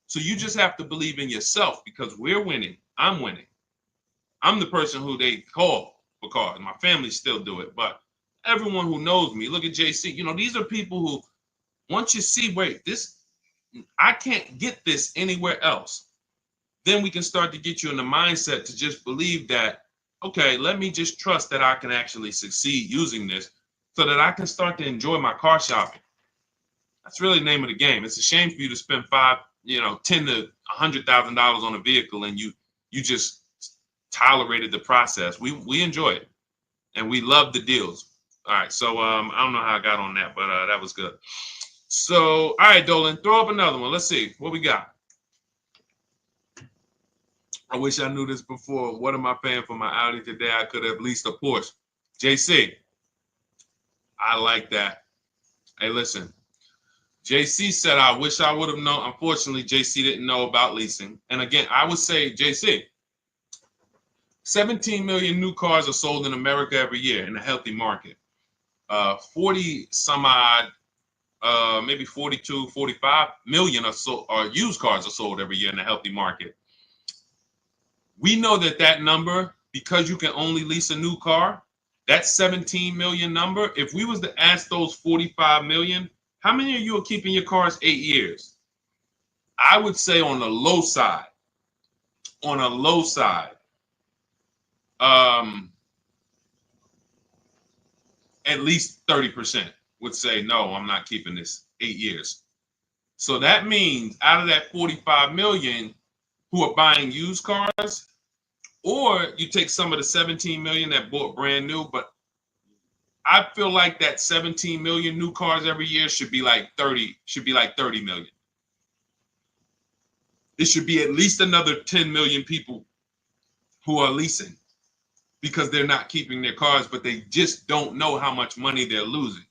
Speaker 1: So you just have to believe in yourself because we're winning. I'm winning. I'm the person who they call for cars. My family still do it, but everyone who knows me, look at JC. These are people who, once you see, wait, I can't get this anywhere else. Then we can start to get you in the mindset to just believe that, okay, let me just trust that I can actually succeed using this so that I can start to enjoy my car shopping. That's really the name of the game. It's a shame for you to spend $10 to $100,000 on a vehicle and you just tolerated the process. We enjoy it and we love the deals. All right, so I don't know how I got on that, but that was good. So, all right, Dolan, throw up another one. Let's see what we got. I wish I knew this before. What am I paying for my Audi today? I could have leased a Porsche. JC, I like that. Hey, listen. JC said, I wish I would have known. Unfortunately, JC didn't know about leasing. And again, I would say, JC, 17 million new cars are sold in America every year in a healthy market. 40 some odd, maybe 42, 45 million are used cars are sold every year in a healthy market. We know that number, because you can only lease a new car, that 17 million number, if we was to ask those 45 million, how many of you are keeping your cars 8 years? I would say on the low side, at least 30% would say, no, I'm not keeping this 8 years. So that means out of that 45 million who are buying used cars, or you take some of the 17 million that bought brand new, but I feel like that 17 million new cars every year should be like 30 million. It should be at least another 10 million people who are leasing because they're not keeping their cars, but they just don't know how much money they're losing.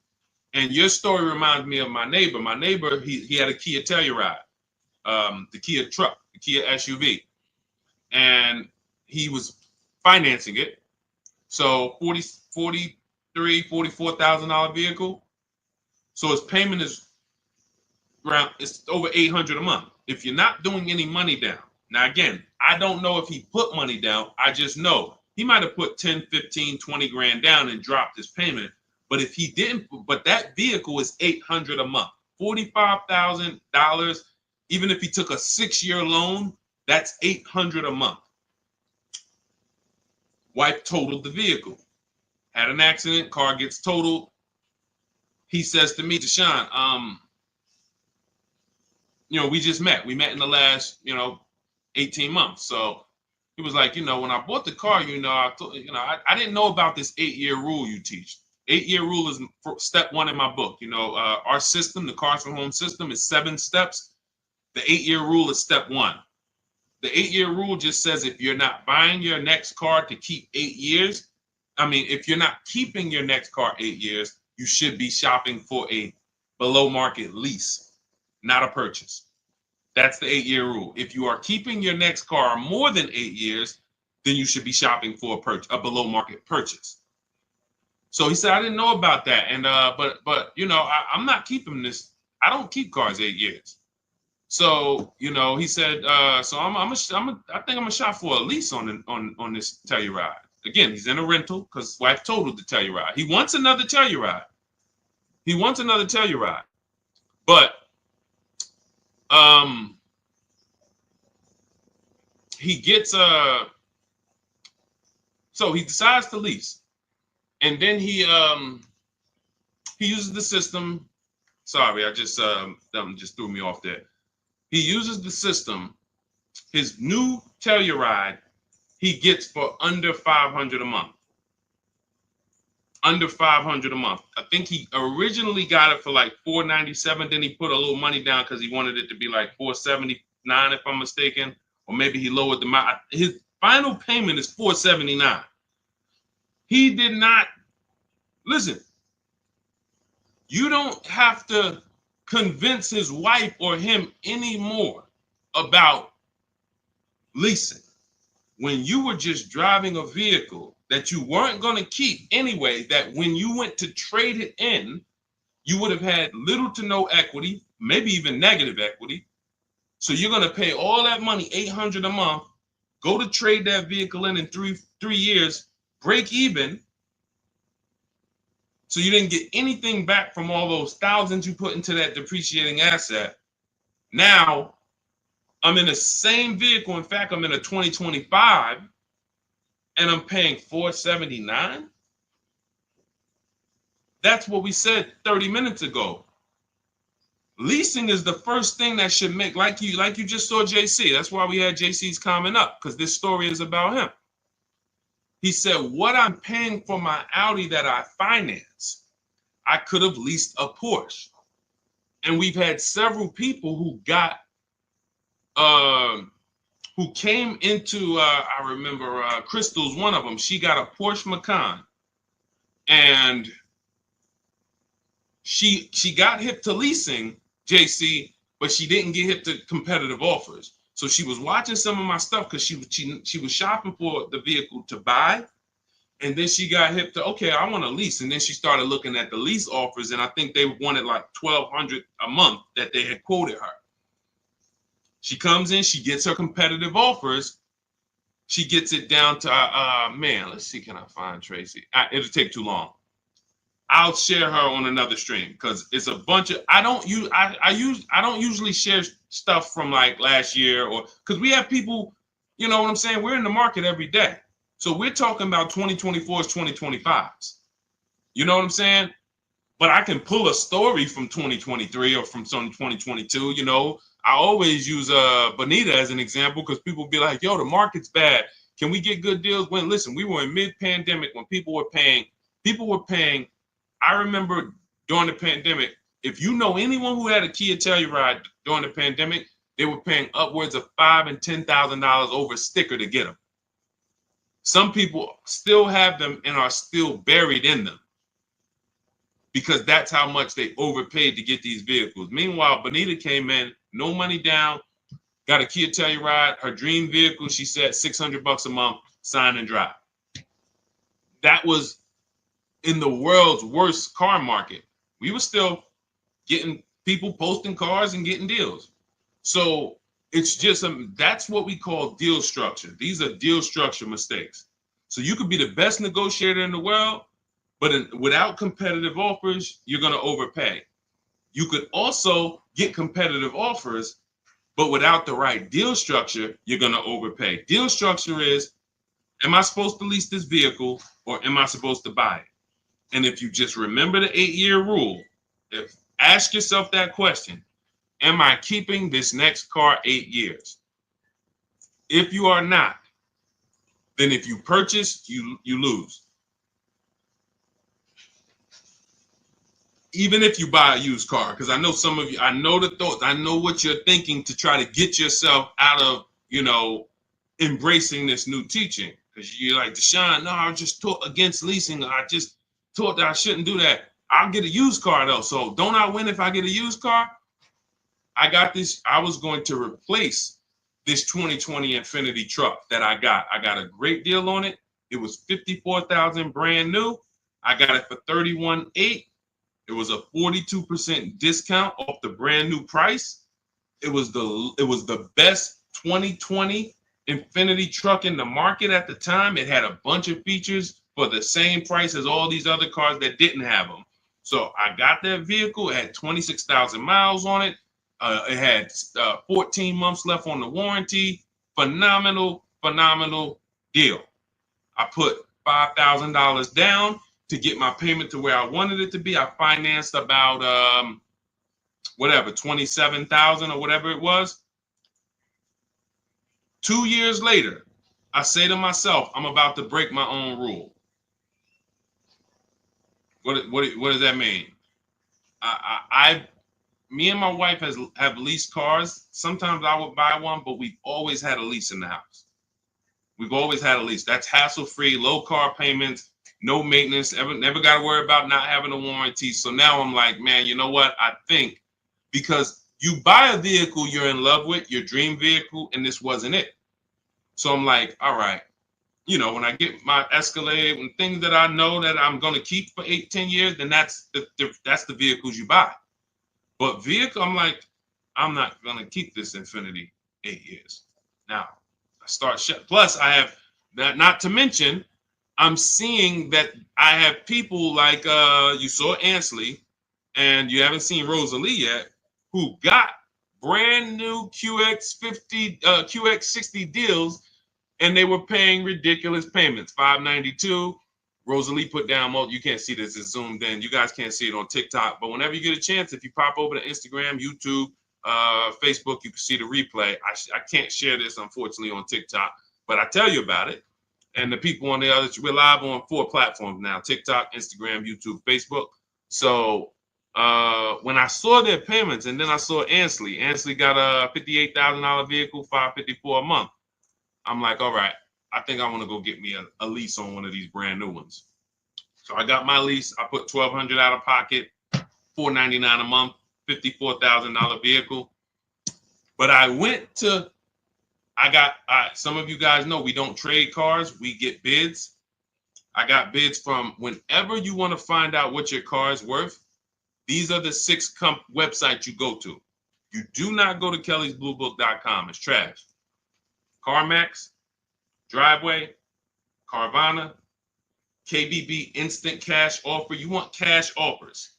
Speaker 1: And your story reminds me of my neighbor. My neighbor, he had a Kia Telluride, the Kia truck, the Kia SUV, and he was financing it. So $44,000 vehicle. So his payment is it's over $800 a month. If you're not doing any money down. Now, again, I don't know if he put money down. I just know he might have put 10, 15, 20 grand down and dropped his payment. But if he didn't, but that vehicle is $800 a month, $45,000. Even if he took a 6-year loan, that's $800 a month. Wife totaled the vehicle, had an accident, car gets totaled. He says to me, Deshone, we just met. We met in the last, 18 months. So he was like, when I bought the car, I didn't know about this 8-year rule you teach. 8-year rule is step 1 in my book. Our system, the Cars from Home system, is 7 steps. The 8-year rule is step 1. The 8-year rule just says if you're not buying your next car to keep 8 years, if you're not keeping your next car 8 years, you should be shopping for a below market lease, not a purchase. That's the 8-year rule. If you are keeping your next car more than 8 years, then you should be shopping for a below market purchase. So he said, I didn't know about that. And but I'm not keeping this. I don't keep cars 8 years. So, he said, so I think I'm gonna shop for a lease on this Telluride. Again, he's in a rental because his wife totaled the Telluride. He wants another Telluride. But he gets so he decides to lease, and then he uses the system. Sorry, I just just threw me off there. He uses the system. His new Telluride he gets for under $500 a month. Under $500 a month. I think he originally got it for like $497. Then he put a little money down because he wanted it to be like $479, if I'm mistaken, or maybe he lowered the amount. His final payment is $479. He did not listen. You don't have to convince his wife or him anymore about leasing. When you were just driving a vehicle that you weren't going to keep anyway, that when you went to trade it in, you would have had little to no equity, maybe even negative equity. So you're going to pay all that money, $800 a month, go to trade that vehicle in 3 years, break even. So you didn't get anything back from all those thousands you put into that depreciating asset. Now, I'm in the same vehicle. In fact, I'm in a 2025 and I'm paying $479. That's what we said 30 minutes ago. Leasing is the first thing that should make, like you just saw JC. That's why we had JC's comment up, because this story is about him. He said, what I'm paying for my Audi that I finance, I could have leased a Porsche. And we've had several people who got who came into, I remember Crystal's one of them. She got a Porsche Macan, and she got hip to leasing, JC, but she didn't get hip to competitive offers. So she was watching some of my stuff because she was shopping for the vehicle to buy, and then she got hip to, okay, I want to lease, and then she started looking at the lease offers, and I think they wanted like $1,200 a month that they had quoted her. She comes in, she gets her competitive offers. She gets it down to, man, let's see, can I find Tracy? It'll take too long. I'll share her on another stream because it's a bunch of, I don't usually share stuff from like last year, or because we have people, you know what I'm saying? We're in the market every day. So we're talking about 2024s, 2025s. You know what I'm saying? But I can pull a story from 2023 or from some 2022, you know. I always use Bonita as an example because people be like, yo, the market's bad. Can we get good deals? When, listen, we were in mid-pandemic when people were paying. I remember during the pandemic, if you know anyone who had a Kia Telluride during the pandemic, they were paying upwards of $5,000 and $10,000 over a sticker to get them. Some people still have them and are still buried in them because that's how much they overpaid to get these vehicles. Meanwhile, Bonita came in, no money down, got a Kia Telluride, her dream vehicle, she said $600 a month, sign and drive. That was in the world's worst car market. We were still getting people posting cars and getting deals. So it's just, that's what we call deal structure. These are deal structure mistakes. So you could be the best negotiator in the world, but without competitive offers, you're going to overpay. You could also get competitive offers, but without the right deal structure, you're going to overpay. Deal structure is, am I supposed to lease this vehicle or am I supposed to buy it? And if you just remember the 8-year rule, ask yourself that question, am I keeping this next car 8 years? If you are not, then if you purchase, you lose. Even if you buy a used car, because I know some of you, I know the thoughts, I know what you're thinking to try to get yourself out of, you know, embracing this new teaching. Because you're like, Deshone, no, I just taught against leasing. I just taught that I shouldn't do that. I'll get a used car though. So don't I win if I get a used car? I got this. I was going to replace this 2020 Infiniti truck that I got. I got a great deal on it. It was $54,000 brand new. I got it for $31,800. It was a 42% discount off the brand new price. It was the best 2020 Infiniti truck in the market at the time. It had a bunch of features for the same price as all these other cars that didn't have them. So I got that vehicle. It had 26,000 miles on it. It had 14 months left on the warranty. Phenomenal deal. I put $5,000 down to get my payment to where I wanted it to be. I financed about whatever, 27,000 or whatever it was. 2 years later, I say to myself, I'm about to break my own rule. What does that mean? Me and my wife have leased cars. Sometimes I would buy one, but we've always had a lease in the house. We've always had a lease. That's hassle-free, low car payments, no maintenance, never got to worry about not having a warranty. So now I'm like, man, you know what? I think because you buy a vehicle you're in love with, your dream vehicle, and this wasn't it. So I'm like, all right, you know, when I get my Escalade and things that I know that I'm going to keep for 8-10 years, then that's the vehicles you buy. But vehicle, I'm like, I'm not going to keep this Infiniti 8 years. Now, I start plus I have that, not to mention, I'm seeing that I have people like you saw Ansley, and you haven't seen Rosalie yet, who got brand new QX50, QX60 deals, and they were paying ridiculous payments, $592. Rosalie put down, you can't see this, it's zoomed in. You guys can't see it on TikTok, but whenever you get a chance, if you pop over to Instagram, YouTube, Facebook, you can see the replay. I can't share this, unfortunately, on TikTok, but I tell you about it. And the people on the others, we're live on 4 platforms now: TikTok, Instagram, YouTube, Facebook. So when I saw their payments, and then I saw Ansley got a $58,000 vehicle, $554 a month. I'm like, all right, I think I want to go get me a lease on one of these brand new ones. So I got my lease. I put $1,200 out of pocket, $499 a month, $54,000 vehicle. But I went to, some of you guys know we don't trade cars. We get bids. I got bids from whenever you want to find out what your car is worth. These are the 6 websites you go to. You do not go to kellysbluebook.com. It's trash. CarMax, Driveway, Carvana, KBB Instant Cash Offer. You want cash offers.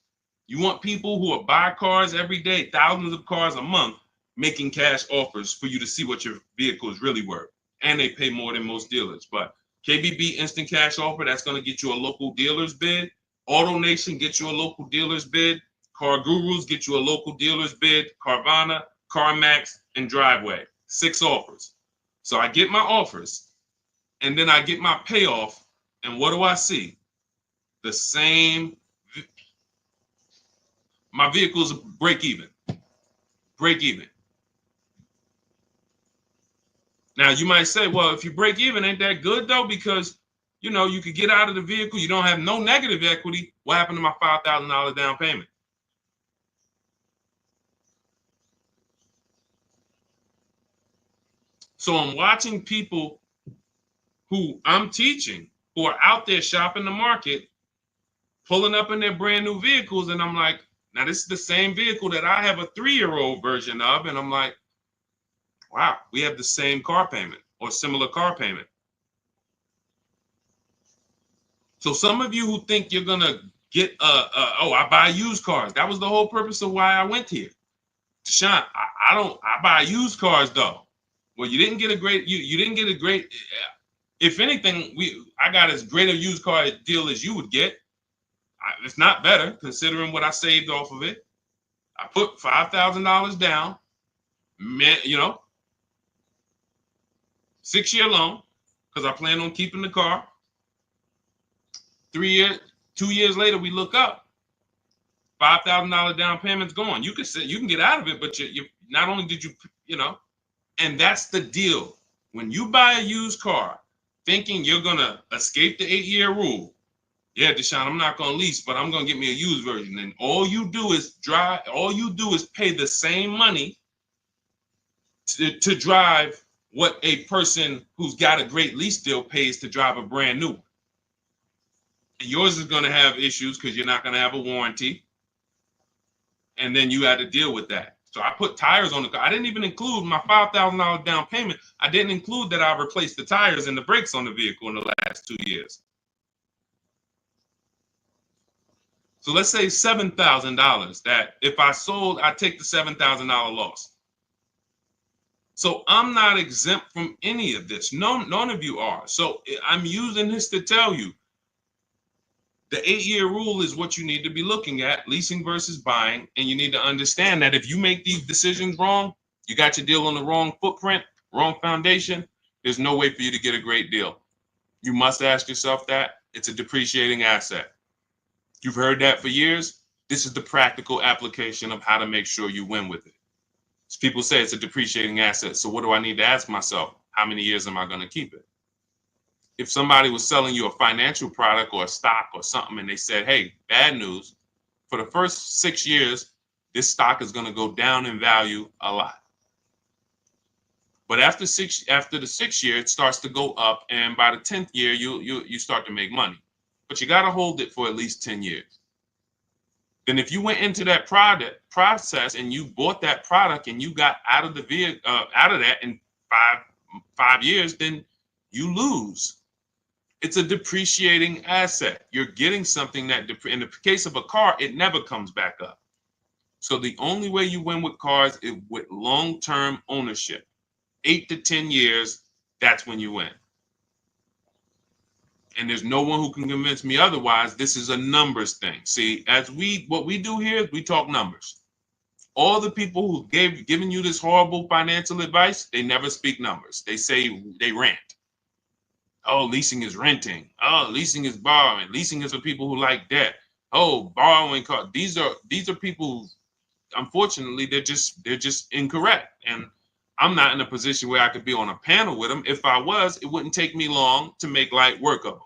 Speaker 1: You want people who will buy cars every day, thousands of cars a month, making cash offers for you to see what your vehicle is really worth. And they pay more than most dealers. But KBB Instant Cash Offer, that's going to get you a local dealer's bid. AutoNation gets you a local dealer's bid. Car Gurus get you a local dealer's bid. Carvana, CarMax, and Driveway. 6 offers. So I get my offers, and then I get my payoff, and what do I see? The same. My vehicle's break even. Break even. Now you might say, well, if you break even, ain't that good though? Because you know you could get out of the vehicle, you don't have no negative equity. What happened to my $5,000 down payment? So I'm watching people who I'm teaching who are out there shopping the market, pulling up in their brand new vehicles, and I'm like, now this is the same vehicle that I have a 3-year-old version of, and I'm like, wow, we have the same car payment or similar car payment. So some of you who think you're gonna get I buy used cars. That was the whole purpose of why I went here. Deshone, I buy used cars though. Well, you didn't get a great if anything, I got as great a used car deal as you would get. It's not better considering what I saved off of it. I put $5,000 down, 6-year loan, because I plan on keeping the car. 2 years later, we look up, $5,000 down payment's gone. You can get out of it, but you not only did and that's the deal. When you buy a used car, thinking you're gonna escape the 8-year rule, yeah, Deshone, I'm not gonna lease, but I'm gonna get me a used version. And all you do is pay the same money to drive what a person who's got a great lease deal pays to drive a brand new one. And yours is gonna have issues because you're not gonna have a warranty. And then you had to deal with that. So I put tires on the car. I didn't even include my $5,000 down payment. I didn't include that I replaced the tires and the brakes on the vehicle in the last 2 years. So let's say $7,000 that if I sold, I take the $7,000 loss. So I'm not exempt from any of this. None of you are. So I'm using this to tell you the 8-year rule is what you need to be looking at, leasing versus buying. And you need to understand that if you make these decisions wrong, you got your deal on the wrong footprint, wrong foundation, there's no way for you to get a great deal. You must ask yourself that. It's a depreciating asset. You've heard that for years. This is the practical application of how to make sure you win with it. So people say it's a depreciating asset. So what do I need to ask myself? How many years am I going to keep it? If somebody was selling you a financial product or a stock or something and they said, hey, bad news, for the first 6 years, this stock is going to go down in value a lot. But after the 6th year, it starts to go up. And by the 10th year, you start to make money. But you got to hold it for at least 10 years. Then if you went into that process and you bought that product and you got out of that in five years, then you lose. It's a depreciating asset. You're getting something that, in the case of a car, it never comes back up. So the only way you win with cars is with long-term ownership. 8 to 10 years, that's when you win. And there's no one who can convince me otherwise. This is a numbers thing. See, what we do here is we talk numbers. All the people who given you this horrible financial advice, they never speak numbers. They rant. Oh, leasing is renting. Oh, leasing is borrowing. Leasing is for people who like debt. Oh, borrowing cars. These are people who, unfortunately, they're just incorrect. And I'm not in a position where I could be on a panel with them. If I was, it wouldn't take me long to make light work of them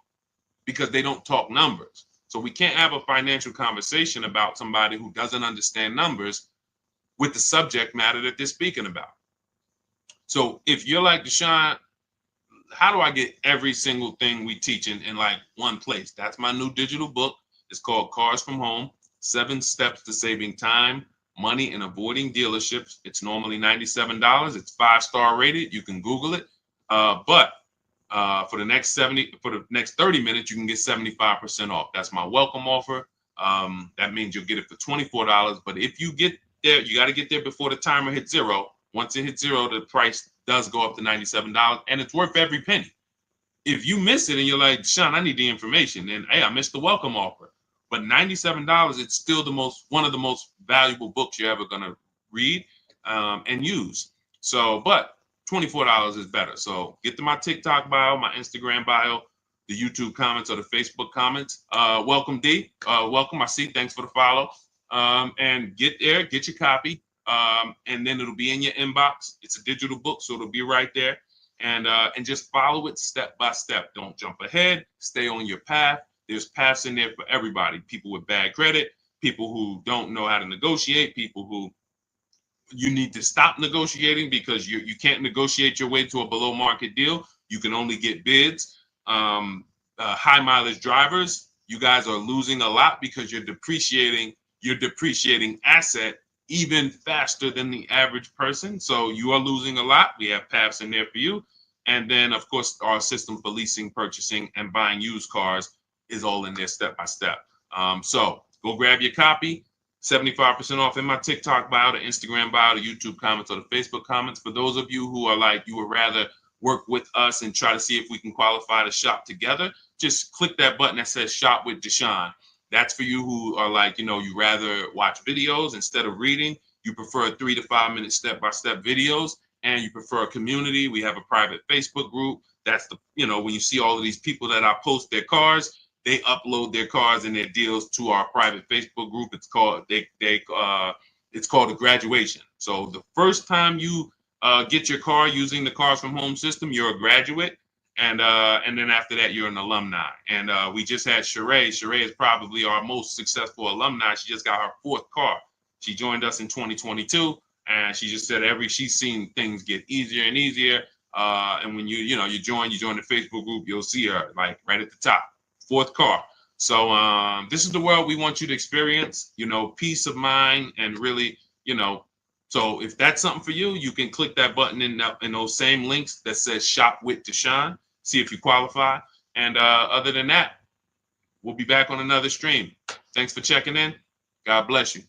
Speaker 1: because they don't talk numbers. So we can't have a financial conversation about somebody who doesn't understand numbers with the subject matter that they're speaking about. So if you're like Deshone, how do I get every single thing we teach in like one place? That's my new digital book. It's called Cars from Home, 7 Steps to Saving Time, Money, and Avoiding Dealerships. It's normally $97. It's 5-star rated. You can Google it. But for the next 30 minutes, you can get 75% off. That's my welcome offer. That means you'll get it for $24. But if you get there, you got to get there before the timer hits zero. Once it hits zero, the price does go up to $97, and it's worth every penny. If you miss it and you're like, Deshone, I need the information, and hey, I missed the welcome offer. But $97, it's still one of the most valuable books you're ever gonna read and use. So, but $24 is better. So get to my TikTok bio, my Instagram bio, the YouTube comments or the Facebook comments. Welcome, D. Welcome. I see. Thanks for the follow. And get there, get your copy. And then it'll be in your inbox. It's a digital book, so it'll be right there. And just follow it step by step. Don't jump ahead. Stay on your path. There's paths in there for everybody. People with bad credit, people who don't know how to negotiate, people who you need to stop negotiating because you can't negotiate your way to a below market deal. You can only get bids. High mileage drivers, you guys are losing a lot because you're depreciating asset even faster than the average person. So you are losing a lot. We have paths in there for you. And then, of course, our system for leasing, purchasing, and buying used cars is all in there step by step. So go grab your copy. 75% off in my TikTok bio, the Instagram bio, the YouTube comments, or the Facebook comments. For those of you who are like, you would rather work with us and try to see if we can qualify to shop together, just click that button that says Shop with Deshone. That's for you who are like, you rather watch videos instead of reading. You prefer 3 to 5 minute step-by-step videos, and you prefer a community. We have a private Facebook group. That's when you see all of these people that I post their cars, they upload their cars and their deals to our private Facebook group. It's called it's called a graduation. So the first time you get your car using the Cars from Home system, you're a graduate. And then after that, you're an alumni. And we just had Sheree. Sheree is probably our most successful alumni. She just got her 4th car. She joined us in 2022, and she just said she's seen things get easier and easier. And when you join the Facebook group, you'll see her like right at the top, 4th car. So this is the world we want you to experience. Peace of mind and really, So if that's something for you, you can click that button in those same links that says Shop with Deshone. See if you qualify. And other than that, we'll be back on another stream. Thanks for checking in. God bless you.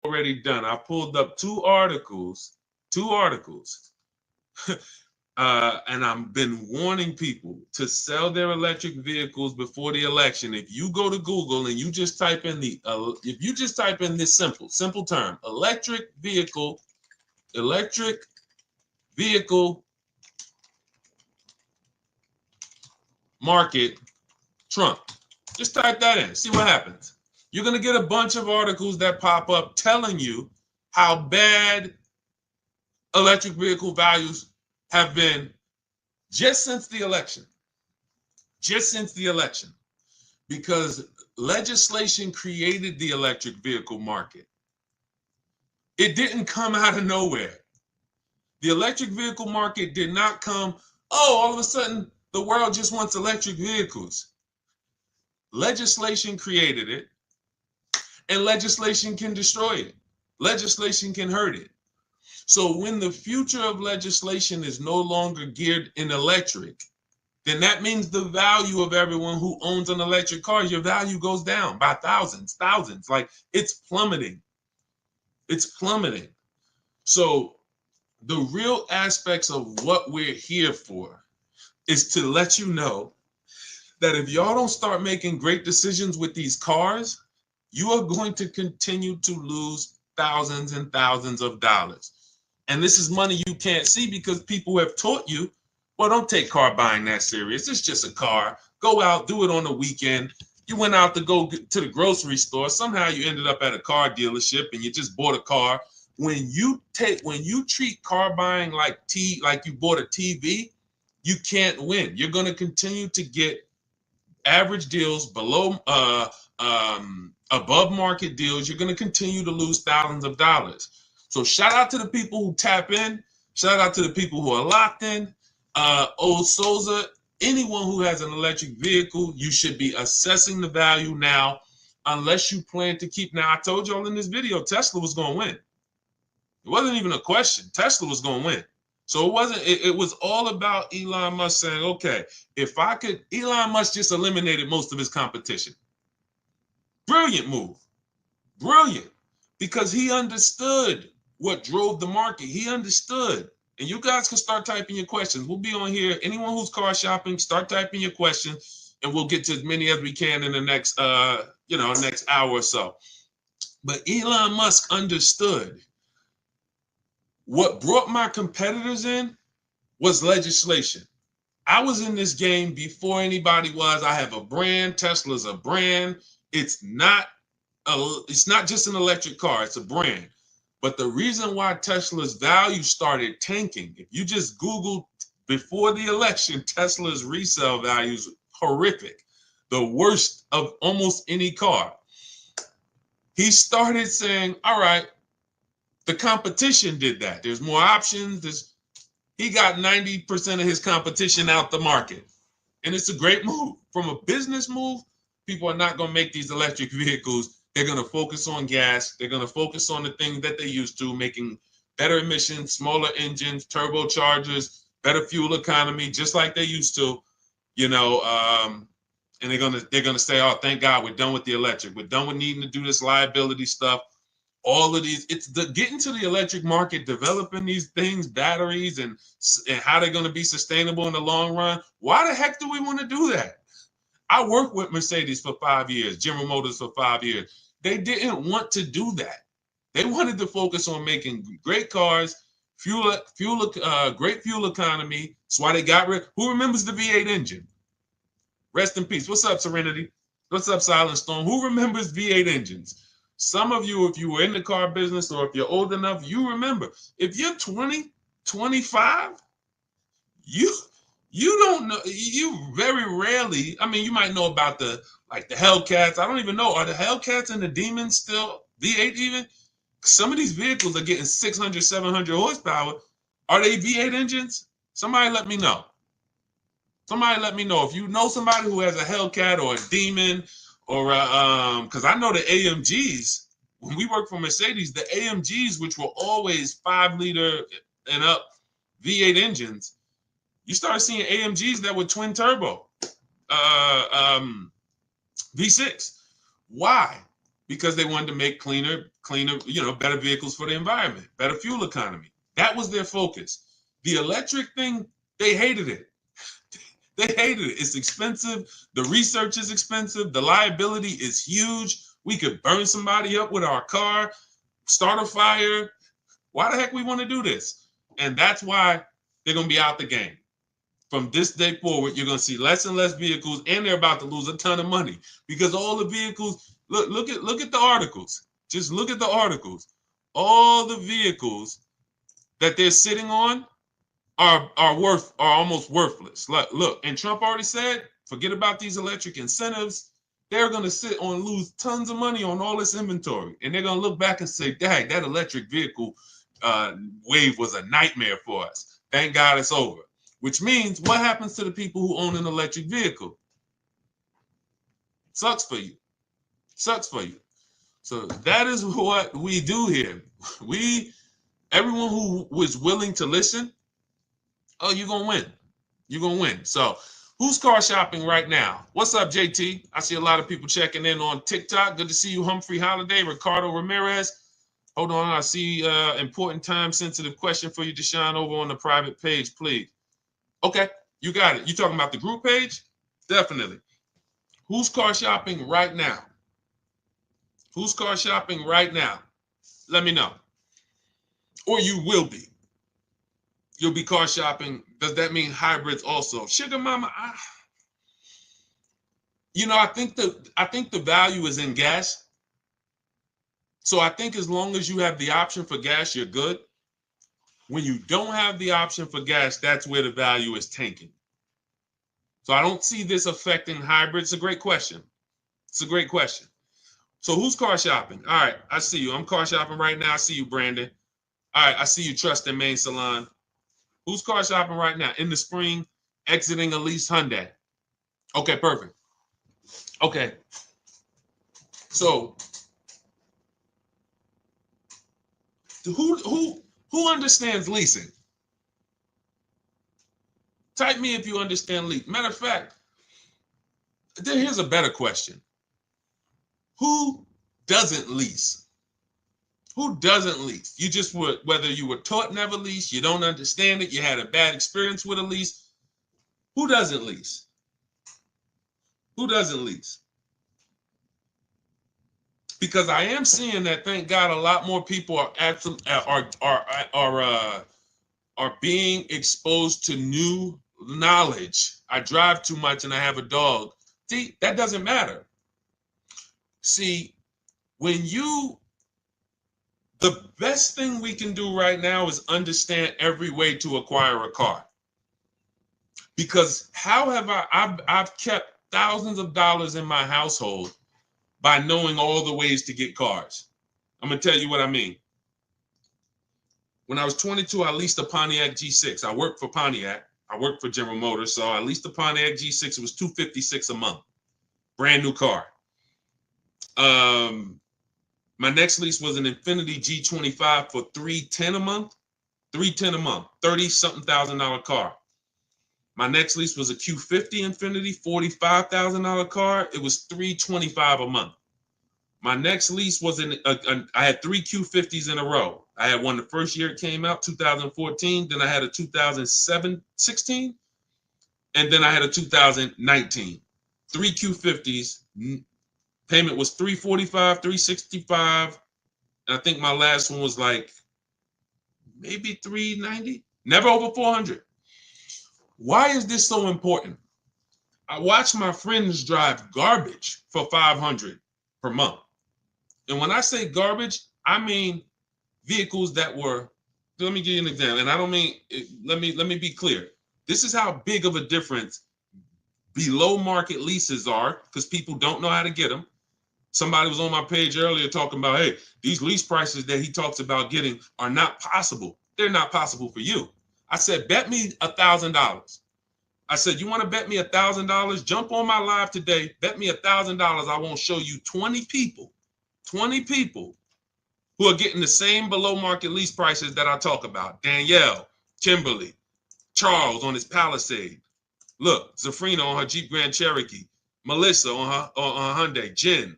Speaker 1: Already done. I pulled up two articles, and I've been warning people to sell their electric vehicles before the election. If you go to Google and you just type in this simple term, electric vehicle market Trump, just type that in, see what happens. You're going to get a bunch of articles that pop up telling you how bad electric vehicle values have been just since the election. Because legislation created the electric vehicle market. It didn't come out of nowhere. The electric vehicle market did not come, oh, all of a sudden the world just wants electric vehicles. Legislation created it, and legislation can destroy it. Legislation can hurt it. So when the future of legislation is no longer geared in electric, then that means the value of everyone who owns an electric car, your value goes down by thousands. Like it's plummeting. It's plummeting. So the real aspects of what we're here for is to let you know that if y'all don't start making great decisions with these cars, you are going to continue to lose thousands and thousands of dollars. And this is money you can't see because people have taught you, well, don't take car buying that serious. It's just a car. Go out, do it on the weekend. You went out to go to the grocery store. Somehow you ended up at a car dealership and you just bought a car. When you treat car buying like you bought a TV, you can't win. You're going to continue to get average deals below above market deals. You're going to continue to lose thousands of dollars. So shout out to the people who tap in. Shout out to the people who are locked in. Old Souza, anyone who has an electric vehicle, you should be assessing the value now, unless you plan to keep. Now, I told y'all in this video, Tesla was going to win. It wasn't even a question. Tesla was going to win. So it wasn't. It was all about Elon Musk saying, okay, if I could, Elon Musk just eliminated most of his competition. Brilliant move. Brilliant. Because he understood what drove the market. He understood. And you guys can start typing your questions. We'll be on here. Anyone who's car shopping, start typing your questions, and we'll get to as many as we can in the next, next hour or so. But Elon Musk understood. What brought my competitors in was legislation. I was in this game before anybody was. I have a brand. Tesla's a brand. It's not just an electric car. It's a brand. But the reason why Tesla's value started tanking, if you just Google before the election, Tesla's resale values horrific, the worst of almost any car. He started saying, all right, the competition did that. There's more options. He got 90% of his competition out the market. And it's a great move. From a business move, people are not going to make these electric vehicles. They're going to focus on gas. They're going to focus on the things that they used to, making better emissions, smaller engines, turbochargers, better fuel economy, just like they used to, and they're going to say, oh, thank God we're done with the electric. We're done with needing to do this liability stuff. All of these, it's the getting to the electric market, developing these things, batteries, and how they're going to be sustainable in the long run. Why the heck do we want to do that? I worked with Mercedes for 5 years, General Motors for 5 years. They didn't want to do that. They wanted to focus on making great cars, great fuel economy. That's why they got rid. Who remembers the V8 engine? Rest in peace. What's up, Serenity? What's up, Silent Storm? Who remembers V8 engines? Some of you, if you were in the car business or if you're old enough, you remember. If you're 20, 25, you don't know. You very rarely, I mean, you might know about the Hellcats. I don't even know. Are the Hellcats and the Demons still V8 even? Some of these vehicles are getting 600, 700 horsepower. Are they V8 engines? Somebody let me know. Somebody let me know. If you know somebody who has a Hellcat or a Demon, or because I know the AMGs, when we worked for Mercedes, the AMGs, which were always 5-liter and up V8 engines, you started seeing AMGs that were twin turbo V6. Why? Because they wanted to make cleaner, better vehicles for the environment, better fuel economy. That was their focus. The electric thing, they hated it. They hated it. It's expensive. The research is expensive. The liability is huge. We could burn somebody up with our car, start a fire. Why the heck we want to do this? And that's why they're going to be out the game. From this day forward, you're going to see less and less vehicles, and they're about to lose a ton of money because all the vehicles, look at the articles. Just look at the articles. All the vehicles that they're sitting on are almost worthless. Look, and Trump already said, forget about these electric incentives. they're going to sit on and lose tons of money on all this inventory. And they're going to look back and say, dang, that electric vehicle wave was a nightmare for us. Thank God it's over. Which means what happens to the people who own an electric vehicle? Sucks for you. Sucks for you. So that is what we do here. Everyone who was willing to listen, oh, you're going to win. You're going to win. So who's car shopping right now? What's up, JT? I see a lot of people checking in on TikTok. Good to see you, Humphrey Holiday, Ricardo Ramirez. Hold on, I see important time-sensitive question for you, Deshone, over on the private page, please. Okay, you got it. You talking about the group page? Definitely. Who's car shopping right now? Who's car shopping right now? Let me know. Or you will be. You'll be car shopping. Does that mean hybrids also? Sugar mama, I think the value is in gas. So I think as long as you have the option for gas, you're good. When you don't have the option for gas, that's where the value is tanking. So I don't see this affecting hybrids. It's a great question. It's a great question. So who's car shopping? All right, I see you. I'm car shopping right now. I see you, Brandon. All right, I see you, Trust and Main Salon. Who's car shopping right now? In the spring, exiting a lease Hyundai. Okay, perfect. Okay. So who understands leasing? Type me if you understand leasing. Matter of fact, here's a better question. Who doesn't lease? Who doesn't lease? You just would, whether you were taught never lease, you don't understand it, you had a bad experience with a lease. Who doesn't lease? Who doesn't lease? Because I am seeing that, thank God, a lot more people are being exposed to new knowledge. I drive too much and I have a dog. See, that doesn't matter. See, the best thing we can do right now is understand every way to acquire a car. Because how have I've kept thousands of dollars in my household by knowing all the ways to get cars. I'm going to tell you what I mean. When I was 22, I leased a Pontiac G6. I worked for Pontiac. I worked for General Motors. So I leased a Pontiac G6. It was $256 a month. Brand new car. My next lease was an Infiniti G25 for $310 a month. $310 a month. 30-something $1,000 car. My next lease was a Q50 Infiniti, $45,000 car. It was $325 a month. My next lease was I had 3 Q50s in a row. I had one the first year it came out, 2014. Then I had a 2016. And then I had a 2019. 3 Q50s. Payment was $345, $365. And I think my last one was like maybe $390. Never over $400. Why is this so important? I watch my friends drive garbage for $500 per month. And when I say garbage, I mean vehicles that were, let me give you an example. And I don't mean, let me be clear. This is how big of a difference below market leases are, because people don't know how to get them. Somebody was on my page earlier talking about, hey, these lease prices that he talks about getting are not possible. They're not possible for you. I said, bet me $1,000. I said, you want to bet me $1,000? Jump on my live today. Bet me $1,000. I won't show you 20 people who are getting the same below market lease prices that I talk about. Danielle, Kimberly, Charles on his Palisade. Look, Zafrina on her Jeep Grand Cherokee. Melissa on her Hyundai. Jen.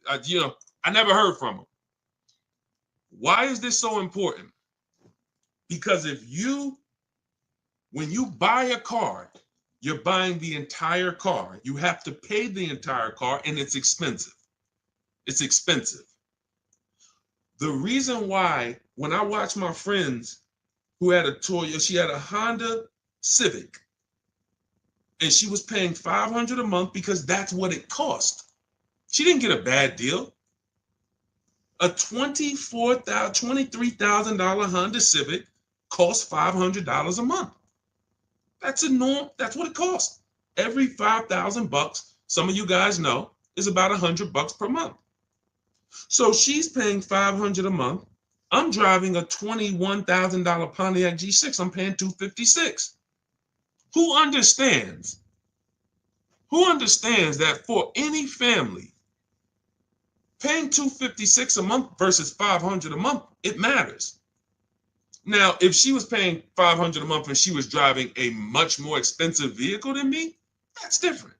Speaker 1: I never heard from them. Why is this so important? Because when you buy a car, you're buying the entire car. You have to pay the entire car, and it's expensive. It's expensive. The reason why, when I watch my friends who had a Toyota, she had a Honda Civic, and she was paying $500 a month because that's what it cost. She didn't get a bad deal. A $23,000 Honda Civic costs $500 a month. That's a norm. That's what it costs. Every $5,000, some of you guys know, is about $100 per month. So she's paying $500 a month. I'm driving a $21,000 Pontiac G6. I'm paying $256. Who understands? Who understands that for any family, paying $256 a month versus $500 a month, it matters. Now, if she was paying $500 a month and she was driving a much more expensive vehicle than me, that's different.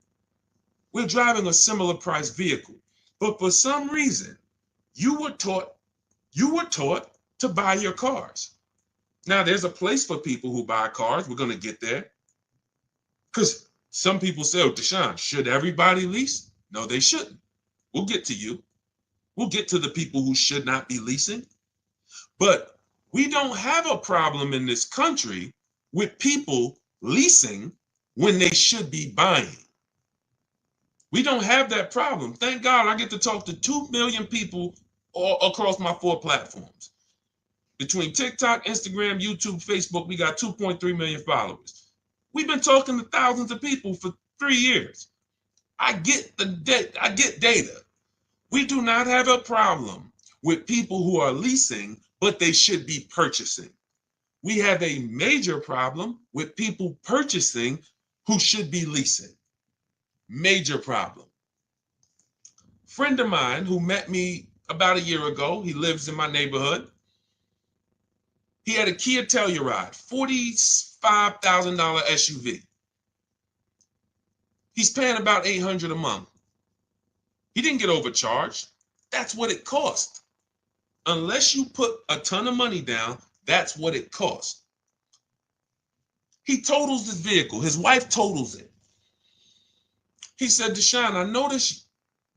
Speaker 1: We're driving a similar price vehicle. But for some reason, you were taught to buy your cars. Now, there's a place for people who buy cars. We're going to get there. Because some people say, oh, Deshone, should everybody lease? No, they shouldn't. We'll get to you. We'll get to the people who should not be leasing. But we don't have a problem in this country with people leasing when they should be buying. We don't have that problem. Thank God I get to talk to 2 million people all across my 4 platforms. Between TikTok, Instagram, YouTube, Facebook, we got 2.3 million followers. We've been talking to thousands of people for 3 years. I get data. We do not have a problem with people who are leasing, but they should be purchasing. We have a major problem with people purchasing who should be leasing. Major problem. Friend of mine who met me about a year ago, he lives in my neighborhood. He had a Kia Telluride, $45,000 SUV. He's paying about $800 a month. He didn't get overcharged. That's what it cost. Unless you put a ton of money down, that's what it cost. He totals his vehicle. His wife totals it. He said, Deshone, I noticed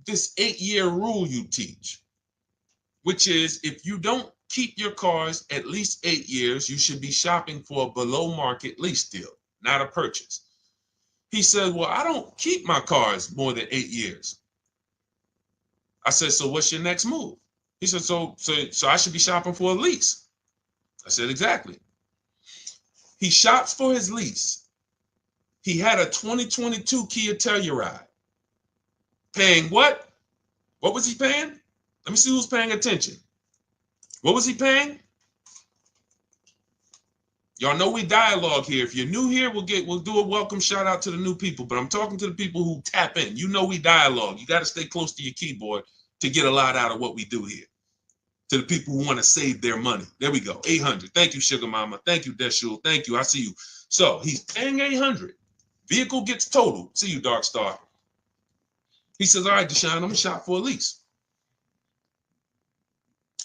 Speaker 1: this 8-year rule you teach, which is if you don't keep your cars at least 8 years, you should be shopping for a below market lease deal, not a purchase. He said, well, I don't keep my cars more than 8 years. I said, so what's your next move? He said, so I should be shopping for a lease. I said, exactly. He shops for his lease. He had a 2022 Kia Telluride. Paying what? What was he paying? Let me see who's paying attention. What was he paying? Y'all know we dialogue here. If you're new here, we'll do a welcome shout out to the new people. But I'm talking to the people who tap in. You know we dialogue. You got to stay close to your keyboard to get a lot out of what we do here. To the people who want to save their money. There we go. 800. Thank you, Sugar Mama. Thank you, Deshone. Thank you. I see you. So he's paying 800. Vehicle gets totaled. See you, Dark Star. He says, all right, Deshone, I'm going to shop for a lease.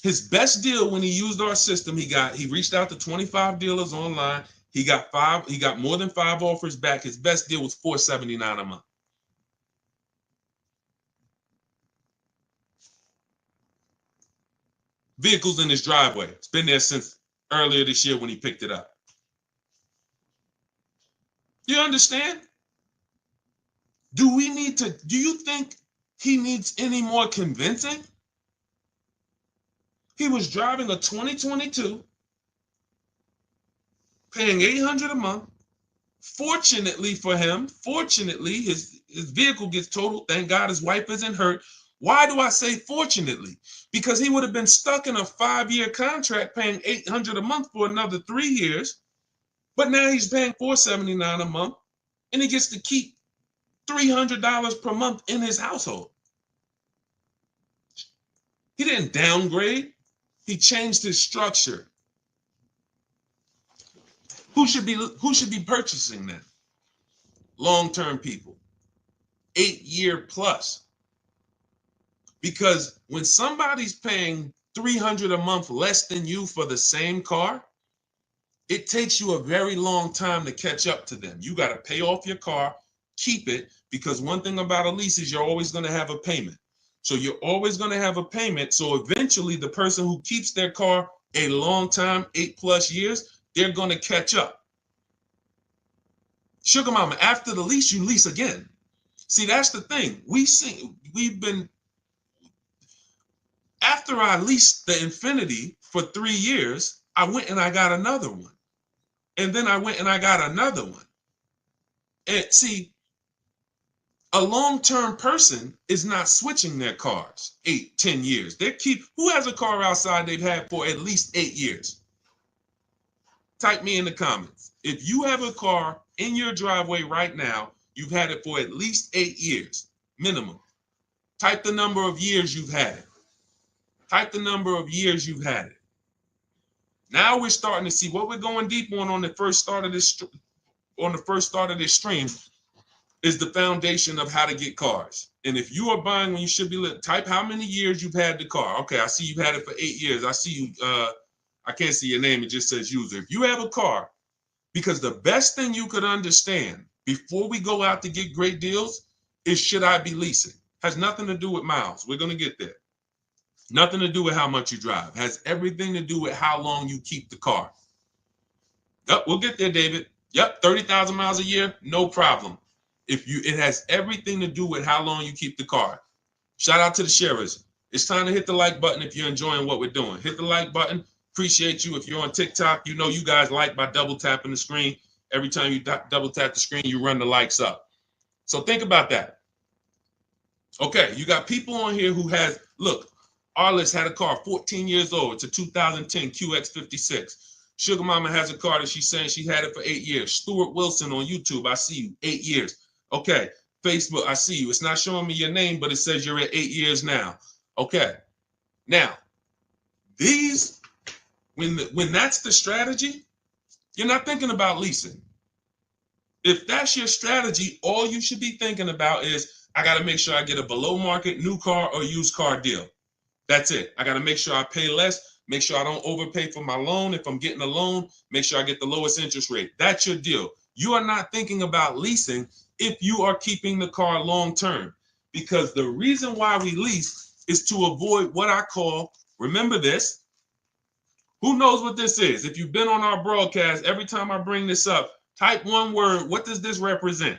Speaker 1: His best deal when he used our system, he reached out to 25 dealers online. He got more than 5 offers back. His best deal was $479 a month. Vehicles in his driveway. It's been there since earlier this year when he picked it up. You understand? Do you think he needs any more convincing? He was driving a 2022, paying $800 a month. Fortunately for him, his vehicle gets totaled. Thank God his wife isn't hurt. Why do I say fortunately? Because he would have been stuck in a 5-year contract paying $800 a month for another 3 years. But now he's paying $479 a month, and he gets to keep $300 per month in his household. He didn't downgrade. He changed his structure. Who should be purchasing that? Long-term people. 8-year plus. Because when somebody's paying $300 a month less than you for the same car, it takes you a very long time to catch up to them. You got to pay off your car, keep it, because one thing about a lease is you're always going to have a payment. So you're always going to have a payment. So eventually the person who keeps their car a long time, 8+ years, they're going to catch up. Sugar Mama, after the lease, you lease again. See, that's the thing. After I leased the Infinity for 3 years, I went and I got another one. And then I went and I got another one. And see, A long-term person is not switching their cars 8, 10 years. Who has a car outside they've had for at least 8 years? Type me in the comments. If you have a car in your driveway right now, you've had it for at least 8 years, minimum. Type the number of years you've had it. Type the number of years you've had it. Now we're starting to see what we're going deep on the first start of this stream is the foundation of how to get cars. And if you are buying when you should be, type how many years you've had the car. Okay, I see you've had it for 8 years. I see you, I can't see your name, it just says user. If you have a car, because the best thing you could understand before we go out to get great deals is, should I be leasing? Has nothing to do with miles. We're going to get there. Nothing to do with how much you drive. Has everything to do with how long you keep the car. Yep, we'll get there, David. Yep, 30,000 miles a year, no problem. It has everything to do with how long you keep the car. Shout out to the sharers. It's time to hit the like button if you're enjoying what we're doing. Hit the like button. Appreciate you. If you're on TikTok, you know you guys like by double tapping the screen. Every time you double tap the screen, you run the likes up. So think about that. Okay, you got people on here who has, look, Arliss had a car, 14 years old. It's a 2010 QX56. Sugar Mama has a car that she's saying she had it for 8 years. Stuart Wilson on YouTube, I see you, 8 years. Okay, Facebook, I see you. It's not showing me your name, but it says you're at 8 years now. Okay, now, when that's the strategy, you're not thinking about leasing. If that's your strategy, all you should be thinking about is, I got to make sure I get a below market new car or used car deal. That's it. I got to make sure I pay less, make sure I don't overpay for my loan. If I'm getting a loan, make sure I get the lowest interest rate. That's your deal. You are not thinking about leasing if you are keeping the car long term, because the reason why we lease is to avoid what I call, remember this, who knows what this is? If you've been on our broadcast, every time I bring this up, type one word. What does this represent?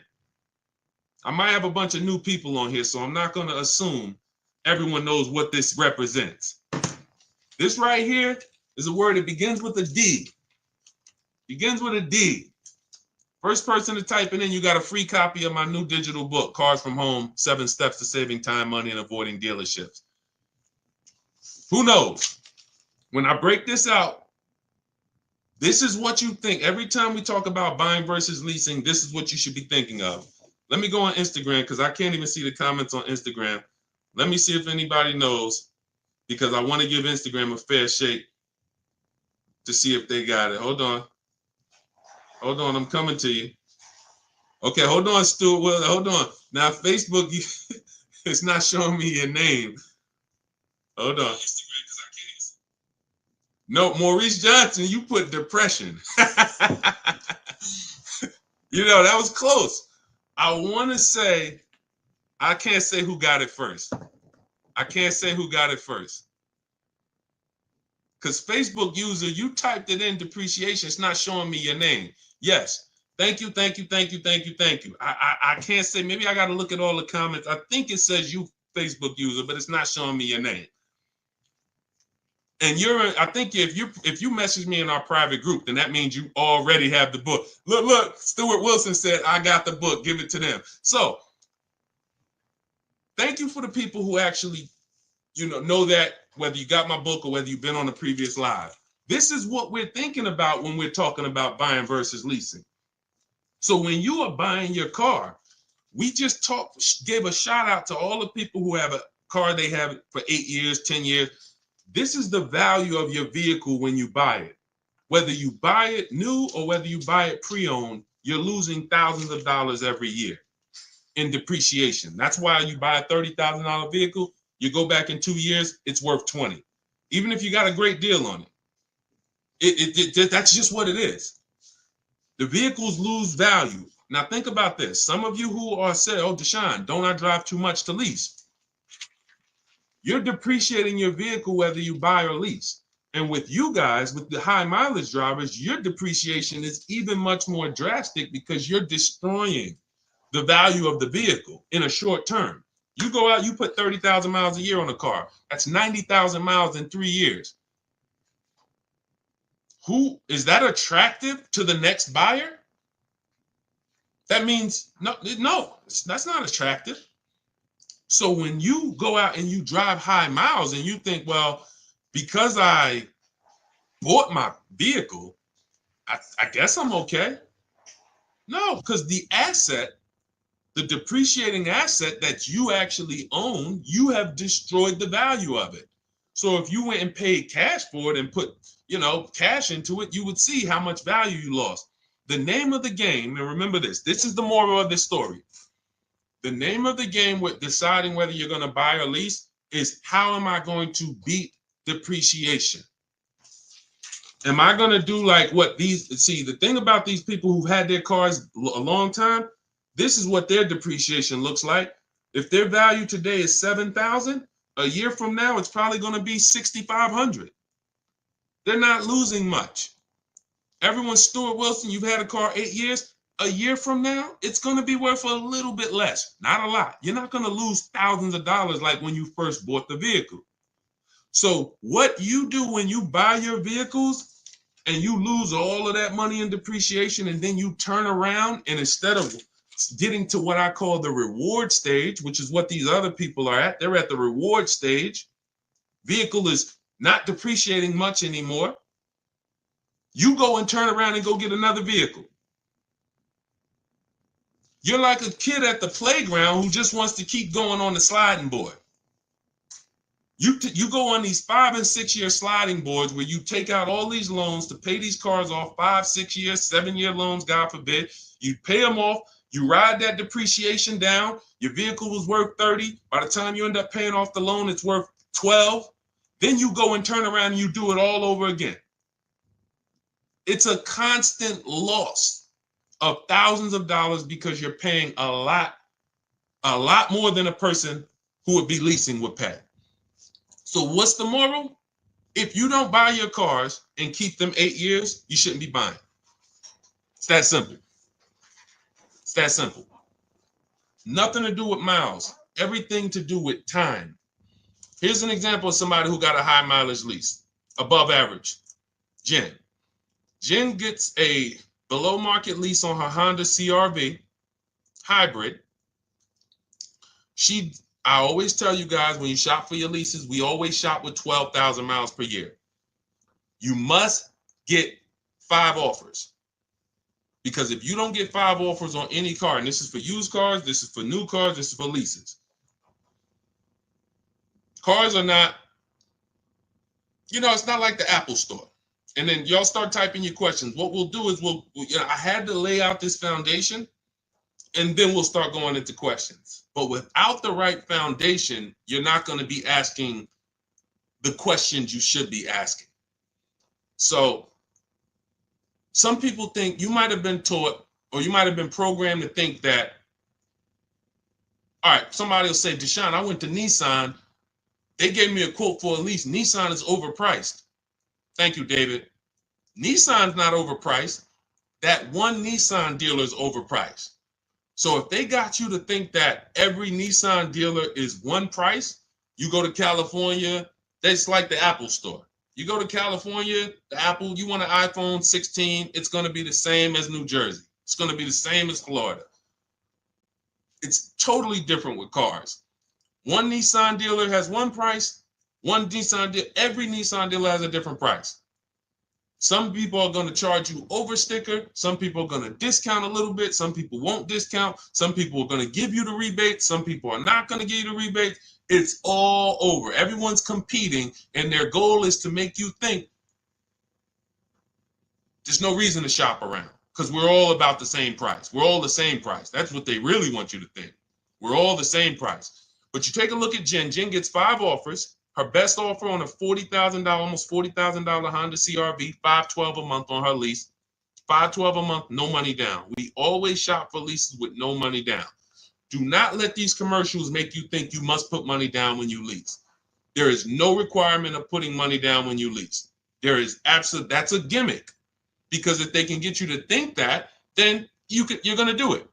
Speaker 1: I might have a bunch of new people on here, so I'm not going to assume everyone knows what this represents. This right here is a word that begins with a D. Begins with a D. First person to type it in, you got a free copy of my new digital book, Cars from Home, 7 Steps to Saving Time, Money, and Avoiding Dealerships. Who knows? When I break this out, this is what you think. Every time we talk about buying versus leasing, this is what you should be thinking of. Let me go on Instagram because I can't even see the comments on Instagram. Let me see if anybody knows, because I want to give Instagram a fair shake to see if they got it. Hold on. Hold on, I'm coming to you. Okay, hold on, Stuart. Well, hold on. Now, Facebook, it's not showing me your name. Hold on. No, Maurice Johnson, you put depression. You know, that was close. I want to say, I can't say who got it first. I can't say who got it first. Because Facebook user, you typed it in depreciation. It's not showing me your name. Yes. Thank you, thank you, thank you, thank you, thank you. I can't say, maybe I got to look at all the comments. I think it says you Facebook user, but it's not showing me your name. And I think if you message me in our private group, then that means you already have the book. Look, Stuart Wilson said, I got the book, give it to them. So thank you for the people who actually, know that, whether you got my book or whether you've been on the previous live. This is what we're thinking about when we're talking about buying versus leasing. So when you are buying your car, we just gave a shout out to all the people who have a car they have for 8 years, 10 years. This is the value of your vehicle when you buy it. Whether you buy it new or whether you buy it pre-owned, you're losing thousands of dollars every year in depreciation. That's why you buy a $30,000 vehicle, you go back in 2 years, it's worth 20. Even if you got a great deal on it. That's just what it is. The vehicles lose value. Now think about this. Some of you who are saying, oh, Deshone, don't I drive too much to lease? You're depreciating your vehicle whether you buy or lease. And with you guys, with the high mileage drivers, your depreciation is even much more drastic because you're destroying the value of the vehicle in a short term. You go out, you put 30,000 miles a year on a car. That's 90,000 miles in 3 years. Who is that attractive to the next buyer? That means no, that's not attractive. So when you go out and you drive high miles and you think, well, because I bought my vehicle, I guess I'm okay. No, because the asset, the depreciating asset that you actually own, you have destroyed the value of it. So if you went and paid cash for it and put, cash into it, you would see how much value you lost. The name of the game, and remember this is the moral of this story. The name of the game with deciding whether you're going to buy or lease is, how am I going to beat depreciation? Am I going to do like what the thing about these people who've had their cars a long time, this is what their depreciation looks like. If their value today is 7,000, a year from now, it's probably going to be 6,500. They're not losing much. Everyone, Stuart Wilson, you've had a car 8 years. A year from now, it's going to be worth a little bit less, not a lot. You're not going to lose thousands of dollars like when you first bought the vehicle. So what you do when you buy your vehicles and you lose all of that money in depreciation, and then you turn around and instead of getting to what I call the reward stage, which is what these other people are at, they're at the reward stage. Vehicle is not depreciating much anymore. You go and turn around and go get another vehicle. You're like a kid at the playground who just wants to keep going on the sliding board. You go on these 5 and 6 year sliding boards where you take out all these loans to pay these cars off, 5, 6 years, 7-year loans, God forbid. You pay them off. You ride that depreciation down. Your vehicle was worth 30. By the time you end up paying off the loan, it's worth 12. Then you go and turn around and you do it all over again. It's a constant loss of thousands of dollars because you're paying a lot more than a person who would be leasing would pay. So what's the moral? If you don't buy your cars and keep them 8 years, you shouldn't be buying. It's that simple. It's that simple. Nothing to do with miles. Everything to do with time. Here's an example of somebody who got a high mileage lease, above average. Jen. Jen gets a below market lease on her Honda CR-V hybrid. I always tell you guys, when you shop for your leases, we always shop with 12,000 miles per year. You must get 5 offers. Because if you don't get 5 offers on any car, and this is for used cars, this is for new cars, this is for leases. Cars are not, it's not like the Apple store. And then y'all start typing your questions. What we'll do is I had to lay out this foundation, and then we'll start going into questions. But without the right foundation, you're not going to be asking the questions you should be asking. So some people think, you might have been taught, or you might have been programmed to think that, all right, somebody will say, Deshone, I went to Nissan. They gave me a quote for a lease. Nissan is overpriced. Thank you, David. Nissan's not overpriced. That one Nissan dealer is overpriced. So if they got you to think that every Nissan dealer is one price, you go to California, that's like the Apple store. You go to California, the Apple, you want an iPhone 16, it's going to be the same as New Jersey. It's going to be the same as Florida. It's totally different with cars. One Nissan dealer has one price. Every Nissan dealer has a different price. Some people are going to charge you over sticker. Some people are going to discount a little bit. Some people won't discount. Some people are going to give you the rebate. Some people are not going to give you the rebate. It's all over. Everyone's competing, and their goal is to make you think there's no reason to shop around because we're all about the same price. We're all the same price. That's what they really want you to think. We're all the same price. But you take a look at Jen. Jen gets 5 offers. Her best offer on a $40,000, almost $40,000 Honda CR-V, $512 a month on her lease. $512 a month, no money down. We always shop for leases with no money down. Do not let these commercials make you think you must put money down when you lease. There is no requirement of putting money down when you lease. That's a gimmick. Because if they can get you to think that, then you're going to do it.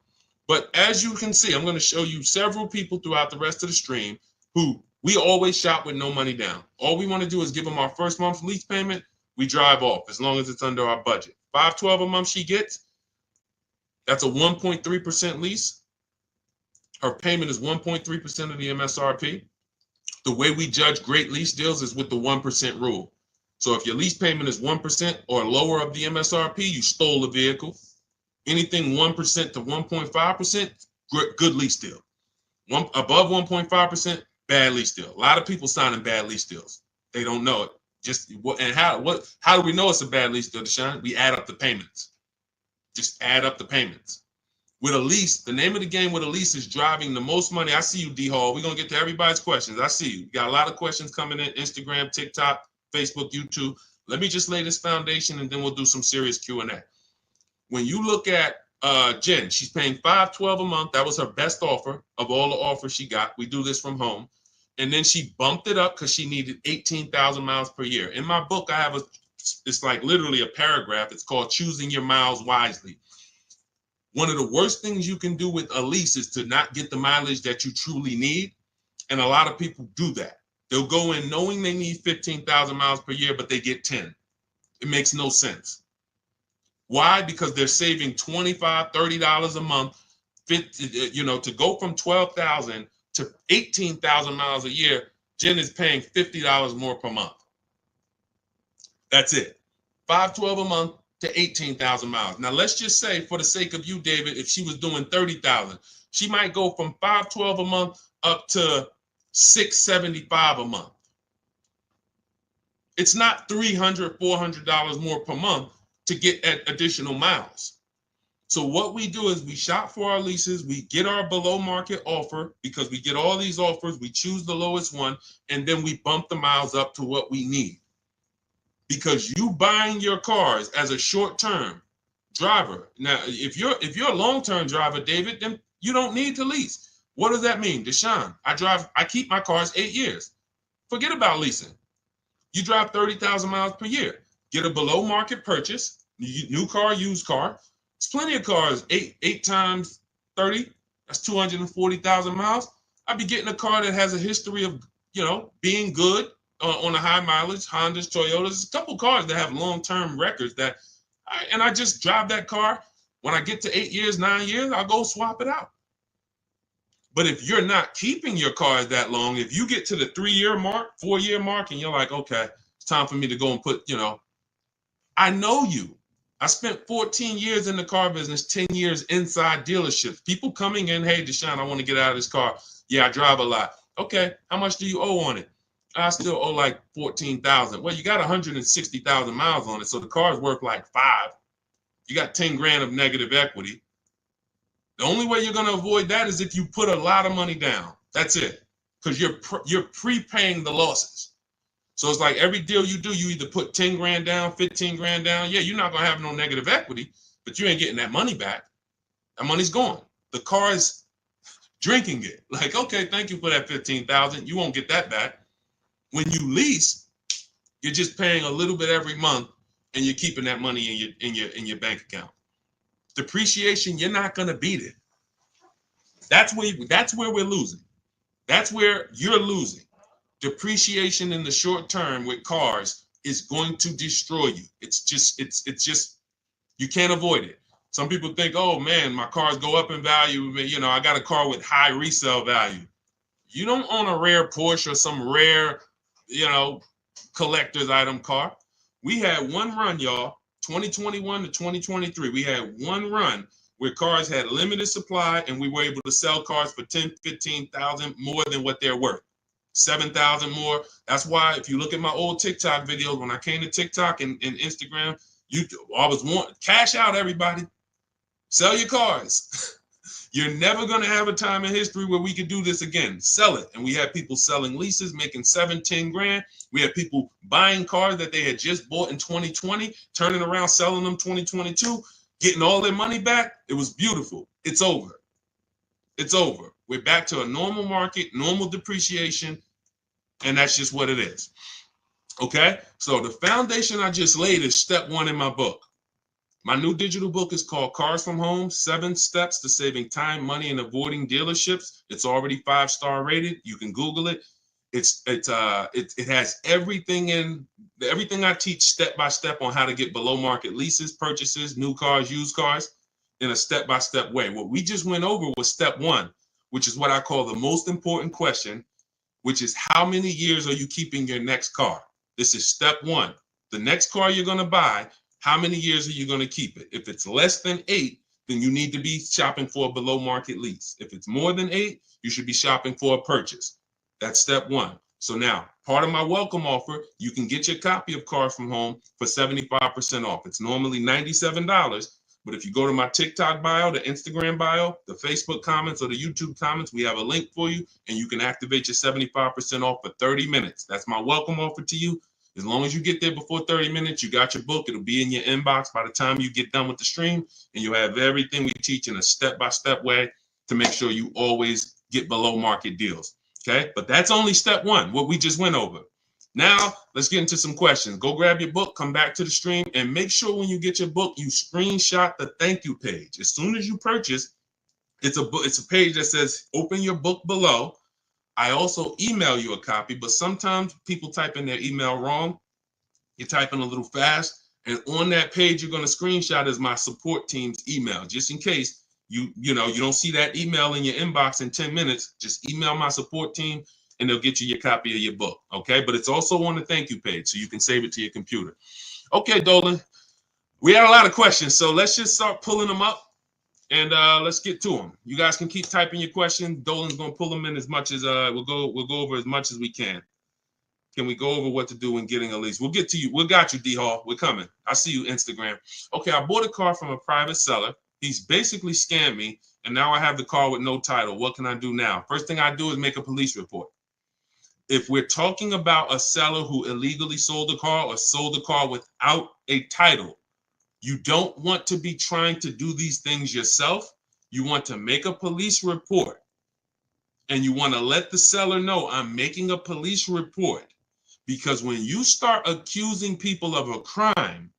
Speaker 1: But as you can see, I'm going to show you several people throughout the rest of the stream who we always shop with no money down. All we want to do is give them our first month's lease payment. We drive off as long as it's under our budget. $512 a month she gets. That's a 1.3% lease. Her payment is 1.3% of the MSRP. The way we judge great lease deals is with the 1% rule. So if your lease payment is 1% or lower of the MSRP, you stole the vehicle. Anything 1% to 1.5%, good lease deal. Above 1.5%, bad lease deal. A lot of people signing bad lease deals. They don't know it. How do we know it's a bad lease deal, Deshone? We add up the payments. Just add up the payments. With a lease, the name of the game with a lease is driving the most money. I see you, D Hall. We're gonna get to everybody's questions. I see you. We got a lot of questions coming in: Instagram, TikTok, Facebook, YouTube. Let me just lay this foundation, and then we'll do some serious Q&A. When you look at Jen, she's paying $512 a month. That was her best offer of all the offers she got. We do this from home. And then she bumped it up because she needed 18,000 miles per year. In my book, I have it's like literally a paragraph. It's called Choosing Your Miles Wisely. One of the worst things you can do with a lease is to not get the mileage that you truly need. And a lot of people do that. They'll go in knowing they need 15,000 miles per year, but they get 10. It makes no sense. Why? Because they're saving $25, $30 a month, to go from 12,000 to 18,000 miles a year. Jen is paying $50 more per month. That's it. $512 a month to 18,000 miles. Now let's just say, for the sake of you, David, if she was doing 30,000, she might go from $512 a month up to $675 a month. It's not $300, $400 more per month to get additional miles. So what we do is we shop for our leases, we get our below market offer, because we get all these offers, we choose the lowest one, and then we bump the miles up to what we need. Because you buying your cars as a short-term driver. Now, if you're a long-term driver, David, then you don't need to lease. What does that mean? Deshone, I keep my cars 8 years. Forget about leasing. You drive 30,000 miles per year. Get a below market purchase, new car, used car. There's plenty of cars, 8 times 30, that's 240,000 miles. I'd be getting a car that has a history of, being good on a high mileage, Hondas, Toyotas. There's a couple cars that have long-term records and I just drive that car. When I get to 8 years, 9 years, I'll go swap it out. But if you're not keeping your cars that long, if you get to the 3-year mark, 4-year mark, and you're like, okay, it's time for me to go and put, I know you. I spent 14 years in the car business, 10 years inside dealerships. People coming in, hey, Deshone, I want to get out of this car. Yeah, I drive a lot. Okay, how much do you owe on it? I still owe like 14,000. Well, you got 160,000 miles on it, so the car is worth like 5. You got 10 grand of negative equity. The only way you're going to avoid that is if you put a lot of money down. That's it, because you're prepaying the losses. So it's like every deal you do, you either put 10 grand down, 15 grand down. Yeah, you're not going to have no negative equity, but you ain't getting that money back. That money's gone. The car is drinking it. Like, okay, thank you for that 15,000. You won't get that back. When you lease, you're just paying a little bit every month, and you're keeping that money in your bank account. Depreciation, you're not going to beat it. That's where we're losing. That's where you're losing. Depreciation in the short term with cars is going to destroy you. It's just you can't avoid it. Some people think, oh man, my cars go up in value. I got a car with high resale value. You don't own a rare Porsche or some rare, collector's item car. We had one run, y'all, 2021 to 2023. We had one run where cars had limited supply, and we were able to sell cars for 10, 15,000 more than what they're worth. 7,000 more. That's why if you look at my old TikTok videos, when I came to TikTok and Instagram, I was wanting cash out, everybody. Sell your cars. You're never going to have a time in history where we could do this again. Sell it. And we had people selling leases, making 7, 10 grand. We had people buying cars that they had just bought in 2020, turning around, selling them 2022, getting all their money back. It was beautiful. It's over. It's over. We're back to a normal market, normal depreciation, and that's just what it is. Okay? So the foundation I just laid is step 1 in my book. My new digital book is called Cars from Home, 7 Steps to Saving Time, Money, and Avoiding Dealerships. It's already 5-star rated. You can Google it. It has everything I teach step by step on how to get below market leases, purchases, new cars, used cars. in a step-by-step way. What we just went over was step one, which is what I call the most important question, which is how many years are you keeping your next car? This is step one. The next car you're going to buy, how many years are you going to keep it? If it's less than 8, then you need to be shopping for a below market lease. If it's more than 8, you should be shopping for a purchase. That's step one. So now, part of my welcome offer, you can get your copy of Car From Home for 75% off. It's normally $97, but if you go to my TikTok bio, the Instagram bio, the Facebook comments, or the YouTube comments, we have a link for you, and you can activate your 75% off for 30 minutes. That's my welcome offer to you. As long as you get there before 30 minutes, you got your book. It'll be in your inbox by the time you get done with the stream, and you'll have everything we teach in a step-by-step way to make sure you always get below market deals. Okay, but that's only step one, what we just went over. Now, let's get into some questions. Go grab your book, come back to the stream, and make sure when you get your book, you screenshot the thank you page. As soon as you purchase, it's a page that says open your book below. I also email you a copy, but sometimes people type in their email wrong. You're typing a little fast, and on that page you're going to screenshot is my support team's email, just in case you don't see that email in your inbox in 10 minutes. Just email my support team and they'll get you your copy of your book. Okay, but it's also on the thank you page, so you can save it to your computer. Okay, Dolan, we had a lot of questions, so let's just start pulling them up and let's get to them. You guys can keep typing your questions. Dolan's going to pull them in as much as we'll go over as much as we can. Can we go over what to do when getting a lease? We'll get to you. We got you, D Hall. We're coming. I see you, Instagram. Okay, I bought a car from a private seller. He's basically scammed me, and now I have the car with no title. What can I do now? First thing I do is make a police report. If we're talking about a seller who illegally sold a car or sold a car without a title, you don't want to be trying to do these things yourself. You want to make a police report, and you want to let the seller know I'm making a police report. Because when you start accusing people of a crime,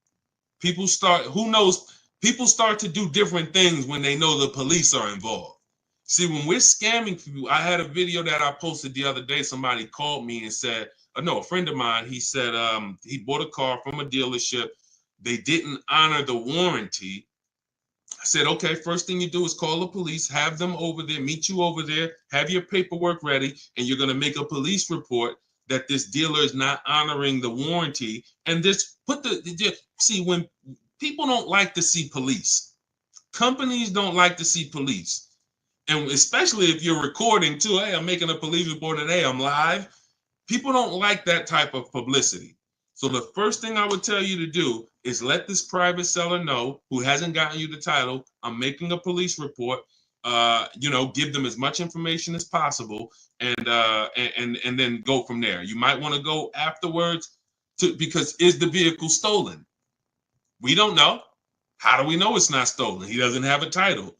Speaker 1: people start to do different things when they know the police are involved. See, when we're scamming people, I had a video that I posted the other day. Somebody called me and said, a friend of mine, he said he bought a car from a dealership. They didn't honor the warranty. I said, okay, first thing you do is call the police, have them over there, meet you over there, have your paperwork ready, and you're going to make a police report that this dealer is not honoring the warranty. And this see, when people don't like to see police, companies don't like to see police. And especially if you're recording too, hey, I'm making a police report today, I'm live. People don't like that type of publicity. So the first thing I would tell you to do is let this private seller know who hasn't gotten you the title, I'm making a police report. Give them as much information as possible, and then go from there. You might want to go afterwards because is the vehicle stolen? We don't know. How do we know it's not stolen? He doesn't have a title.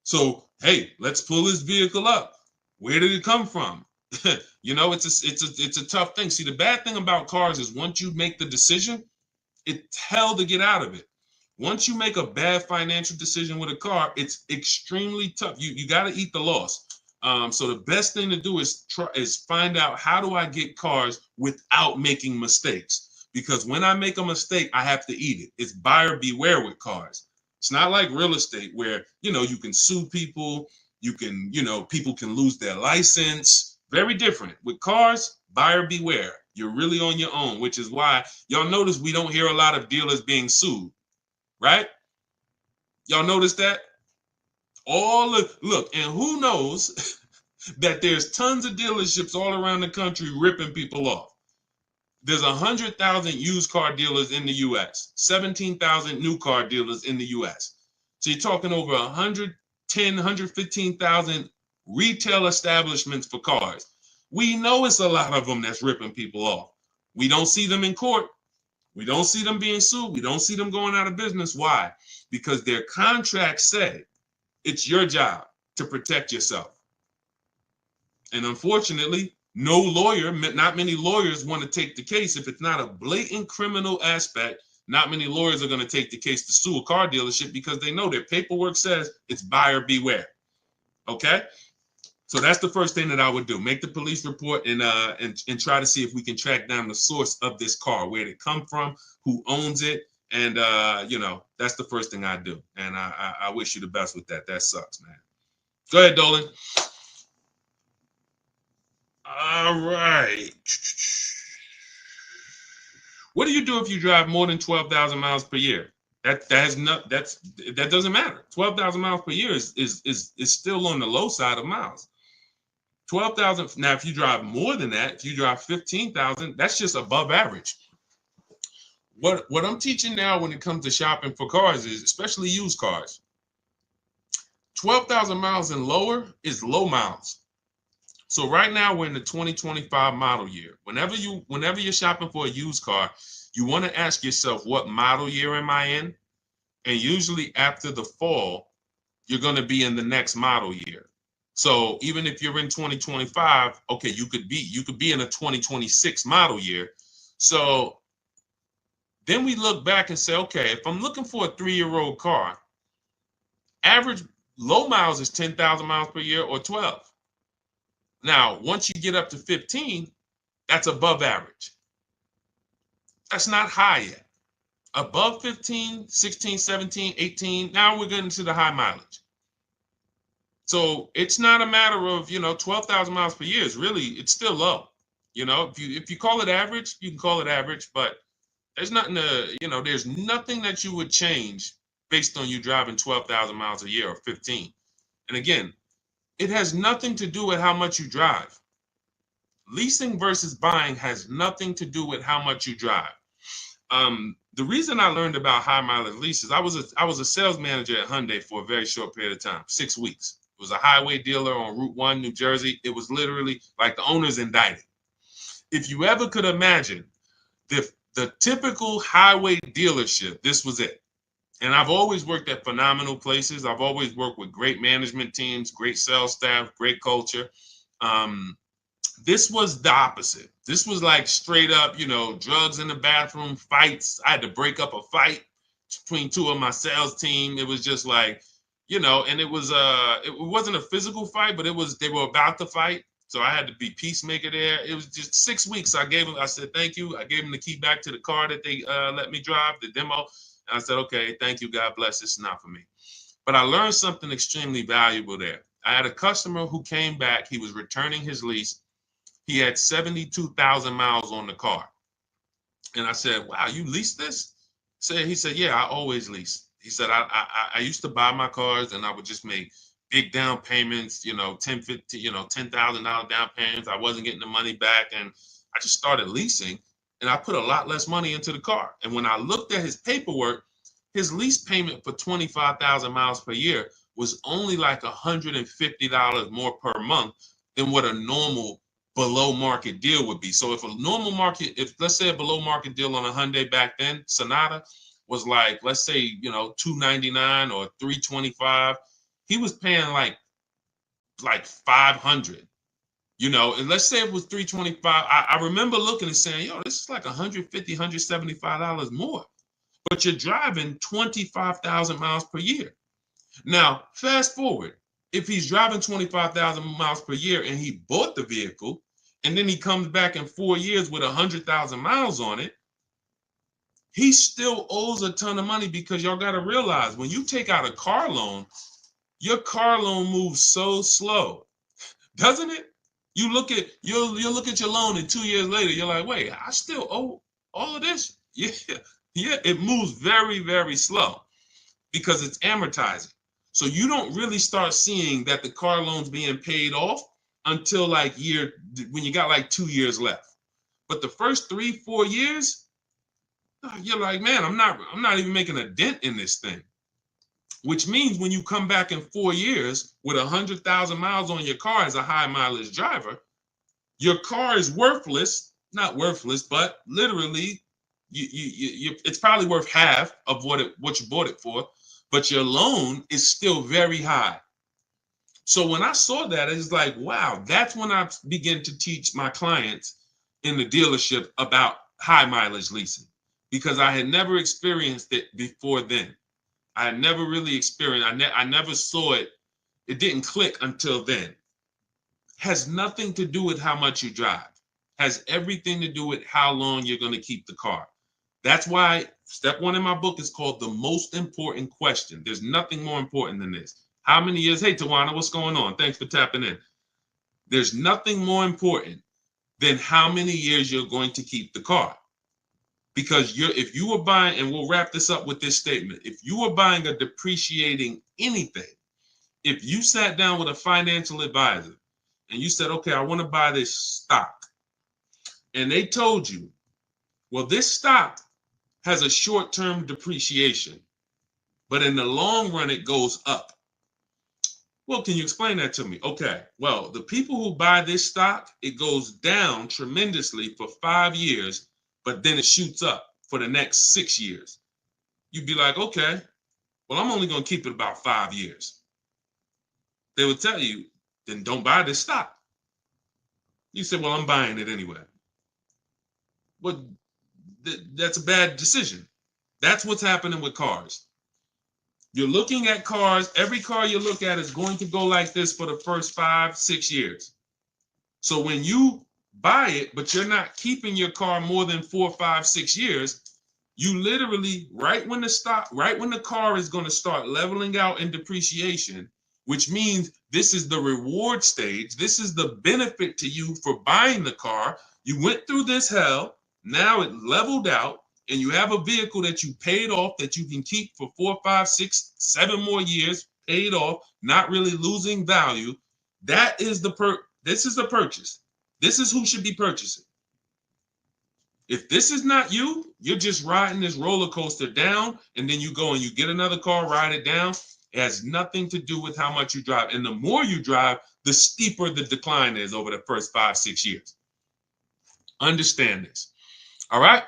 Speaker 1: So, hey, let's pull his vehicle up. Where did it come from? It's a tough thing. See, the bad thing about cars is once you make the decision, it's hell to get out of it. Once you make a bad financial decision with a car, it's extremely tough. You got to eat the loss. So the best thing to do is find out, how do I get cars without making mistakes? Because when I make a mistake, I have to eat it. It's buyer beware with cars. It's not like real estate where, you can sue people. People can lose their license. Very different. With cars, buyer beware. You're really on your own, which is why y'all notice we don't hear a lot of dealers being sued. Right? Y'all notice that? Look, and who knows that there's tons of dealerships all around the country ripping people off. There's 100,000 used car dealers in the U.S., 17,000 new car dealers in the U.S. So you're talking over 110, 115,000 retail establishments for cars. We know it's a lot of them that's ripping people off. We don't see them in court. We don't see them being sued. We don't see them going out of business. Why? Because their contracts say it's your job to protect yourself. And unfortunately, not many lawyers want to take the case. If it's not a blatant criminal aspect, not many lawyers are going to take the case to sue a car dealership because they know their paperwork says it's buyer beware. Okay? So that's the first thing that I would do. Make the police report and try to see if we can track down the source of this car, where did it come from, who owns it, And you know, that's the first thing I do. And I wish you the best with that. That sucks, man. Go ahead, Dolan. All right. What do you do if you drive more than 12,000 miles per year? That doesn't matter. 12,000 miles per year is still on the low side of miles. 12,000. Now, if you drive more than that, if you drive 15,000, that's just above average. What I'm teaching now when it comes to shopping for cars is, especially used cars, 12,000 miles and lower is low miles. So right now we're in the 2025 model year. Whenever you're shopping for a used car, you want to ask yourself, what model year am I in? And usually after the fall, you're going to be in the next model year. So even if you're in 2025, okay, you could be in a 2026 model year. So then we look back and say, okay, if I'm looking for a 3-year-old car, average low miles is 10,000 miles per year or 12. Now, once you get up to 15, that's above average. That's not high yet. Above 15, 16, 17, 18, now we're getting to the high mileage. So it's not a matter of, 12,000 miles per year is really, it's still low. If you call it average, you can call it average, but there's nothing there's nothing that you would change based on you driving 12,000 miles a year or 15. And again, it has nothing to do with how much you drive. Leasing versus buying has nothing to do with how much you drive. The reason I learned about high mileage leases, I was a sales manager at Hyundai for a very short period of time, 6 weeks. It was a highway dealer on Route 1, New Jersey. It was literally like the owner's indicted. If you ever could imagine the typical highway dealership, this was it. And I've always worked at phenomenal places. I've always worked with great management teams, great sales staff, great culture. This was the opposite. This was like straight up, drugs in the bathroom, fights. I had to break up a fight between two of my sales team. It was just like, and it wasn't a physical fight, but they were about to fight. So I had to be peacemaker there. It was just 6 weeks. I said, thank you. I gave them the key back to the car that they let me drive, the demo. And I said, okay, thank you. God bless. This is not for me. But I learned something extremely valuable there. I had a customer who came back. He was returning his lease. He had 72,000 miles on the car. And I said, wow, you leased this? He said, yeah, I always lease. He said, I used to buy my cars and I would just make big down payments, $10,000 down payments. I wasn't getting the money back. And I just started leasing and I put a lot less money into the car. And when I looked at his paperwork, his lease payment for 25,000 miles per year was only like $150 more per month than what a normal below market deal would be. So if let's say a below market deal on a Hyundai back then, Sonata was like, let's say, $299 or $325, he was paying like $500, and let's say it was $325. I remember looking and saying, this is like $150, $175 more, but you're driving 25,000 miles per year. Now, fast forward, if he's driving 25,000 miles per year and he bought the vehicle, and then he comes back in 4 years with 100,000 miles on it, he still owes a ton of money, because y'all got to realize when you take out a car loan, your car loan moves so slow, doesn't it? You look at your loan, and 2 years later, you're like, wait, I still owe all of this? Yeah, it moves very, very slow because it's amortizing. So you don't really start seeing that the car loan's being paid off until when you got like 2 years left. But the first 3-4 years, you're like, man, I'm not even making a dent in this thing. Which means when you come back in 4 years with 100,000 miles on your car as a high mileage driver, your car is worthless, not worthless, but literally it's probably worth half of what you bought it for, but your loan is still very high. So when I saw that, it's like, wow, that's when I began to teach my clients in the dealership about high mileage leasing, because I had never experienced it before then. I had never really experienced, I never saw it. It didn't click until then. Has nothing to do with how much you drive. Has everything to do with how long you're going to keep the car. That's why Step one in my book is called the most important question. There's nothing more important than this. How many years? Hey, Tawana, what's going on? Thanks for tapping in. There's nothing more important than how many years you're going to keep the car. Because if you were buying, and we'll wrap this up with this statement, if you were buying a depreciating anything, if you sat down with a financial advisor and you said, okay, I want to buy this stock, and they told you, well, this stock has a short-term depreciation, but in the long run, it goes up. Well, can you explain that to me? Okay, well, the people who buy this stock, it goes down tremendously for 5 years, but then it shoots up for the next 6 years. You'd be like, okay, well, I'm only going to keep it about 5 years. They would tell you, then don't buy this stock. You say, well, I'm buying it anyway. Well, that's a bad decision. That's what's happening with cars. You're looking at cars. Every car you look at is going to go like this for the first 5, 6 years. So when you buy it, but you're not keeping your car more than 4, 5, 6 years, you literally, right when the car is going to start leveling out in depreciation, which means this is the reward stage. This is the benefit to you for buying the car. You went through this hell. Now it leveled out, and you have a vehicle that you paid off that you can keep for 4, 5, 6, 7 more years, paid off, not really losing value. That is this is the purchase. This is who should be purchasing. If this is not you, you're just riding this roller coaster down, and then you go and you get another car, ride it down. It has nothing to do with how much you drive. And the more you drive, the steeper the decline is over the first 5, 6 years. Understand this. All right.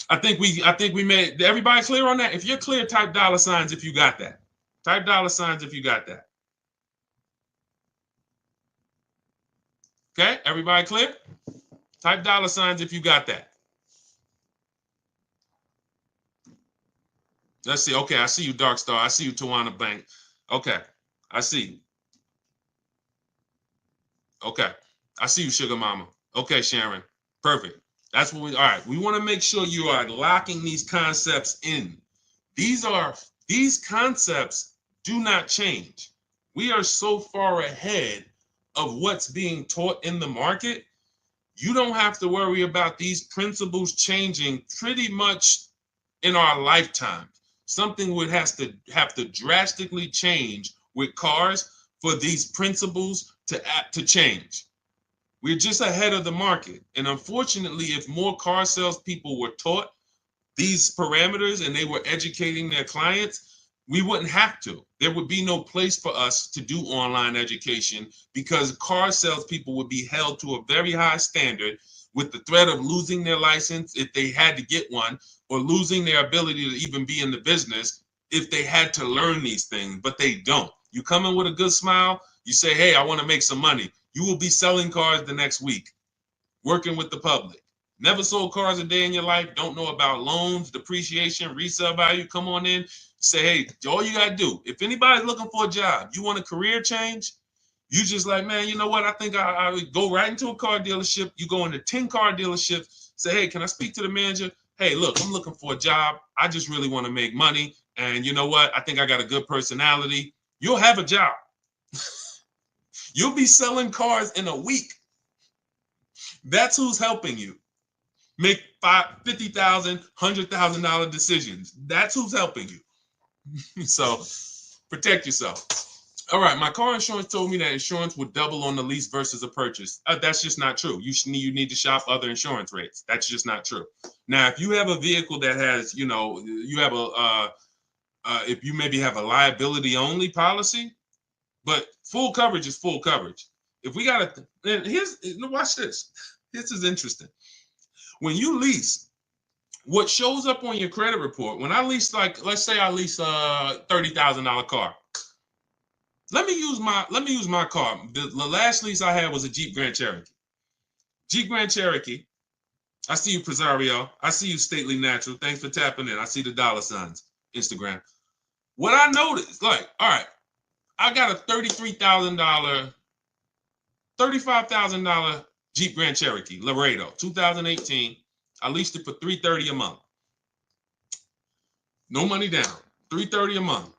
Speaker 1: I think we made everybody clear on that. If you're clear, type $signs if you got that. Type $signs if you got that. Okay, everybody clear? Type $signs if you got that. Let's see. Okay, I see you, Dark Star. I see you, Tawana Bank. Okay, I see you. Okay, I see you, Sugar Mama. Okay, Sharon. Perfect. That's what all right. We want to make sure you are locking these concepts in. These concepts do not change. We are so far ahead of what's being taught in the market. You don't have to worry about these principles changing pretty much in our lifetime. Something would have to drastically change with cars for these principles to change. We're just ahead of the market. And unfortunately, if more car salespeople were taught these parameters and they were educating their clients, we wouldn't have to. There would be no place for us to do online education because car salespeople would be held to a very high standard with the threat of losing their license if they had to get one, or losing their ability to even be in the business if they had to learn these things, but they don't. You come in with a good smile, you say, hey, I want to make some money. You will be selling cars the next week, working with the public. Never sold cars a day in your life, don't know about loans, depreciation, resale value. Come on in, say, hey, all you got to do, if anybody's looking for a job, you want a career change, you just like, man, you know what? I think I would go right into a car dealership. You go into 10 car dealerships, say, hey, can I speak to the manager? Hey, look, I'm looking for a job. I just really want to make money. And you know what? I think I got a good personality. You'll have a job. You'll be selling cars in a week. That's who's helping you make $50,000, $100,000 decisions. That's who's helping you. So protect yourself. All right, my car insurance told me that insurance would double on the lease versus a purchase. That's just not true. You need to shop other insurance rates. That's just not true. Now, if you have a vehicle that has, you have if you maybe have a liability only policy, but full coverage is full coverage. If we got to, watch this. This is interesting. When you lease, what shows up on your credit report, when I lease, like, let's say I lease a $30,000 car. Let me use my car. The last lease I had was a Jeep Grand Cherokee. Jeep Grand Cherokee. I see you, Presario. I see you, Stately Natural. Thanks for tapping in. I see the $signs, Instagram. What I noticed, like, all right, I got a $33,000, $35,000 Jeep Grand Cherokee Laredo, 2018. I leased it for $330 a month. No money down, $330 a month.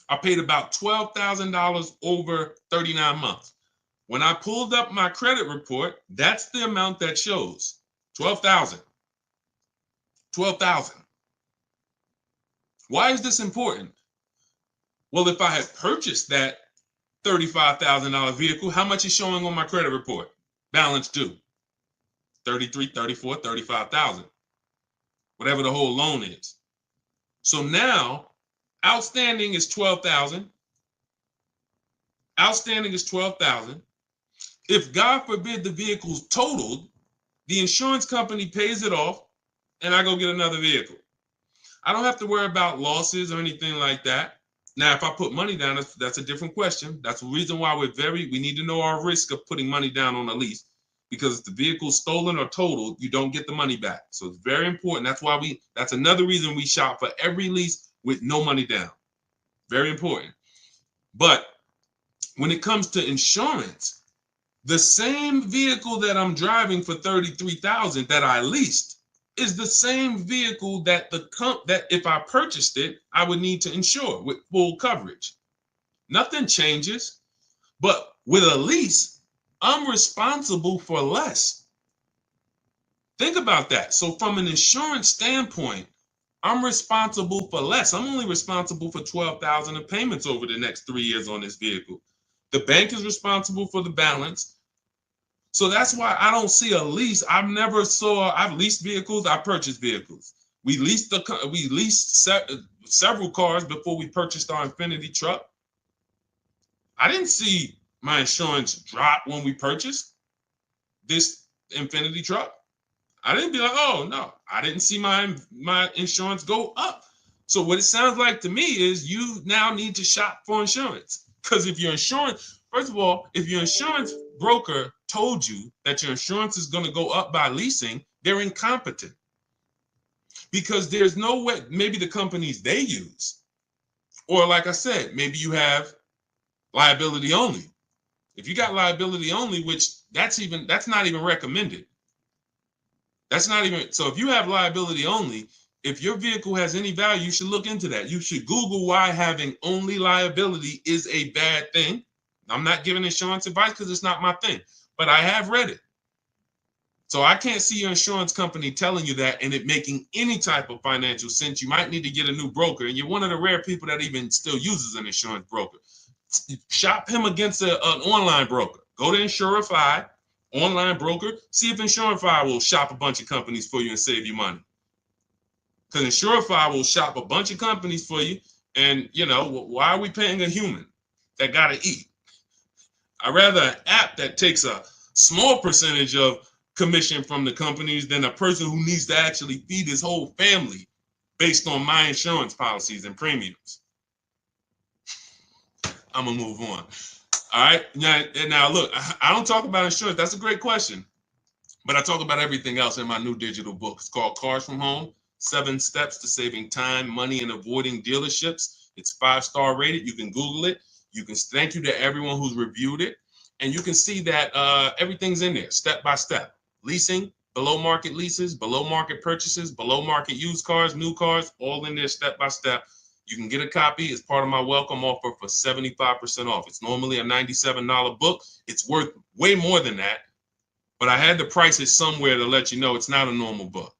Speaker 1: I paid about $12,000 over 39 months. When I pulled up my credit report, that's the amount that shows. 12,000. 12,000. Why is this important? Well, if I had purchased that $35,000 vehicle, how much is showing on my credit report? Balance due. 33, 34, 35,000. Whatever the whole loan is. So now outstanding is 12,000. Outstanding is 12,000. If God forbid the vehicle's totaled, the insurance company pays it off and I go get another vehicle. I don't have to worry about losses or anything like that. Now, if I put money down, that's a different question. That's the reason why we need to know our risk of putting money down on a lease, because if the vehicle's stolen or totaled, you don't get the money back. So it's very important. That's another reason we shop for every lease with no money down. Very important. But when it comes to insurance, the same vehicle that I'm driving for $33,000 that I leased is the same vehicle that that if I purchased it, I would need to insure with full coverage. Nothing changes, but with a lease, I'm responsible for less. Think about that. So from an insurance standpoint, I'm responsible for less. I'm only responsible for $12,000 of payments over the next 3 years on this vehicle. The bank is responsible for the balance. So that's why I don't see a lease. I've leased vehicles. I purchased vehicles. We leased several cars before we purchased our Infiniti truck. I didn't see my insurance drop when we purchased this Infiniti truck. I didn't be like, oh no, I didn't see my insurance go up. So what it sounds like to me is you now need to shop for insurance. Because if your insurance broker told you that your insurance is going to go up by leasing, they're incompetent. Because there's no way, maybe the companies they use, or like I said, maybe you have liability only. If you got liability only, which that's not even recommended. So if you have liability only, if your vehicle has any value, you should look into that. You should Google why having only liability is a bad thing. I'm not giving insurance advice because it's not my thing, but I have read it. So I can't see your insurance company telling you that and it making any type of financial sense. You might need to get a new broker, and you're one of the rare people that even still uses an insurance broker. Shop him against an online broker. Go to Insurify, online broker. See if Insurify will shop a bunch of companies for you and save you money. Because Insurify will shop a bunch of companies for you, and why are we paying a human that got to eat? I'd rather an app that takes a small percentage of commission from the companies than a person who needs to actually feed his whole family based on my insurance policies and premiums. I'm gonna move on. All right. Now look, I don't talk about insurance. That's a great question. But I talk about everything else in my new digital book. It's called Cars from Home, 7 Steps to Saving Time, Money, and Avoiding Dealerships. It's 5-star rated. You can Google it. You can thank you to everyone who's reviewed it. And you can see that everything's in there, step by step. Leasing, below market leases, below market purchases, below market used cars, new cars, all in there step by step. You can get a copy as part of my welcome offer for 75% off. It's normally a $97 book. It's worth way more than that. But I had to price it somewhere to let you know it's not a normal book.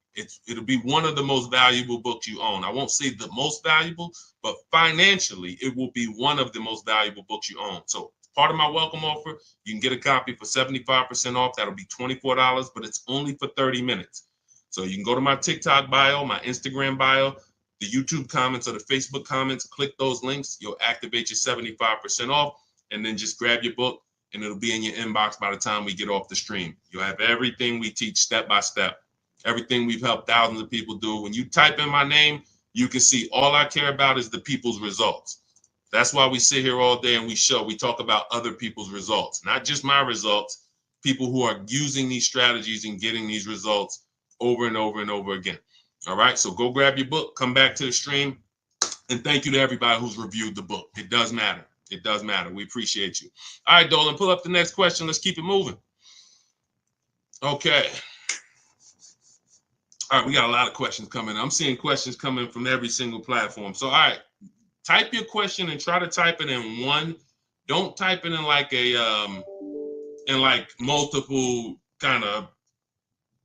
Speaker 1: It'll be one of the most valuable books you own. I won't say the most valuable, but financially, it will be one of the most valuable books you own. So part of my welcome offer, you can get a copy for 75% off. That'll be $24, but it's only for 30 minutes. So you can go to my TikTok bio, my Instagram bio, the YouTube comments or the Facebook comments, click those links. You'll activate your 75% off, and then just grab your book, and it'll be in your inbox by the time we get off the stream. You'll have everything we teach step by step, everything we've helped thousands of people do. When you type in my name, you can see all I care about is the people's results. That's why we sit here all day and we talk about other people's results, not just my results, people who are using these strategies and getting these results over and over and over again. All right, so go grab your book, come back to the stream, and thank you to everybody who's reviewed the book. It does matter. It does matter. We appreciate you. All right, Dolan, pull up the next question. Let's keep it moving. Okay. All right, we got a lot of questions coming. I'm seeing questions coming from every single platform. So, all right, type your question and try to type it in one. Don't type it in like multiple kind of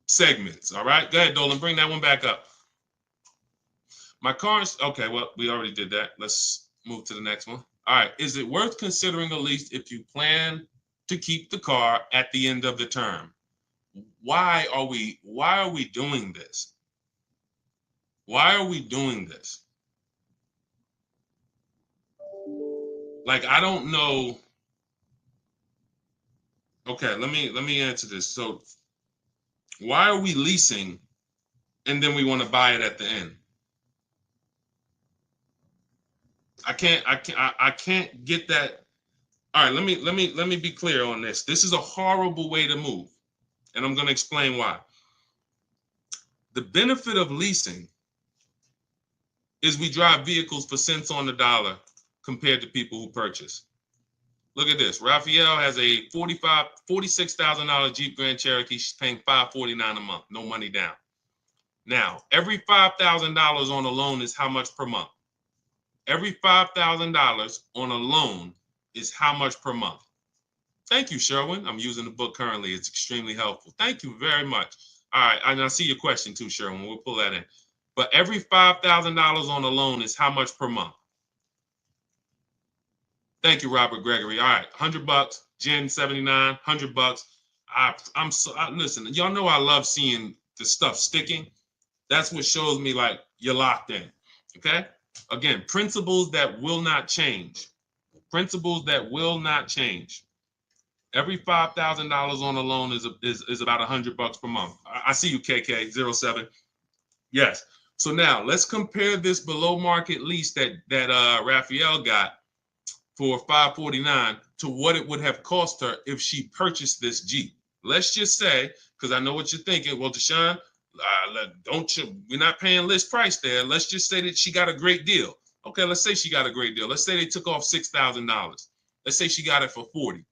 Speaker 1: segments. All right, go ahead, Dolan, bring that one back up. My car's okay. Well, we already did that. Let's move to the next one. All right, is it worth considering a lease if you plan to keep the car at the end of the term? Why are we doing this? Why are we doing this? Like, I don't know. Okay, let me answer this. So, why are we leasing and then we want to buy it at the end? I can't get that. All right, let me be clear on this. This is a horrible way to move, and I'm going to explain why. The benefit of leasing is we drive vehicles for cents on the dollar compared to people who purchase. Look at this. Raphael has a $46,000 Jeep Grand Cherokee. She's paying $549 a month, no money down. Now, every $5,000 on a loan is how much per month? Every $5,000 on a loan is how much per month? Thank you, Sherwin. I'm using the book currently. It's extremely helpful. Thank you very much. All right, and I see your question too, Sherwin. We'll pull that in. But every $5,000 on a loan is how much per month? Thank you, Robert Gregory. All right, $100. Jen 79, $100. Listen. Y'all know I love seeing the stuff sticking. That's what shows me like you're locked in. Okay. Again, principles that will not change. Principles that will not change. Every $5,000 on a loan is about $100 per month. I see you, KK07. Yes. So now let's compare this below market lease that Raphael got for $549 to what it would have cost her if she purchased this Jeep. Let's just say, because I know what you're thinking. Well, Deshone, we're not paying list price there. Let's just say that she got a great deal. Okay, let's say she got a great deal. Let's say they took off $6,000. Let's say she got it for $40.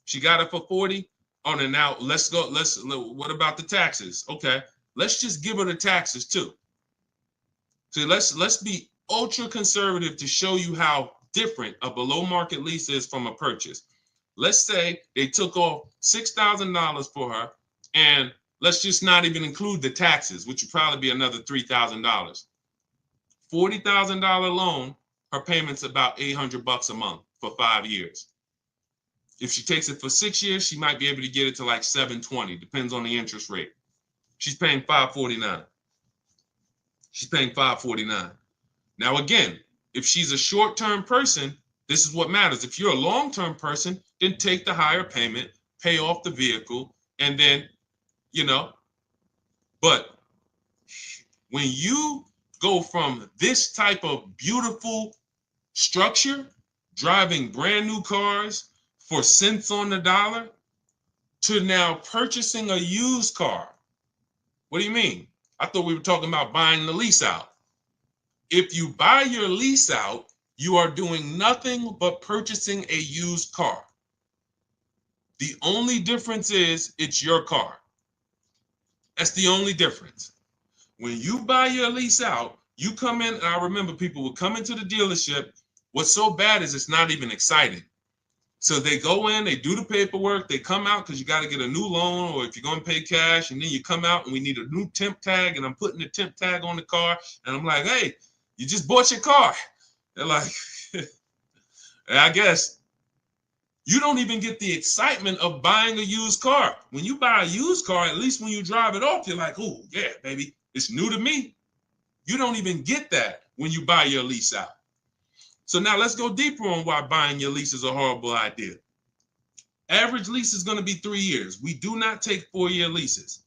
Speaker 1: She got it for $40. Oh, and now what about the taxes? Okay, let's just give her the taxes too. So let's be ultra conservative to show you how different a below market lease is from a purchase. Let's say they took off $6,000 for her, and let's just not even include the taxes, which would probably be another $3,000. $40,000 loan, her payment's about $800 a month for 5 years. If she takes it for 6 years, she might be able to get it to like $720, depends on the interest rate. She's paying $549. She's paying $549. Now, again, if she's a short-term person, this is what matters. If you're a long-term person, then take the higher payment, pay off the vehicle, and then, but when you go from this type of beautiful structure, driving brand new cars for cents on the dollar, to now purchasing a used car. What do you mean? I thought we were talking about buying the lease out. If you buy your lease out, you are doing nothing but purchasing a used car. The only difference is it's your car. That's the only difference. When you buy your lease out, you come in, and I remember people would come into the dealership. What's so bad is it's not even exciting. So they go in, they do the paperwork, they come out because you got to get a new loan, or if you're going to pay cash, and then you come out and we need a new temp tag, and I'm putting the temp tag on the car, and I'm like, hey, you just bought your car. They're like, I guess you don't even get the excitement of buying a used car. When you buy a used car, at least when you drive it off, you're like, oh, yeah, baby, it's new to me. You don't even get that when you buy your lease out. So now let's go deeper on why buying your lease is a horrible idea. Average lease is going to be 3 years. We do not take 4-year leases.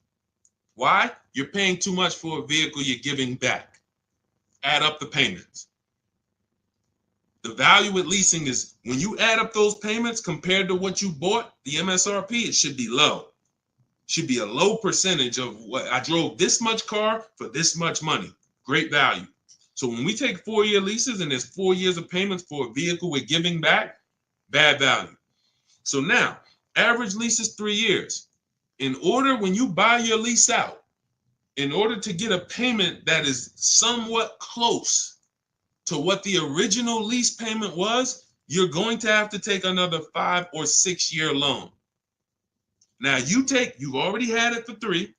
Speaker 1: Why? You're paying too much for a vehicle you're giving back. Add up the payments. The value with leasing is when you add up those payments compared to what you bought, the MSRP, it should be low. Should be a low percentage of what I drove this much car for this much money. Great value. So when we take 4-year leases and there's 4 years of payments for a vehicle we're giving back, bad value. So now, average lease is 3 years. In order, when you buy your lease out, in order to get a payment that is somewhat close to what the original lease payment was, you're going to have to take another 5 or 6 year loan. Now you've already had it for 3.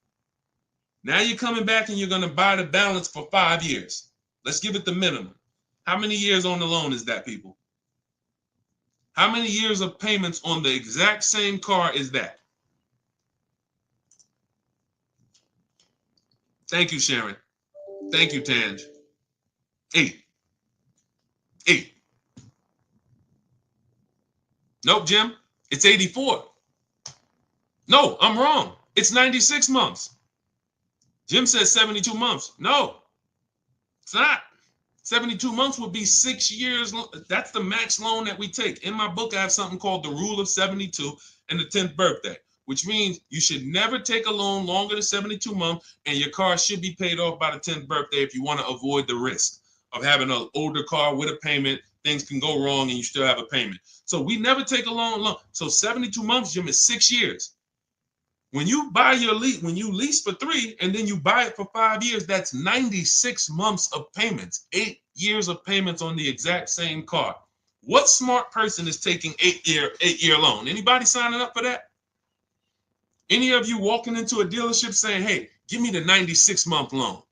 Speaker 1: Now you're coming back and you're going to buy the balance for 5 years. Let's give it the minimum. How many years on the loan is that, people? How many years of payments on the exact same car is that? Thank you, Sharon. Thank you, Tanj. 8. 8. Nope, Jim. It's 84. No, I'm wrong. It's 96 months. Jim says 72 months. No, it's not. 72 months would be 6 years. That's the max loan that we take. In my book, I have something called the rule of 72 and the 10th birthday, which means you should never take a loan longer than 72 months, and your car should be paid off by the 10th birthday if you want to avoid the risk of having an older car with a payment. Things can go wrong and you still have a payment. So we never take a loan. So 72 months, Jim, is 6 years. When you buy your lease, when you lease for 3 and then you buy it for 5 years, that's 96 months of payments, 8 years of payments on the exact same car. What smart person is taking 8-year loan? Anybody signing up for that? Any of you walking into a dealership saying, hey, give me the 96-month loan?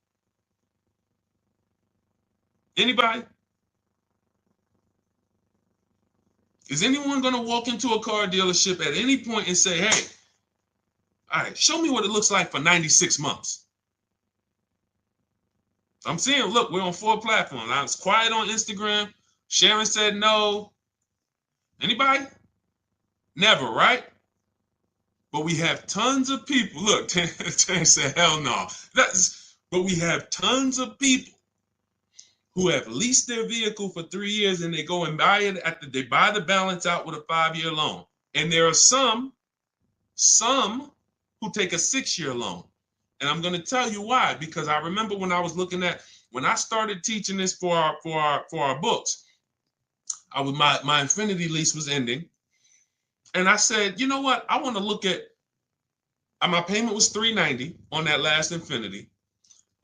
Speaker 1: Anybody? Is anyone going to walk into a car dealership at any point and say, hey, all right, show me what it looks like for 96 months? I'm seeing, look, we're on 4 platforms. I was quiet on Instagram. Sharon said no. Anybody? Never, right? But we have tons of people. Look, Tan said, hell no. But we have tons of people who have leased their vehicle for 3 years and they go and buy it they buy the balance out with a 5-year loan. And there are some who take a 6-year loan. And I'm going to tell you why, because I remember when I started teaching this for our books, my Infinity lease was ending. And I said, you know what? I want to look at, my payment was $390 on that last Infinity.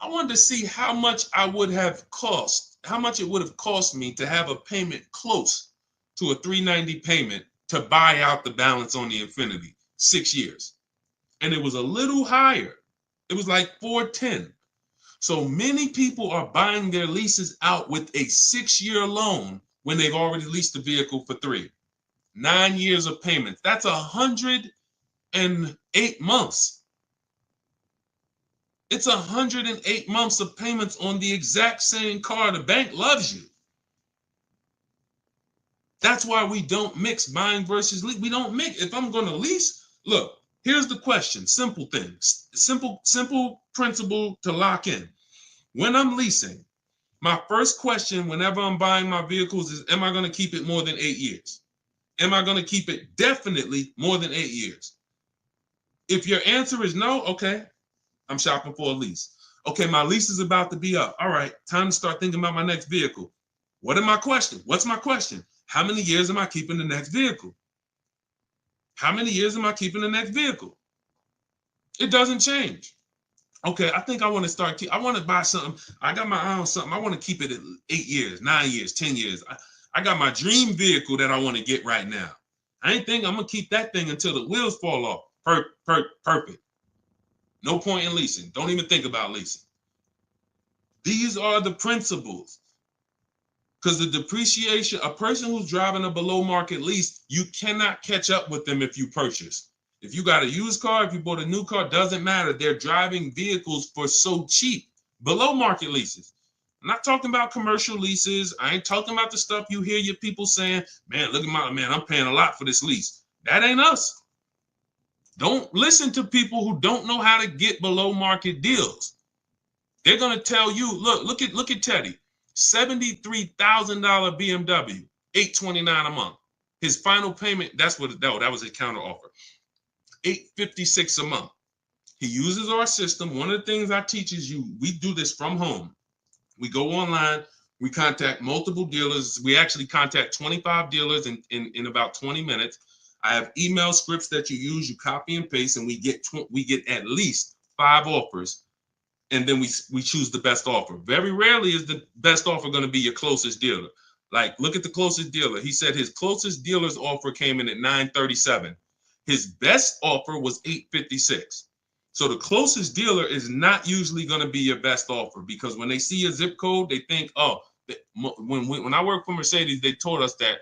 Speaker 1: I wanted to see how much it would have cost me to have a payment close to a $390 payment to buy out the balance on the Infinity, 6 years. And it was a little higher. It was like $410. So many people are buying their leases out with a 6-year loan when they've already leased the vehicle for 3. 9 years of payments. That's 108 months. It's 108 months of payments on the exact same car. The bank loves you. That's why we don't mix buying versus lease. We don't mix. If I'm going to lease, look, here's the question. Simple things. Simple principle to lock in. When I'm leasing, my first question whenever I'm buying my vehicles is, am I going to keep it more than 8 years? Am I going to keep it definitely more than 8 years? If your answer is no, okay, I'm shopping for a lease. Okay, my lease is about to be up. All right, time to start thinking about my next vehicle. What's my question? How many years am I keeping the next vehicle? How many years am I keeping the next vehicle? It doesn't change. Okay, I think I want to I want to buy something. I got my eye on something. I want to keep it at 8 years, 9 years, 10 years. I got my dream vehicle that I want to get right now. I ain't think I'm going to keep that thing until the wheels fall off. Perfect. No point in leasing. Don't even think about leasing. These are the principles. Because the depreciation, a person who's driving a below market lease, you cannot catch up with them if you purchase. If you got a used car, if you bought a new car, doesn't matter. They're driving vehicles for so cheap. Below market leases. I'm not talking about commercial leases. I ain't talking about the stuff you hear your people saying, man, look at I'm paying a lot for this lease. That ain't us. Don't listen to people who don't know how to get below market deals. They're going to tell you, look at Teddy, $73,000 BMW, $829 a month. His final payment, that was his counter offer, $856 a month. He uses our system. One of the things I teach is we do this from home. We go online, we contact multiple dealers. We actually contact 25 dealers in about 20 minutes. I have email scripts that you use, you copy and paste, and we get at least 5 offers and then we choose the best offer. Very rarely is the best offer going to be your closest dealer. Like, look at the closest dealer. He said his closest dealer's offer came in at 937. His best offer was 856. So the closest dealer is not usually going to be your best offer, because when they see a zip code, they think, oh, when I worked for Mercedes, they told us that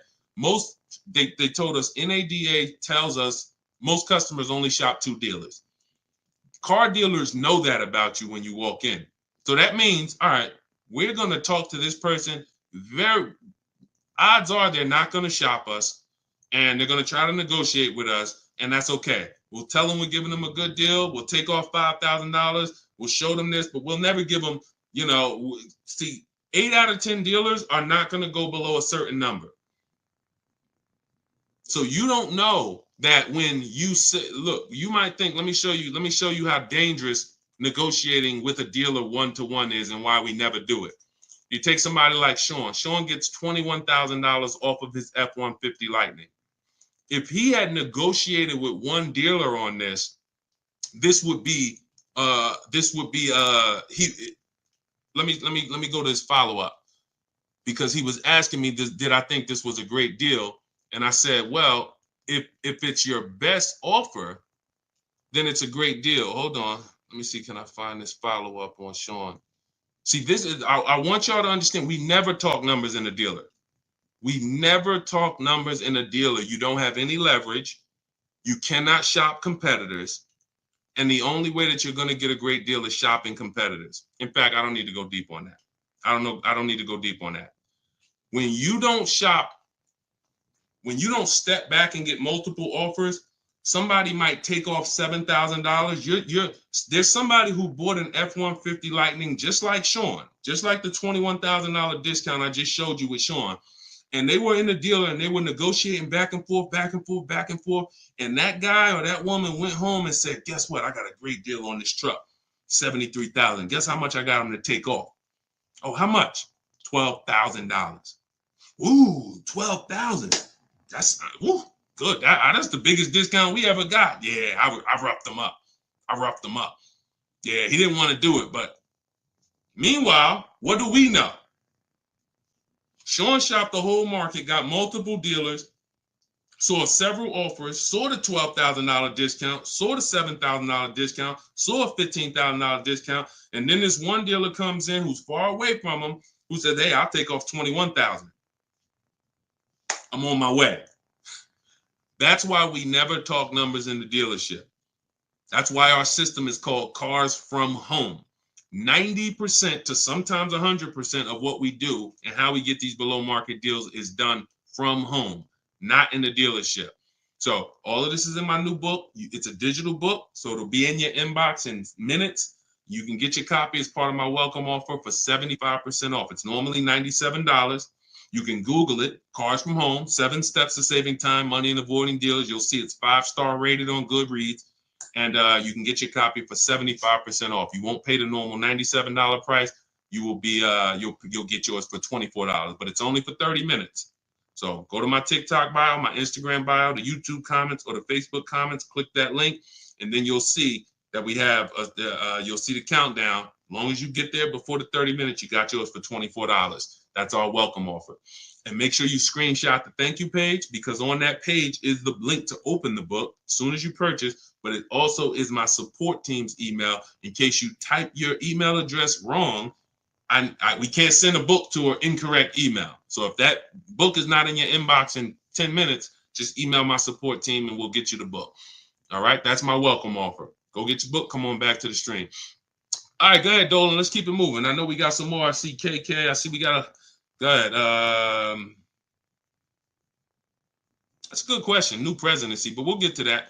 Speaker 1: they told us NADA tells us most customers only shop 2 dealers. Car dealers know that about you when you walk in. So that means, all right, we're going to talk to this person. Odds are they're not going to shop us, and they're going to try to negotiate with us, and that's okay. We'll tell them we're giving them a good deal. We'll take off $5,000. We'll show them this, but we'll never give them, see, 8 out of 10 dealers are not going to go below a certain number. So you don't know that when you say, look, you might think, let me show you how dangerous negotiating with a dealer one-to-one is and why we never do it. You take somebody like Sean. Sean gets $21,000 off of his F-150 Lightning. If he had negotiated with one dealer on this, let me go to his follow-up, because he was asking me, did I think this was a great deal? And I said, well, if it's your best offer, then it's a great deal. Hold on. Let me see. Can I find this follow-up on Sean? See, I want y'all to understand, we never talk numbers in a dealer. We never talk numbers in a dealer. You don't have any leverage. You cannot shop competitors. And the only way that you're going to get a great deal is shopping competitors. In fact, I don't need to go deep on that. I don't need to go deep on that. When you don't shop, when you don't step back and get multiple offers, somebody might take off $7,000. There's somebody who bought an F-150 Lightning just like Sean, just like the $21,000 discount I just showed you with Sean. And they were in the dealer and they were negotiating back and forth, back and forth, back and forth. And that guy or that woman went home and said, guess what? I got a great deal on this truck, $73,000. Guess how much I got him to take off? Oh, how much? $12,000. Ooh, $12,000. That's good. That's the biggest discount we ever got. Yeah, I roughed him up. Yeah, he didn't want to do it. But meanwhile, what do we know? Sean shopped the whole market, got multiple dealers, saw several offers, saw the $12,000 discount, saw the $7,000 discount, saw a $15,000 discount, and then this one dealer comes in who's far away from him, who said, hey, I'll take off $21,000. I'm on my way. That's why we never talk numbers in the dealership. That's why our system is called Cars from Home. 90% to sometimes 100% of what we do and how we get these below market deals is done from home, not in the dealership. So all of this is in my new book. It's a digital book, so it'll be in your inbox in minutes. You can get your copy as part of my welcome offer for 75% off. It's normally $97. You can Google it, Cars from Home, 7 Steps to Saving Time, Money, and Avoiding Dealers. You'll see it's 5-star rated on Goodreads. And you can get your copy for 75% off. You won't pay the normal $97 price. You will be you'll get yours for $24, but it's only for 30 minutes. So go to my TikTok bio, my Instagram bio, the YouTube comments, or the Facebook comments. Click that link, and then you'll see that we have you'll see the countdown. As long as you get there before the 30 minutes, you got yours for $24. That's our welcome offer. And make sure you screenshot the thank you page, because on that page is the link to open the book as soon as you purchase, but it also is my support team's email in case you type your email address wrong. We can't send a book to an incorrect email. So if that book is not in your inbox in 10 minutes, just email my support team and we'll get you the book. All right, that's my welcome offer. Go get your book. Come on back to the stream. All right, go ahead, Dolan. Let's keep it moving. I know we got some more. I see KK. I see we got a... Go ahead. That's a good question. New presidency, but we'll get to that.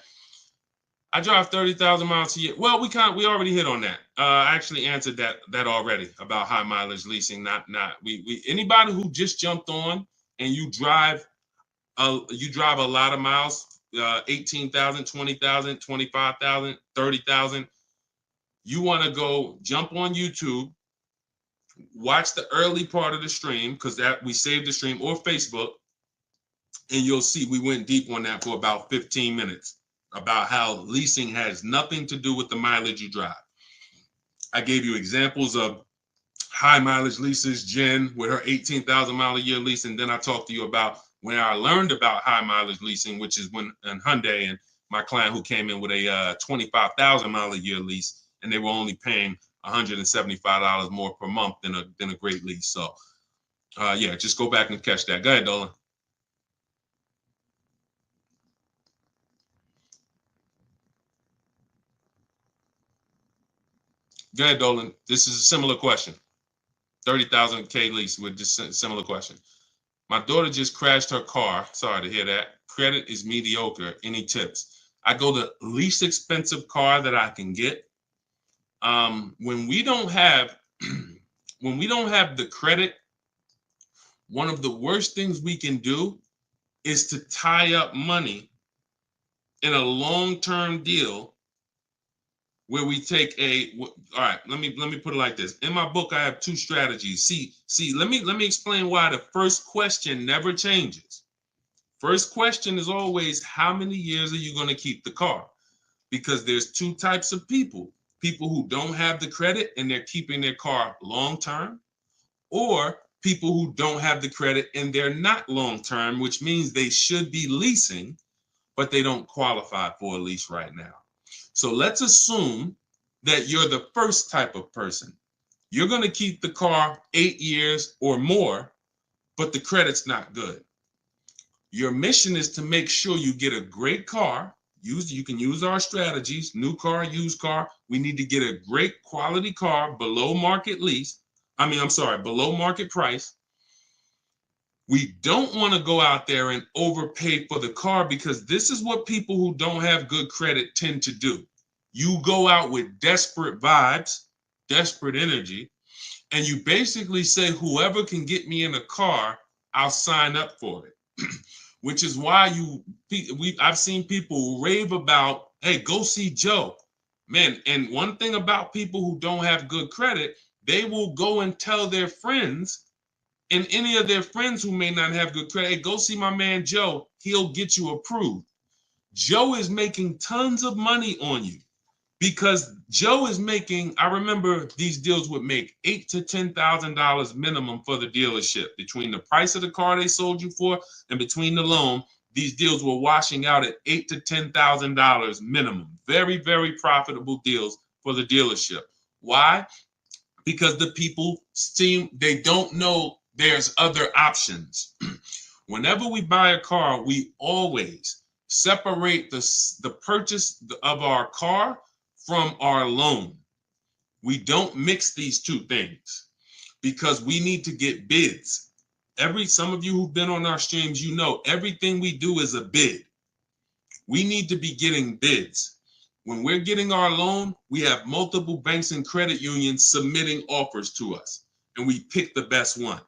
Speaker 1: I drive 30,000 miles a year. Well, we already hit on that. I actually answered that already about high mileage leasing. Not we anybody who just jumped on and you drive a lot of miles, 18,000, 20,000, 25,000, 30,000. You want to go jump on YouTube. Watch the early part of the stream, because that we saved the stream, or Facebook, and you'll see we went deep on that for about 15 minutes about how leasing has nothing to do with the mileage you drive. I gave you examples of high mileage leases, Jen with her 18,000 mile a year lease. And then I talked to you about when I learned about high mileage leasing, which is when in Hyundai and my client who came in with a 25,000 mile a year lease, and they were only paying $175 more per month than a great lease. So yeah, just go back and catch that. Go ahead, Dolan. Go ahead, Dolan. This is a similar question. 30,000 K lease with just a similar question. My daughter just crashed her car. Sorry to hear that. Credit is mediocre. Any tips? I go the least expensive car that I can get. When we don't have when we don't have the credit, one of the worst things we can do is to tie up money in a long-term deal where we take all right, let me put it like this. In my book, I have two strategies. See, let me explain why the first question never changes. First question is always, how many years are you going to keep the car? Because there's two types of people who don't have the credit and they're keeping their car long term, or people who don't have the credit and they're not long term, which means they should be leasing, but they don't qualify for a lease right now. So let's assume that you're the first type of person. You're going to keep the car 8 years or more, but the credit's not good. Your mission is to make sure you get a great car. You can use our strategies, new car, used car. We need to get a great quality car below market below market price. We don't want to go out there and overpay for the car, because this is what people who don't have good credit tend to do. You go out with desperate vibes, desperate energy, and you basically say, whoever can get me in a car, I'll sign up for it. Which is why I've seen people rave about, hey, go see Joe. Man, and one thing about people who don't have good credit, they will go and tell their friends, and any of their friends who may not have good credit, hey, go see my man Joe, he'll get you approved. Joe is making tons of money on you, because Joe is making, I remember these deals would make $8,000 to $10,000 minimum for the dealership. Between the price of the car they sold you for and between the loan, these deals were washing out at $8,000 to $10,000 minimum. Very, very profitable deals for the dealership. Why? Because the people they don't know there's other options. Whenever we buy a car, we always separate the purchase of our car from our loan. We don't mix these two things, because we need to get bids. Some of you who've been on our streams, you know everything we do is a bid. We need to be getting bids. When we're getting our loan, we have multiple banks and credit unions submitting offers to us, and we pick the best one,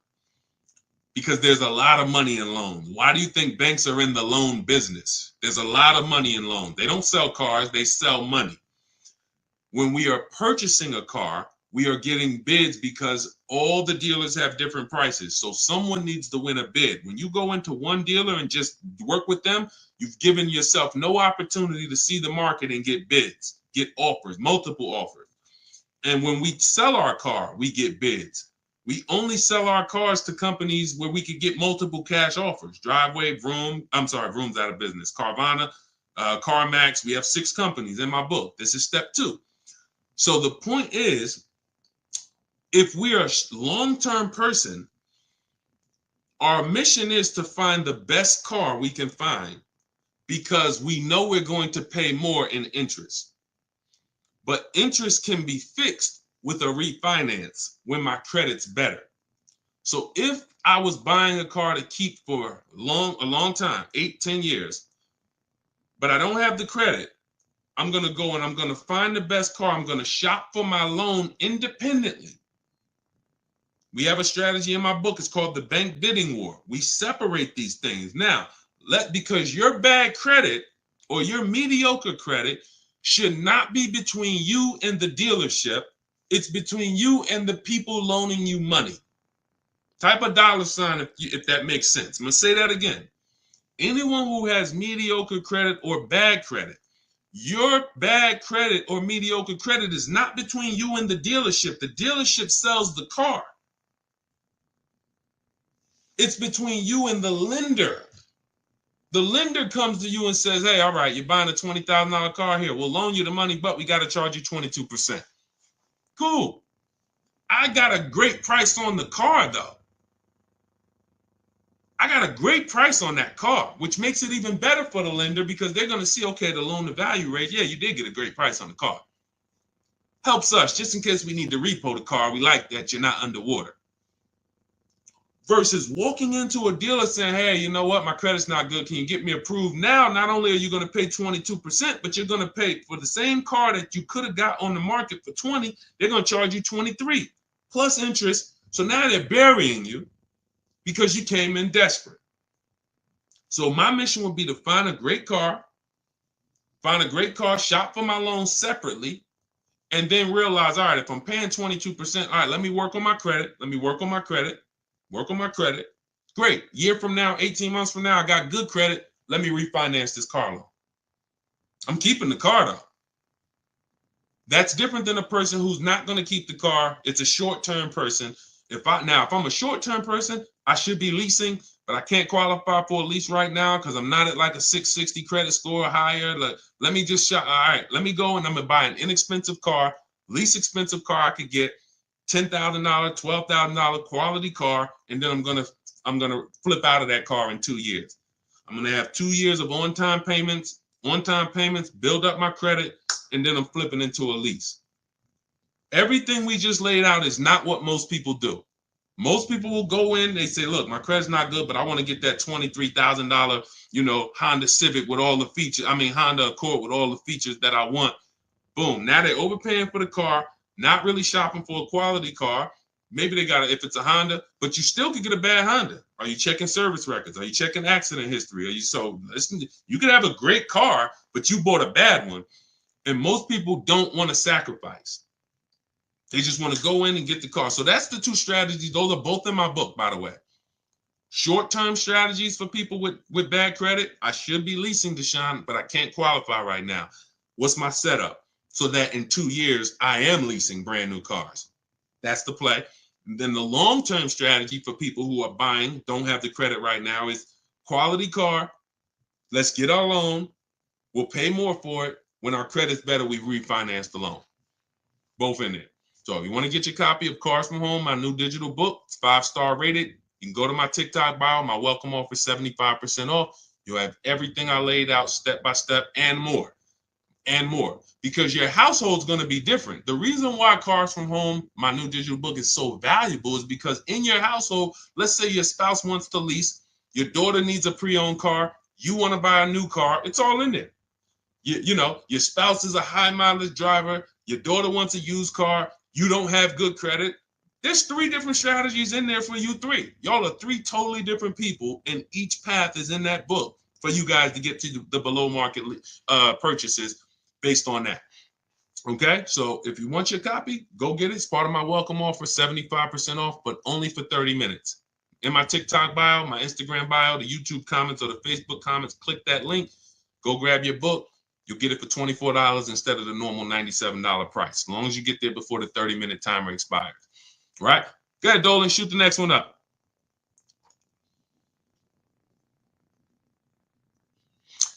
Speaker 1: because there's a lot of money in loans. Why do you think banks are in the loan business? There's a lot of money in loans. They don't sell cars, they sell money. When we are purchasing a car, we are getting bids because all the dealers have different prices. So someone needs to win a bid. When you go into one dealer and just work with them, you've given yourself no opportunity to see the market and get bids, get offers, multiple offers. And when we sell our car, we get bids. We only sell our cars to companies where we could get multiple cash offers. Driveway, Vroom's out of business. Carvana, CarMax. We have 6 companies in my book. This is step 2. So the point is, if we are a long-term person, our mission is to find the best car we can find, because we know we're going to pay more in interest. But interest can be fixed with a refinance when my credit's better. So if I was buying a car to keep for a long time, 8, 10 years, but I don't have the credit, I'm going to go and I'm going to find the best car. I'm going to shop for my loan independently. We have a strategy in my book. It's called the bank bidding war. We separate these things. Now, because your bad credit or your mediocre credit should not be between you and the dealership. It's between you and the people loaning you money. Type a $sign if that makes sense. I'm going to say that again. Anyone who has mediocre credit or bad credit Your bad credit or mediocre credit is not between you and the dealership. The dealership sells the car. It's between you and the lender. The lender comes to you and says, hey, all right, you're buying a $20,000 car here. We'll loan you the money, but we got to charge you 22%. Cool. I got a great price on the car, though. I got a great price on that car, which makes it even better for the lender because they're going to see, okay, the loan to value rate. Yeah, you did get a great price on the car. Helps us just in case we need to repo the car. We like that you're not underwater. Versus walking into a dealer saying, hey, you know what? My credit's not good. Can you get me approved? Now, not only are you going to pay 22%, but you're going to pay for the same car that you could have got on the market for 20. They're going to charge you 23 plus interest. So now they're burying you because you came in desperate. So my mission would be to find a great car, shop for my loan separately, and then realize, all right, if I'm paying 22%, all right, let me work on my credit. Work on my credit. Great. Year from now, 18 months from now, I got good credit. Let me refinance this car loan. I'm keeping the car though. That's different than a person who's not going to keep the car. It's a short-term person. If I'm a short-term person, I should be leasing, but I can't qualify for a lease right now because I'm not at like a 660 credit score or higher. Let me just shop. All right, let me go and I'm gonna buy an inexpensive car, least expensive car I could get, $10,000, $12,000 quality car, and then I'm gonna flip out of that car in 2 years. I'm gonna have 2 years of on-time payments, build up my credit, and then I'm flipping into a lease. Everything we just laid out is not what most people do. Most people will go in, they say, look, my credit's not good, but I want to get that $23,000, Honda Civic with all the features. Honda Accord with all the features that I want. Boom. Now they're overpaying for the car, not really shopping for a quality car. Maybe they got it if it's a Honda, but you still could get a bad Honda. Are you checking service records? Are you checking accident history? You could have a great car, but you bought a bad one. And most people don't want to sacrifice. They just want to go in and get the car. So that's the two strategies. Those are both in my book, by the way. Short-term strategies for people with bad credit. I should be leasing, Deshone, but I can't qualify right now. What's my setup? So that in 2 years, I am leasing brand new cars. That's the play. And then the long-term strategy for people who are buying, don't have the credit right now, is quality car. Let's get our loan. We'll pay more for it. When our credit's better, we refinance the loan. Both in there. So if you want to get your copy of Cars from Home, my new digital book, it's 5-star rated. You can go to my TikTok bio, my welcome offer, 75% off. You'll have everything I laid out step by step and more. Because your household's going to be different. The reason why Cars from Home, my new digital book, is so valuable is because in your household, let's say your spouse wants to lease, your daughter needs a pre-owned car, you want to buy a new car, it's all in there. Your spouse is a high mileage driver, your daughter wants a used car, you don't have good credit. There's 3 different strategies in there for you 3. Y'all are 3 totally different people, and each path is in that book for you guys to get to the below market purchases based on that. Okay, so if you want your copy, go get it. It's part of my welcome offer, 75% off, but only for 30 minutes. In my TikTok bio, my Instagram bio, the YouTube comments, or the Facebook comments, click that link, go grab your book. You'll get it for $24 instead of the normal $97 price, as long as you get there before the 30-minute timer expires. Right? Go ahead, Dolan, shoot the next one up.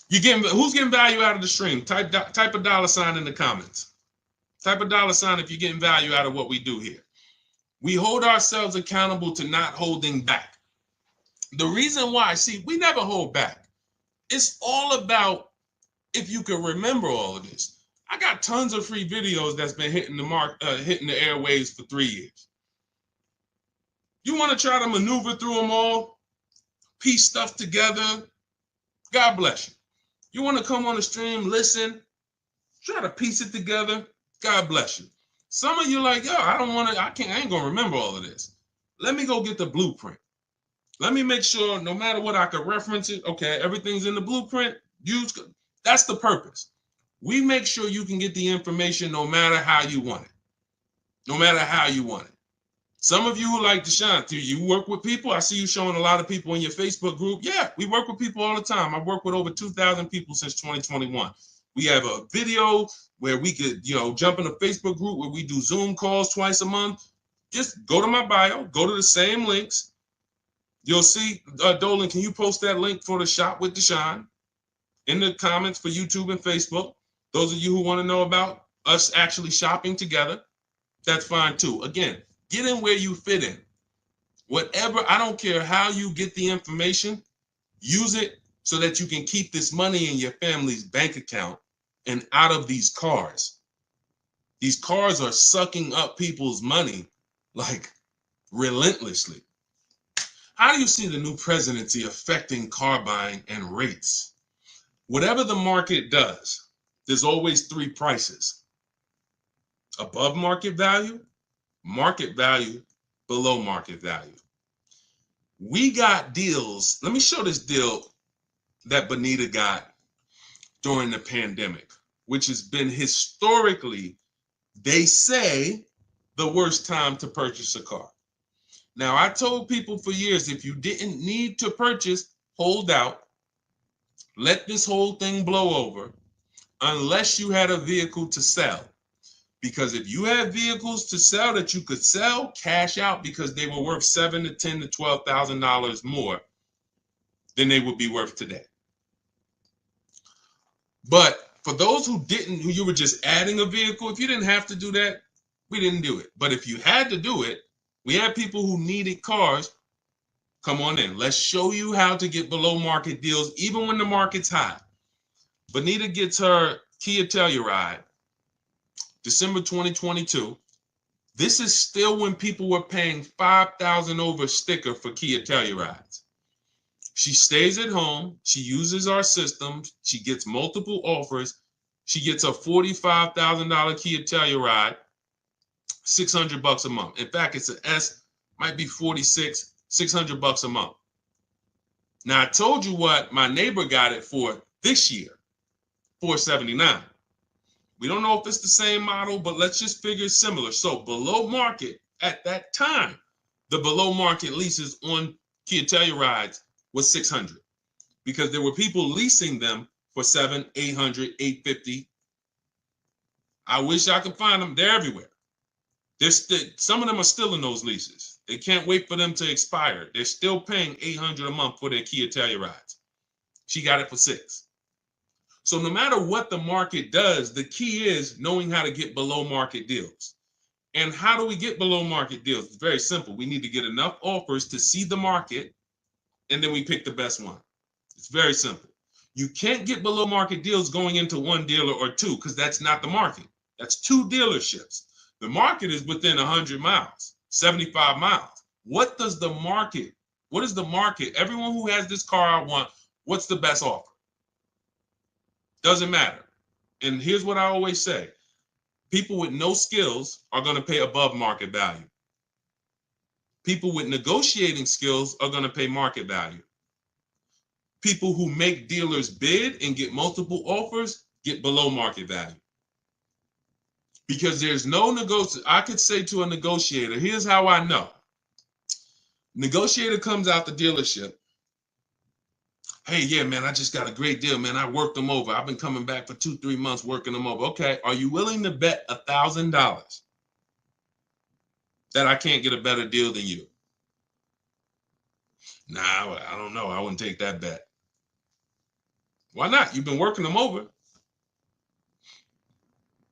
Speaker 1: Who's getting value out of the stream? Type a dollar sign in the comments. Type a dollar sign if you're getting value out of what we do here. We hold ourselves accountable to not holding back. The reason why, we never hold back. It's all about, if you can remember all of this. I got tons of free videos that's been hitting the airwaves for 3 years. You want to try to maneuver through them all, piece stuff together, God bless you. You want to come on the stream, listen, try to piece it together, God bless you. Some of you like, yo, I ain't gonna remember all of this. Let me go get the blueprint. Let me make sure no matter what I can reference it. Okay, everything's in the blueprint. That's the purpose. We make sure you can get the information no matter how you want it. No matter how you want it. Some of you who like Deshone, you work with people. I see you showing a lot of people in your Facebook group. Yeah, we work with people all the time. I've worked with over 2,000 people since 2021. We have a video where we could, jump in a Facebook group where we do Zoom calls twice a month. Just go to my bio, go to the same links. You'll see, Dolan, can you post that link for the Shop with Deshone in the comments for YouTube and Facebook? Those of you who want to know about us actually shopping together, that's fine too. Again, get in where you fit in. Whatever, I don't care how you get the information, use it so that you can keep this money in your family's bank account and out of these cars. These cars are sucking up people's money like relentlessly. How do you see the new presidency affecting car buying and rates? Whatever the market does, there's always three prices: above market value, below market value. We got deals. Let me show this deal that Bonita got during the pandemic, which has been historically, they say, the worst time to purchase a car. Now, I told people for years, if you didn't need to purchase, hold out, let this whole thing blow over, unless you had a vehicle to sell. Because if you had vehicles to sell that you could sell, cash out, because they were worth $7,000 to $10,000 to $12,000 more than they would be worth today. But for those who you were just adding a vehicle, if you didn't have to do that, we didn't do it. But if you had to do it, we had people who needed cars. Come on in. Let's show you how to get below market deals, even when the market's high. Bonita gets her Kia Telluride, December 2022. This is still when people were paying $5,000 over sticker for Kia Tellurides. She stays at home. She uses our system. She gets multiple offers. She gets a $45,000 Kia Telluride, $600 a month. In fact, it's an S, might be 46, $600 a month. Now, I told you what my neighbor got it for this year, $479. We don't know if it's the same model, but let's just figure it's similar. So below market at that time, the below market leases on Kia Tellurides was $600, because there were people leasing them for $700, $800, $850. I wish I could find them. They're everywhere. Some of them are still in those leases. They can't wait for them to expire. They're still paying $800 a month for their Kia Tellurides. She got it for $600. So no matter what the market does, the key is knowing how to get below market deals. And how do we get below market deals? It's very simple. We need to get enough offers to see the market, and then we pick the best one. It's very simple. You can't get below market deals going into one dealer or two, because that's not the market. That's two dealerships. The market is within 100 miles, 75 miles. What is the market? Everyone who has this car I want, what's the best offer? Doesn't matter. And here's what I always say. People with no skills are going to pay above market value. People with negotiating skills are going to pay market value. People who make dealers bid and get multiple offers get below market value. Because there's no I could say to a negotiator, here's how I know. Negotiator comes out the dealership. Hey, yeah, man, I just got a great deal, man. I worked them over. I've been coming back for 2-3 months working them over. Okay, are you willing to bet $1,000 that I can't get a better deal than you? Nah, I don't know. I wouldn't take that bet. Why not? You've been working them over.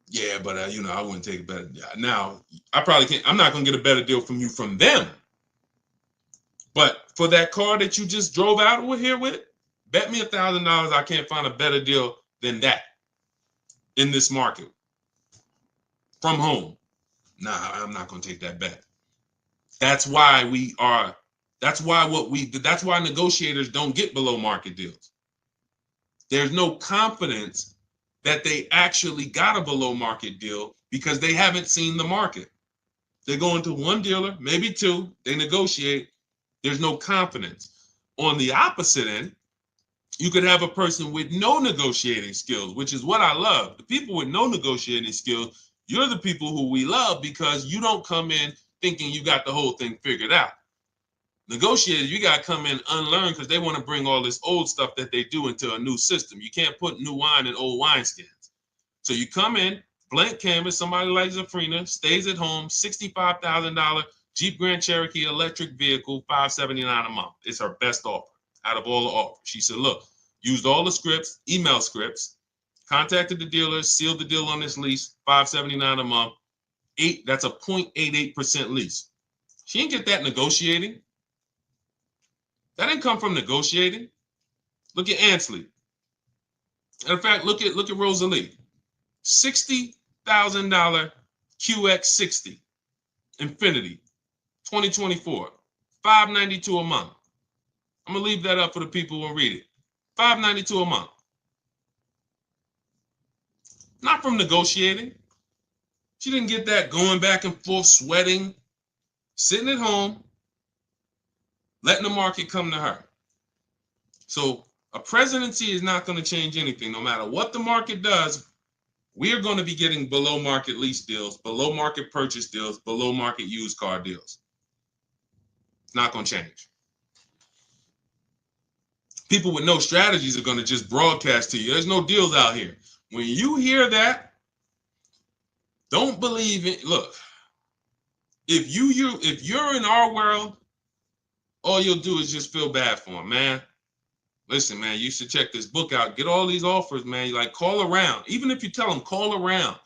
Speaker 1: Yeah, but I wouldn't take a better. Now, I probably can't. I'm not gonna get a better deal from you from them. But for that car that you just drove out here with, bet me $1,000 I can't find a better deal than that in this market from home. Nah, I'm not gonna take that bet. That's why negotiators don't get below market deals. There's no confidence that they actually got a below market deal because they haven't seen the market. They go into one dealer, maybe two, they negotiate. There's no confidence. On the opposite end, you could have a person with no negotiating skills, which is what I love. The people with no negotiating skills, you're the people who we love, because you don't come in thinking you got the whole thing figured out. Negotiators, you got to come in unlearn because they want to bring all this old stuff that they do into a new system. You can't put new wine in old wineskins. So you come in, blank canvas, somebody like Zafrina, stays at home, $65,000 Jeep Grand Cherokee electric vehicle, $579 a month. It's her best offer out of all the offers. She said, look, used all the scripts, email scripts, contacted the dealer, sealed the deal on this lease, $579 a month. That's a 0.88% lease. She didn't get that negotiating. That didn't come from negotiating. Look at Ansley. In fact, look at Rosalie. $60,000 QX60 Infinity 2024, $592 a month. I'm gonna leave that up for the people who will read it. $592 a month. Not from negotiating. She didn't get that going back and forth, sweating, sitting at home, letting the market come to her. So a presidency is not going to change anything. No matter what the market does, we are going to be getting below market lease deals, below market purchase deals, below market used car deals. It's not going to change. People with no strategies are going to just broadcast to you. There's no deals out here. When you hear that, don't believe it. Look, if you're in our world, all you'll do is just feel bad for them, man. Listen, man, you should check this book out. Get all these offers, man. You like call around. Even if you tell them, call around.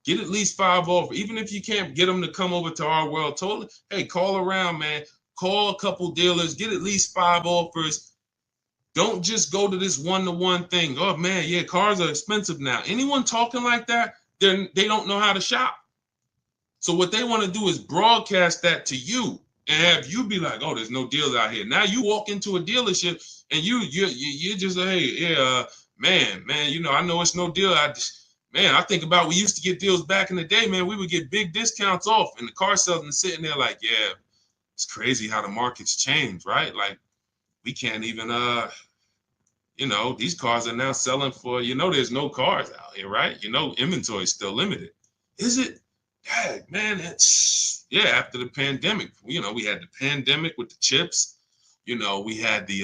Speaker 1: Get at least 5 offers. Even if you can't get them to come over to our world, totally. Hey, call around, man. Call a couple dealers. Get at least 5 offers. Don't just go to this one-to-one thing. Oh, man, yeah, cars are expensive now. Anyone talking like that, they don't know how to shop. So what they want to do is broadcast that to you and have you be like, oh, there's no deals out here. Now you walk into a dealership and you just like, hey, yeah, man, you know, I know it's no deal. I think about we used to get deals back in the day, man. We would get big discounts off, and the car salesman sitting there like, yeah, it's crazy how the market's changed, right? Like we can't even, you know, these cars are now selling for, you know, there's no cars out here, right? You know, inventory is still limited. Is it? Yeah, man, it's, yeah, after the pandemic, you know, we had the pandemic with the chips, you know, we had the,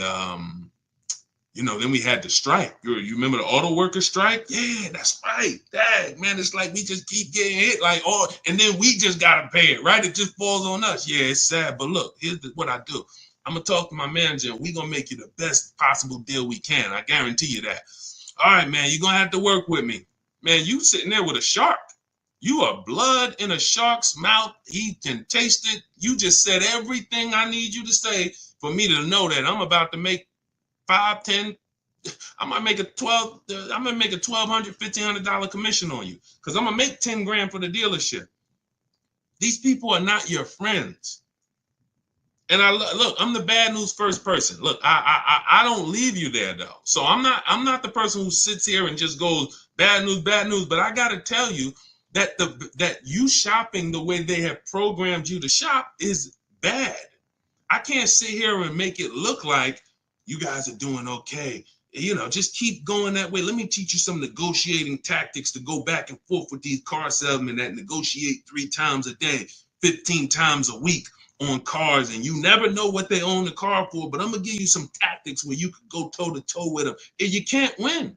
Speaker 1: you know, then we had the strike. You remember the auto worker strike? Yeah, that's right. Dang, man, it's like we just keep getting hit like, oh, and then we just got to pay it, right? It just falls on us. Yeah, it's sad, but look, here's what I do. I'm going to talk to my manager, and we're going to make you the best possible deal we can. I guarantee you that. All right, man, you're going to have to work with me. Man, you sitting there with a shark. You are blood in a shark's mouth. He can taste it. You just said everything I need you to say for me to know that I'm about to make 5, 10. I might make a $1,200, $1,500 commission on you because I'm gonna make 10 grand for the dealership. These people are not your friends. And look, I'm the bad news first person. Look, I don't leave you there though. So I'm not the person who sits here and just goes bad news. But I gotta tell you that that you shopping the way they have programmed you to shop is bad. I can't sit here and make it look like you guys are doing okay. You know, just keep going that way. Let me teach you some negotiating tactics to go back and forth with these car salesmen that negotiate 3 times a day, 15 times a week on cars, and you never know what they own the car for, but I'm going to give you some tactics where you could go toe-to-toe with them, and you can't win.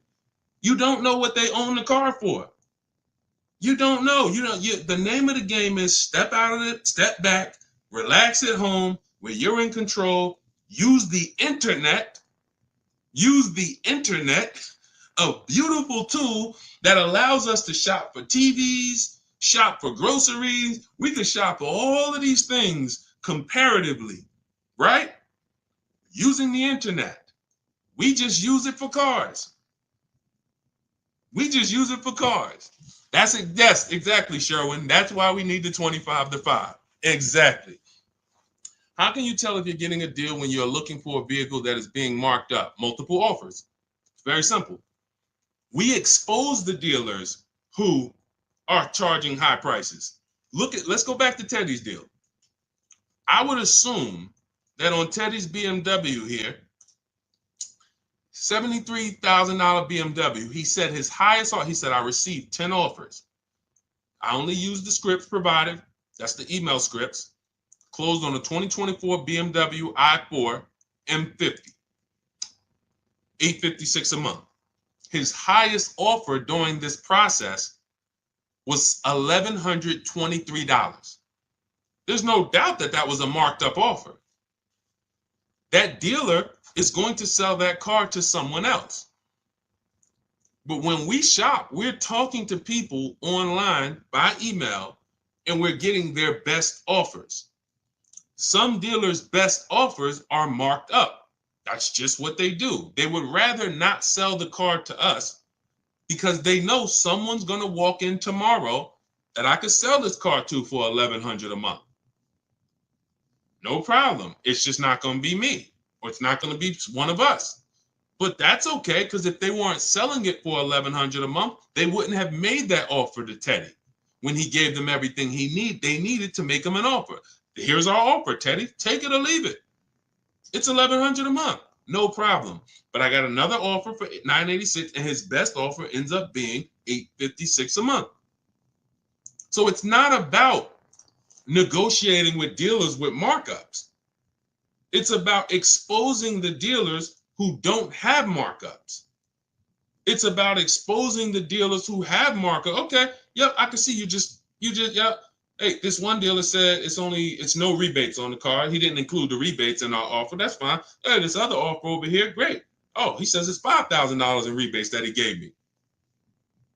Speaker 1: You don't know what they own the car for. You don't know. The name of the game is step out of it, step back, relax at home where you're in control, use the internet, a beautiful tool that allows us to shop for TVs, shop for groceries. We can shop for all of these things comparatively, right? Using the internet. We just use it for cars. That's exactly, Sherwin. That's why we need the 25-5. Exactly. How can you tell if you're getting a deal when you're looking for a vehicle that is being marked up? Multiple offers. It's very simple. We expose the dealers who are charging high prices. Let's go back to Teddy's deal. I would assume that on Teddy's BMW here, $73,000 BMW, he said his highest offer, he said, I received 10 offers. I only used the scripts provided. That's the email scripts. closed on a 2024 BMW i4 M50, $856 a month. His highest offer during this process was $1,123. There's no doubt that that was a marked up offer. That dealer is going to sell that car to someone else. But when we shop, we're talking to people online by email, and we're getting their best offers. Some dealers' best offers are marked up. That's just what they do. They would rather not sell the car to us because they know someone's going to walk in tomorrow that I could sell this car to for $1,100 a month. No problem. It's just not going to be me, or it's not going to be one of us. But that's okay, because if they weren't selling it for $1,100 a month, they wouldn't have made that offer to Teddy when he gave them everything they needed to make him an offer. Here's our offer, Teddy. Take it or leave it. It's $1,100 a month. No problem. But I got another offer for $986, and his best offer ends up being $856 a month. So it's not about negotiating with dealers with markups. It's about exposing the dealers who don't have markups. It's about exposing the dealers who have markup. Okay, yep, I can see you just, yep. Hey, this one dealer said it's no rebates on the car. He didn't include the rebates in our offer. That's fine. Hey, this other offer over here, great. Oh, he says it's $5,000 in rebates that he gave me.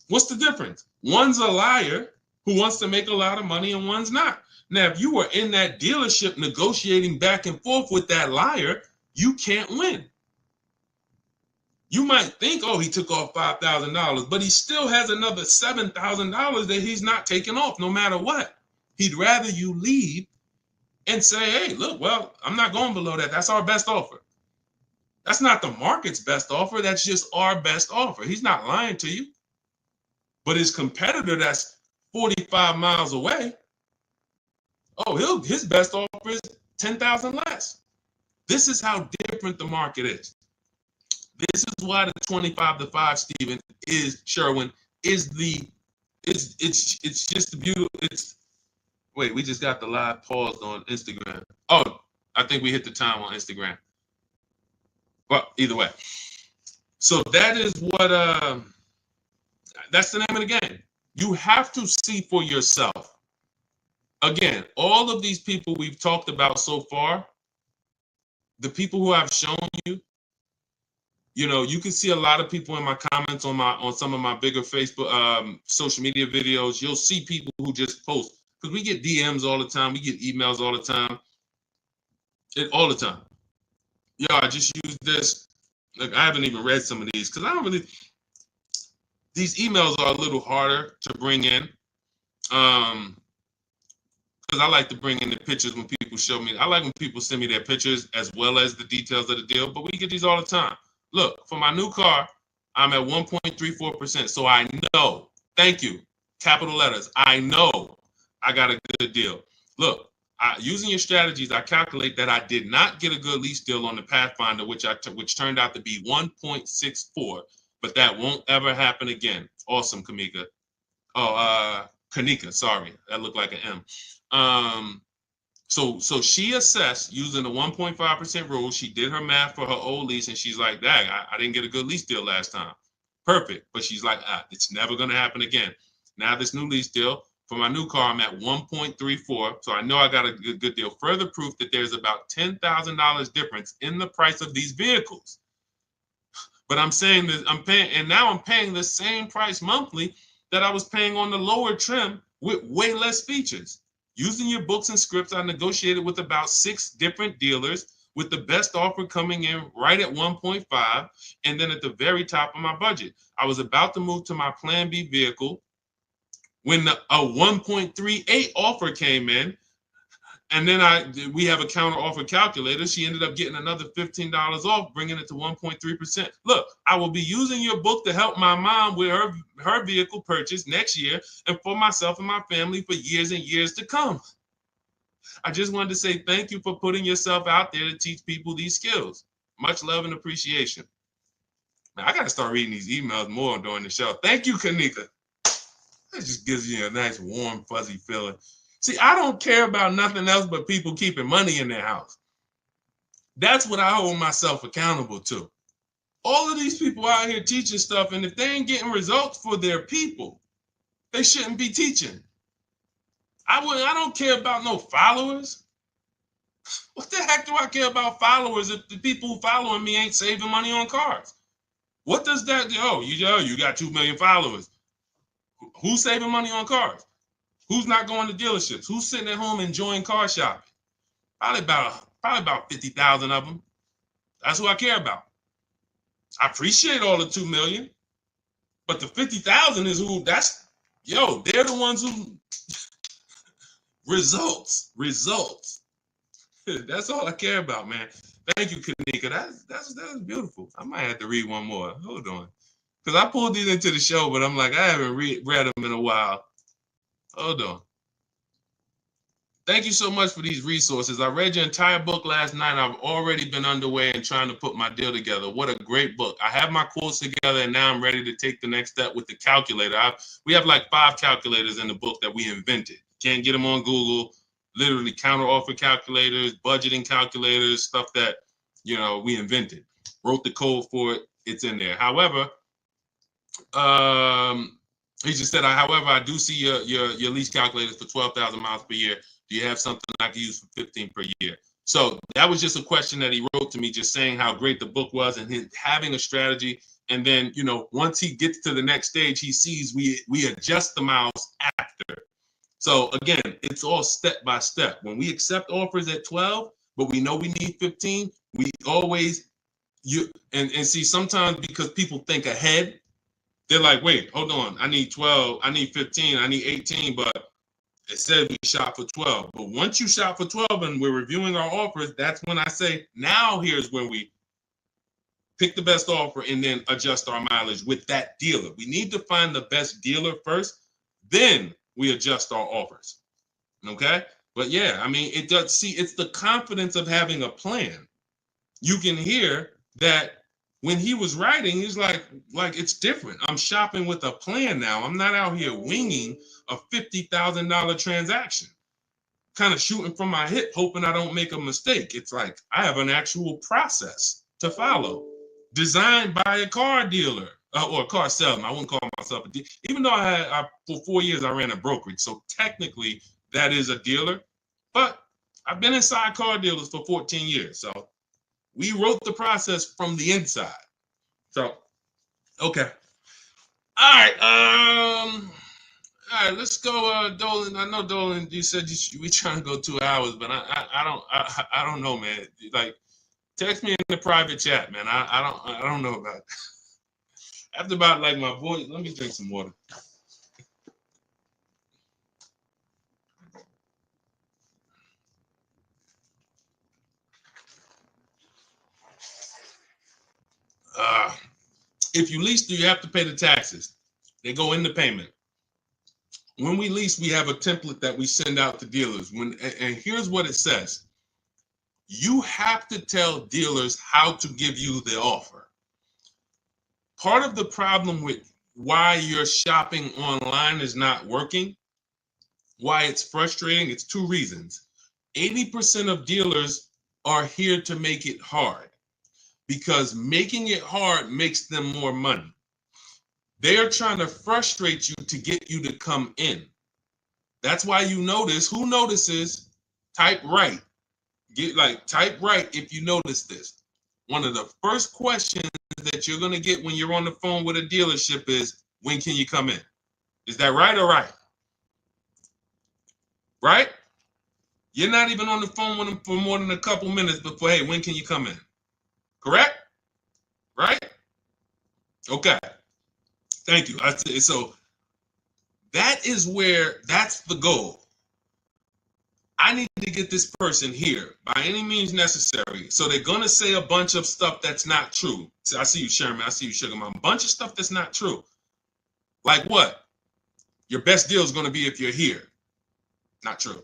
Speaker 1: What's the difference? One's a liar who wants to make a lot of money, and one's not. Now, if you were in that dealership negotiating back and forth with that liar, you can't win. You might think, oh, he took off $5,000, but he still has another $7,000 that he's not taking off no matter what. He'd rather you leave and say, hey, look, well, I'm not going below that. That's our best offer. That's not the market's best offer. That's just our best offer. He's not lying to you. But his competitor that's 45 miles away, oh, his best offer is $10,000 less. This is how different the market is. This is why the 25-5, Stephen, is Sherwin, is it's just the beautiful. Wait, we just got the live paused on Instagram. Oh, I think we hit the time on Instagram. Well, either way. So that is what that's the name of the game. You have to see for yourself. Again, all of these people we've talked about so far, the people who I've shown you, you can see a lot of people in my comments on some of my bigger Facebook social media videos. You'll see people who just post, because we get DMs all the time, we get emails all the time, all the time. Yeah, I just used this. Like, I haven't even read some of these because I don't really. These emails are a little harder to bring in, because I like to bring in the pictures when people show me. I like when people send me their pictures as well as the details of the deal. But we get these all the time. Look, for my new car, I'm at 1.34%. So I know, thank you, capital letters, I know I got a good deal. Look, using your strategies, I calculate that I did not get a good lease deal on the Pathfinder, which turned out to be 1.64, but that won't ever happen again. Awesome, Kamika. Oh, Kanika, sorry, that looked like an M. So she assessed using the 1.5% rule. She did her math for her old lease, and she's like, dang, I didn't get a good lease deal last time. Perfect. But she's like, it's never going to happen again. Now this new lease deal, for my new car, I'm at 1.34. So I know I got a good deal. Further proof that there's about $10,000 difference in the price of these vehicles. But I'm saying that I'm paying the same price monthly that I was paying on the lower trim with way less features. Using your books and scripts, I negotiated with about 6 different dealers, with the best offer coming in right at 1.5, and then at the very top of my budget. I was about to move to my Plan B vehicle when a 1.38 offer came in, and then we have a counter offer calculator. She ended up getting another $15 off, bringing it to 1.3%. Look, I will be using your book to help my mom with her vehicle purchase next year, and for myself and my family for years and years to come. I just wanted to say thank you for putting yourself out there to teach people these skills. Much love and appreciation. Now, I got to start reading these emails more during the show. Thank you, Kanika. That just gives you a nice, warm, fuzzy feeling. See, I don't care about nothing else but people keeping money in their house. That's what I hold myself accountable to. All of these people out here teaching stuff, and if they ain't getting results for their people, they shouldn't be teaching. I don't care about no followers. What the heck do I care about followers if the people who following me ain't saving money on cars? What does that do? Oh, you got 2 million followers. Who's saving money on cars? Who's not going to dealerships? Who's sitting at home enjoying car shopping? Probably about 50,000 of them. That's who I care about. I appreciate all the 2 million, but the 50,000 is who. They're the ones who results. That's all I care about, man. Thank you, Kanika. That's beautiful. I might have to read one more. Hold on, because I pulled these into the show, but I'm like, I haven't read them in a while. Hold on. Thank you so much for these resources. I read your entire book last night. I've already been underway and trying to put my deal together. What a great book. I have my quotes together, and now I'm ready to take the next step with the calculator. We have like 5 calculators in the book that we invented. Can't get them on Google. Literally counter offer calculators, budgeting calculators, stuff that, we invented. Wrote the code for it. It's in there. However, he just said, however, I do see your lease calculators for 12,000 miles per year. Do you have something I can use for 15 per year? So that was just a question that he wrote to me, just saying how great the book was and him having a strategy. And then, once he gets to the next stage, he sees we adjust the miles after. So again, it's all step by step. When we accept offers at 12, but we know we need 15, we always see sometimes because people think ahead, they're like, wait, hold on, I need 12, I need 15, I need 18, but it said we shop for 12. But once you shop for 12 and we're reviewing our offers, that's when I say, now here's when we pick the best offer and then adjust our mileage with that dealer. We need to find the best dealer first, then we adjust our offers. Okay? But yeah, I mean, it's the confidence of having a plan. You can hear that when he was writing, he's like it's different. I'm shopping with a plan now. I'm not out here winging a $50,000 transaction, kind of shooting from my hip, hoping I don't make a mistake. It's like I have an actual process to follow, designed by a car dealer or a car salesman. I wouldn't call myself a dealer, even though for 4 years I ran a brokerage. So technically that is a dealer, but I've been inside car dealers for 14 years. So we wrote the process from the inside. So, okay. All right. Let's go, Dolan. I know, Dolan, you said we trying to go 2 hours, but I don't know, man. Like, text me in the private chat, man. I don't know about it. After about like my voice, let me drink some water. If you lease, do you have to pay the taxes? They go in the payment. When we lease, we have a template that we send out to dealers. And here's what it says. You have to tell dealers how to give you the offer. Part of the problem with why your shopping online is not working, why it's frustrating, it's 2 reasons. 80% of dealers are here to make it hard, because making it hard makes them more money. They are trying to frustrate you to get you to come in. That's why you notice, who notices, type right. Type right if you notice this. One of the first questions that you're going to get when you're on the phone with a dealership is, when can you come in? Is that right or right? Right? You're not even on the phone with them for more than a couple minutes before, hey, when can you come in? Correct? Right? Okay. Thank you. So that's the goal. I need to get this person here by any means necessary. So they're going to say a bunch of stuff that's not true. So I see you, Sherman. I see you, Sugar Mom. A bunch of stuff that's not true. Like what? Your best deal is going to be if you're here. Not true.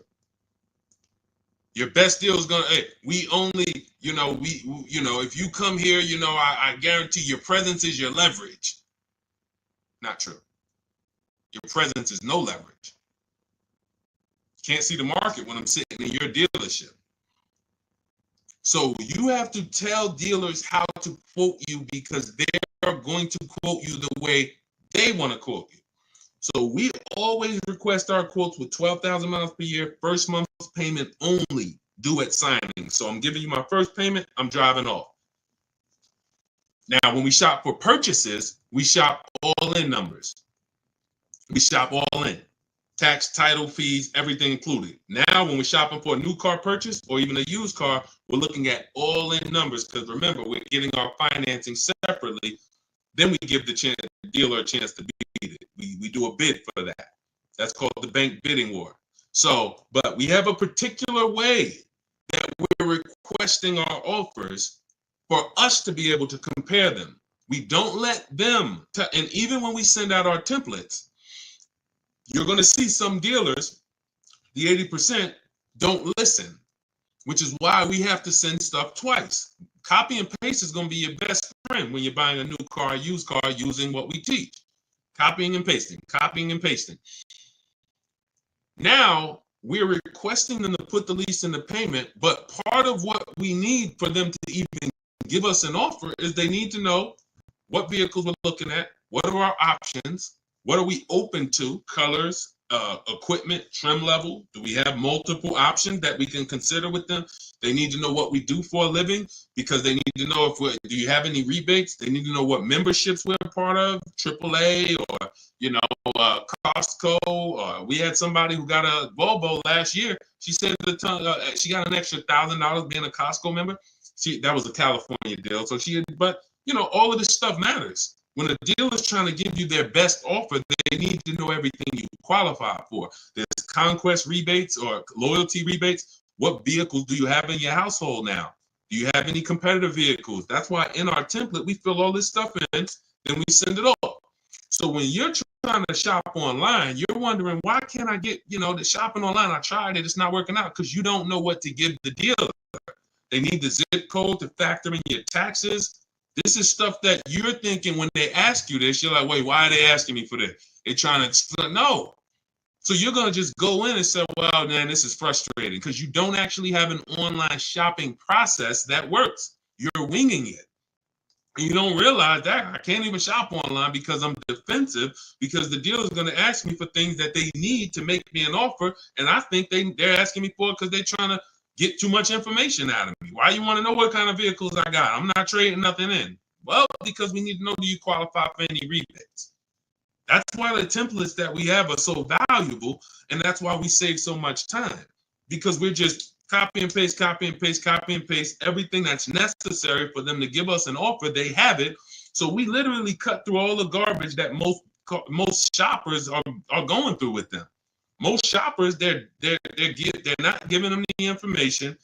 Speaker 1: Your best deal is going to, we only, if you come here, I guarantee your presence is your leverage. Not true. Your presence is no leverage. Can't see the market when I'm sitting in your dealership. So you have to tell dealers how to quote you because they're going to quote you the way they want to quote you. So we always request our quotes with 12,000 miles per year, first month's payment only, due at signing. So I'm giving you my first payment, I'm driving off. Now, when we shop for purchases, we shop all in numbers. We shop all in. Tax, title, fees, everything included. Now, when we're shopping for a new car purchase or even a used car, we're looking at all in numbers because remember, we're getting our financing separately. Then we give the dealer a chance to beat it. We do a bid for that. That's called the bank bidding war. So, but we have a particular way that we're requesting our offers for us to be able to compare them. We don't let them, and even when we send out our templates, you're going to see some dealers, the 80%, don't listen, which is why we have to send stuff twice. Copy and paste is going to be your best friend when you're buying a new car, used car, using what we teach. Copying and pasting, copying and pasting. Now, we're requesting them to put the lease in the payment, but part of what we need for them to even give us an offer is they need to know what vehicles we're looking at, what are our options, what are we open to, colors, equipment, trim level. Do we have multiple options that we can consider with them? They need to know what we do for a living because they need to know if do you have any rebates? They need to know what memberships we're a part of, AAA or, Costco. We had somebody who got a Volvo last year. She said she got an extra $1,000 being a Costco member. That was a California deal. So all of this stuff matters. When a dealer is trying to give you their best offer, they need to know everything you qualify for. There's conquest rebates or loyalty rebates. What vehicles do you have in your household now? Do you have any competitive vehicles? That's why in our template, we fill all this stuff in, then we send it off. So when you're trying to shop online, you're wondering, why can't I get, the shopping online? I tried it, it's not working out because you don't know what to give the dealer. They need the zip code to factor in your taxes. This is stuff that you're thinking when they ask you this, you're like, wait, why are they asking me for this? They're trying to explain. No. So you're going to just go in and say, well, man, this is frustrating because you don't actually have an online shopping process that works. You're winging it. And you don't realize that I can't even shop online because I'm defensive because the dealer is going to ask me for things that they need to make me an offer. And I think they're asking me for it because they're trying to get too much information out of me. Why you want to know what kind of vehicles I got? I'm not trading nothing in. Well, because we need to know, do you qualify for any rebates? That's why the templates that we have are so valuable, and that's why we save so much time, because we're just copy and paste, copy and paste, copy and paste, everything that's necessary for them to give us an offer, they have it. So we literally cut through all the garbage that most shoppers are going through with them. Most shoppers, they're not giving them the information.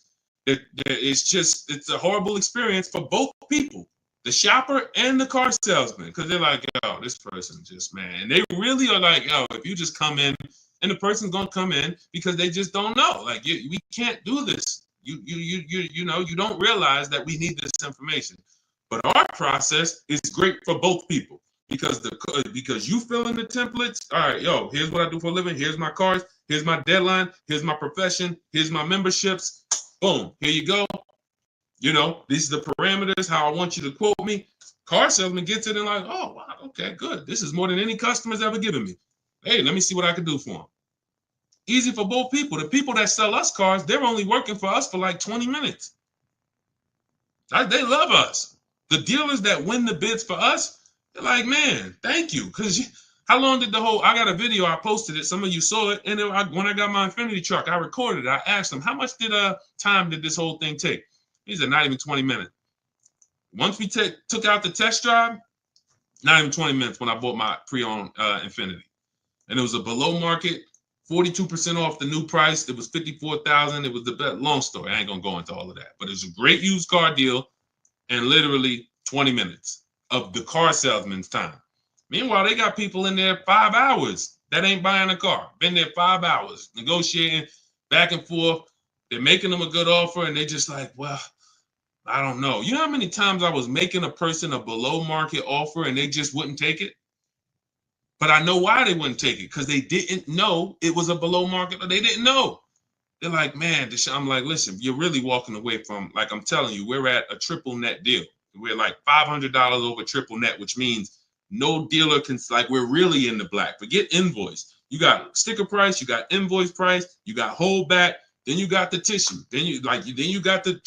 Speaker 1: It's a horrible experience for both people, the shopper and the car salesman, because they're like, yo, this person just, man. And they really are like, yo, if you just come in, and the person's gonna come in because they just don't know. Like, we can't do this. You don't realize that we need this information. But our process is great for both people. Because you fill in the templates. All right, yo, here's what I do for a living. Here's my cars. Here's my deadline. Here's my profession. Here's my memberships. Boom, here you go. These are the parameters, how I want you to quote me. Car salesman gets it and like, oh, wow, okay, good. This is more than any customer's ever given me. Hey, let me see what I can do for them. Easy for both people. The people that sell us cars, they're only working for us for like 20 minutes. They love us. The dealers that win the bids for us, they're like, man, thank you. Because how long did I got a video, I posted it. Some of you saw it. And when I got my Infinity truck, I recorded it. I asked them, how much time did this whole thing take? He said, not even 20 minutes. Once we took out the test drive, not even 20 minutes when I bought my pre-owned Infinity. And it was a below market, 42% off the new price. It was $54,000. It was the best. Long story. I ain't going to go into all of that. But it was a great used car deal and literally 20 minutes of the car salesman's time. Meanwhile, they got people in there 5 hours that ain't buying a car. Been there 5 hours, negotiating back and forth. They're making them a good offer, and they just like, well, I don't know. You know how many times I was making a person a below market offer and they just wouldn't take it? But I know why they wouldn't take it, because they didn't know it was a below market, or they didn't know. They're like, man, I'm like, listen, you're really walking away from, like, I'm telling you, we're at a triple net deal. We're like $500 over triple net, which means no dealer can, like, we're really in the black. Forget invoice. You got sticker price, you got invoice price, you got holdback, then you got the tissue, then you got the